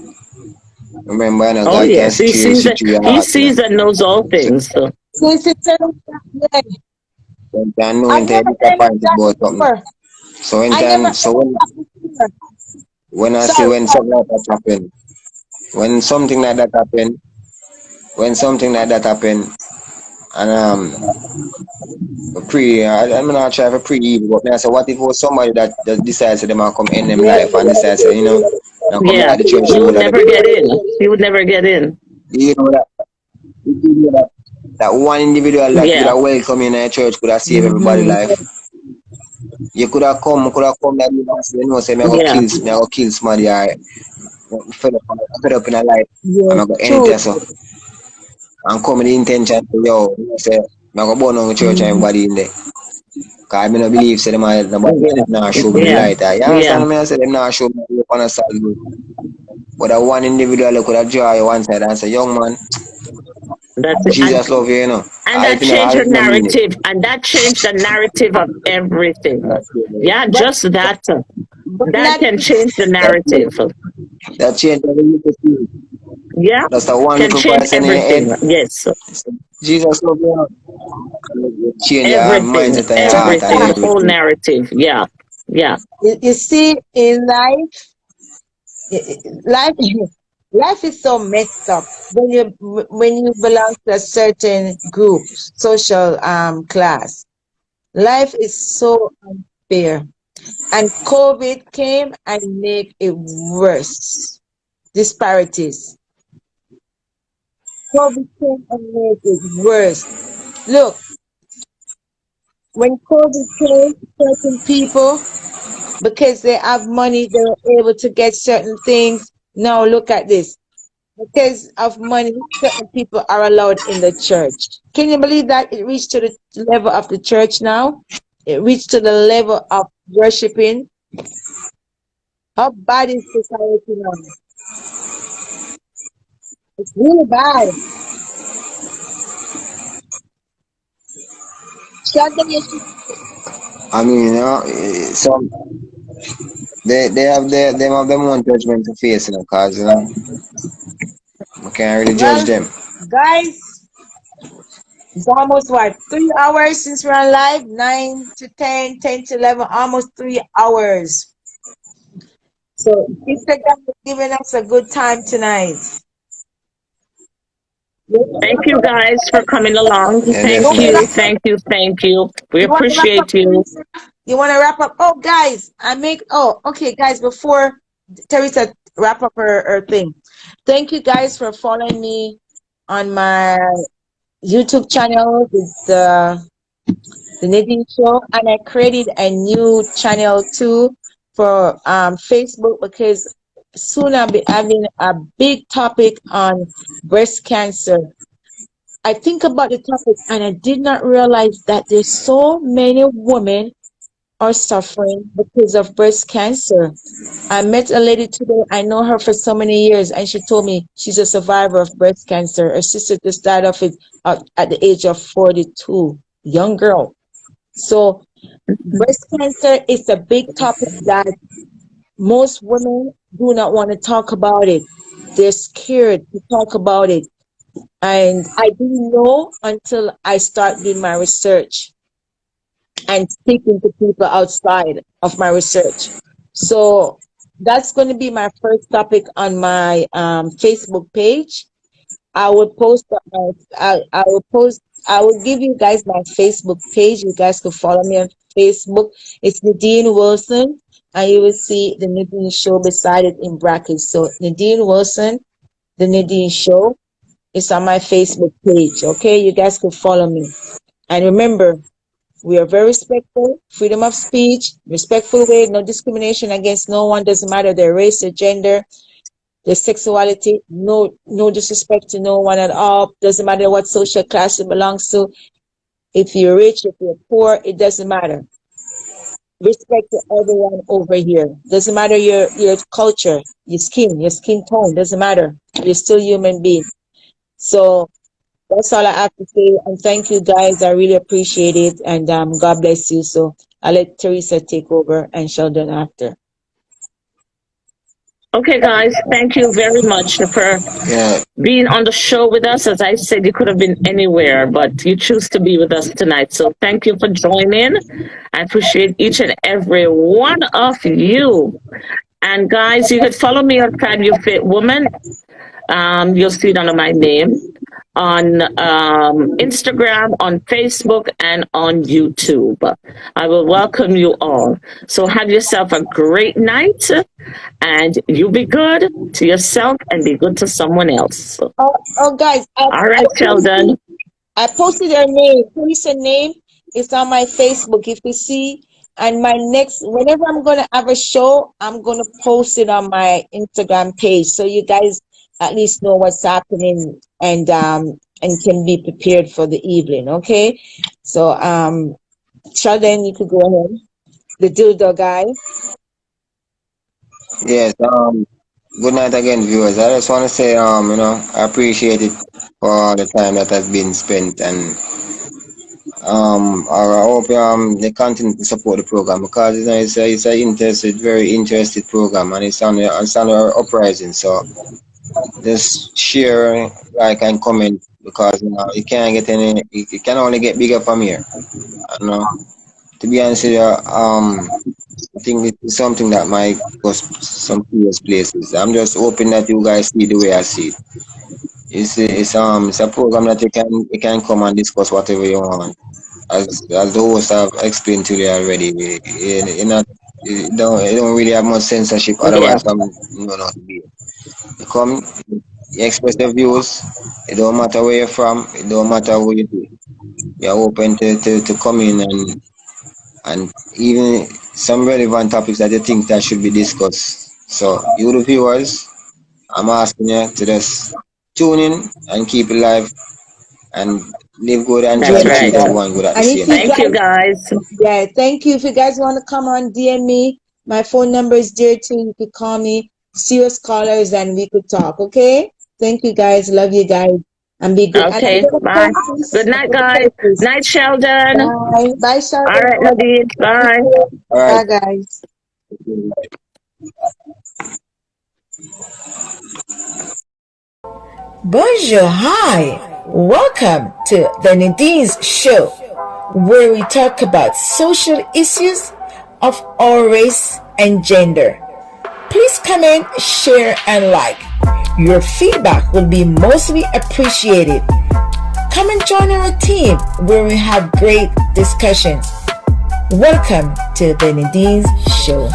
Remember, Oh God can yes, see through your he heart, sees and knows all So things. So, since it's yeah. you can know I when you're never heard of disappointed that about something. before. So when I never time, heard so of that before. when I see Sorry, when something like that happen, when something like that happen, when something like that happen, and I'm not trying for pre evil, but me I say, what if it was somebody that just decides that they might come end them life and decides, now come yeah, like the church you would rule of the never get in. You would never get in. you know that, you know that one individual that could Yeah, have welcome in a church could have saved everybody's Mhm. life. You could have come that say me I go yeah, kill somebody or fed up in a life. I'm Yes, gonna end true. it so and come with the intention to say I'm gonna burn down the church and Mhm. everybody in there. Cause I do not believe say them nobody yeah, not show me the yeah, light. You yeah. understand me? I say them not show me the on a side. But that one individual could have draw you one side and say, young man, That's it. Jesus love you, And I that if you know changed I the if you not mean it. narrative, and that changed the narrative of everything. Yeah, But just that. That not can change the That narrative. that change every little thing. Yeah, That's the one can little change person in your head. everything. Yes, Jesus love you. Change your everything, mindset and your heart and everything. The Teresa, whole everything. narrative. Yeah, yeah. you see, in life, life, life is so messed up when you belong to a certain group, social class. Life is so unfair. And COVID came and made it worse. Disparities. COVID came and made it worse. Look, when COVID came, certain people, because they have money, they were able to get certain things. Now look at this. Because of money, certain people are allowed in the church. Can you believe that it reached to the level of the church now? It reached to the level of worshiping. How bad is society now? It's really bad. Sheldon, you should, I mean, some they have their own judgment to face, cause we can't really judge well, them. guys, it's almost what, 3 hours since we're on live? 9 to 10, 10 to 11, almost 3 hours. So, Instagram is giving us a good time tonight. Thank you guys for coming along. Yeah, Thank You you, definitely. thank you, thank you. We want to wrap up, appreciate you. Teresa? You want to wrap up? Oh, guys, okay, guys, before Teresa wrap up her thing, thank you guys for following me on my YouTube channel, the Nadine Show, and I created a new channel too for Facebook, because soon I'll be having a big topic on breast cancer. I think about the topic and I did not realize that there's so many women are suffering because of breast cancer. I met a lady today, I know her for so many years, and she told me she's a survivor of breast cancer. Her sister just died of it at the age of 42, young girl. So breast cancer is a big topic that most women do not want to talk about it. They're scared to talk about it. And I didn't know until I start doing my research and speaking to people outside of my research. So that's going to be my first topic on my Facebook page. I will post I will post, I will give you guys my Facebook page. You guys can follow me on Facebook. It's Nadine Wilson, and you will see the Nadine Show beside it in brackets. So Nadine Wilson, the Nadine Show, is on my Facebook page. Okay, you guys can follow me. And remember, we are very respectful, freedom of speech, respectful way, no discrimination against no one, doesn't matter their race, their gender, their sexuality, no disrespect to no one at all, doesn't matter what social class you belongs to. If you're rich, if you're poor, it doesn't matter. Respect to everyone over here. Doesn't matter your culture, your skin tone, doesn't matter. You're still human being. So that's all I have to say. And thank you guys. I really appreciate it. And God bless you. So I'll let Teresa take over and Sheldon after. Okay, guys, thank you very much for Yeah, being on the show with us. As I said, you could have been anywhere, but you choose to be with us tonight. So thank you for joining. I appreciate each and every one of you. And guys, you can follow me on Can You Fit Woman. You'll see it under my name on Instagram, on Facebook, and on YouTube. I will welcome you all. So have yourself a great night, and you be good to yourself and be good to someone else. Guys, All right, Sheldon. I posted her name. Teresa's name is on my Facebook. If you see, and my next, whenever I'm gonna have a show, I'm gonna post it on my Instagram page, so you guys at least know what's happening and can be prepared for the evening. Okay, so Sheldon, you could go ahead. The dildo guy. yes. Good night again, viewers. I just want to say, I appreciate it for all the time that has been spent, and I hope they continue to support the program, because it's a interested, very interested program, and it's on the uprising. So just share, like, and comment, because you can't get any. It can only get bigger from here. You know, to be honest with you, I think it's something that might go some serious places. I'm just hoping that you guys see the way I see it. It's a program that you can come and discuss whatever you want. As the host have explained to you already, you're not it don't really have much censorship. Yeah. Otherwise, not to be. You come, you express your views. It don't matter where you're from. It don't matter what you do. You're open to come in and even some relevant topics that you think that should be discussed. So you the viewers, I'm asking you to just tune in and keep it live and live good and try That's to Yeah. treat right. everyone good at the And if same you time. Thank you, guys, guys. yeah, thank you. If you guys want to come on, DM me. My phone number is there too. You could call me, serious callers, and we could talk. Okay. Thank you guys. Love you guys. And be good. And Okay, until the bye. places. Good night, Until the guys. places. Night, Sheldon. Bye. Bye, All Sheldon. right, Nadine. Thank Bye. you. All right. Bye, guys. Bonjour, hi! Welcome to the Nadine's Show, where we talk about social issues of all race and gender. Please comment, share, and like. Your feedback will be mostly appreciated. Come and join our team where we have great discussions. Welcome to the Nadine's Show.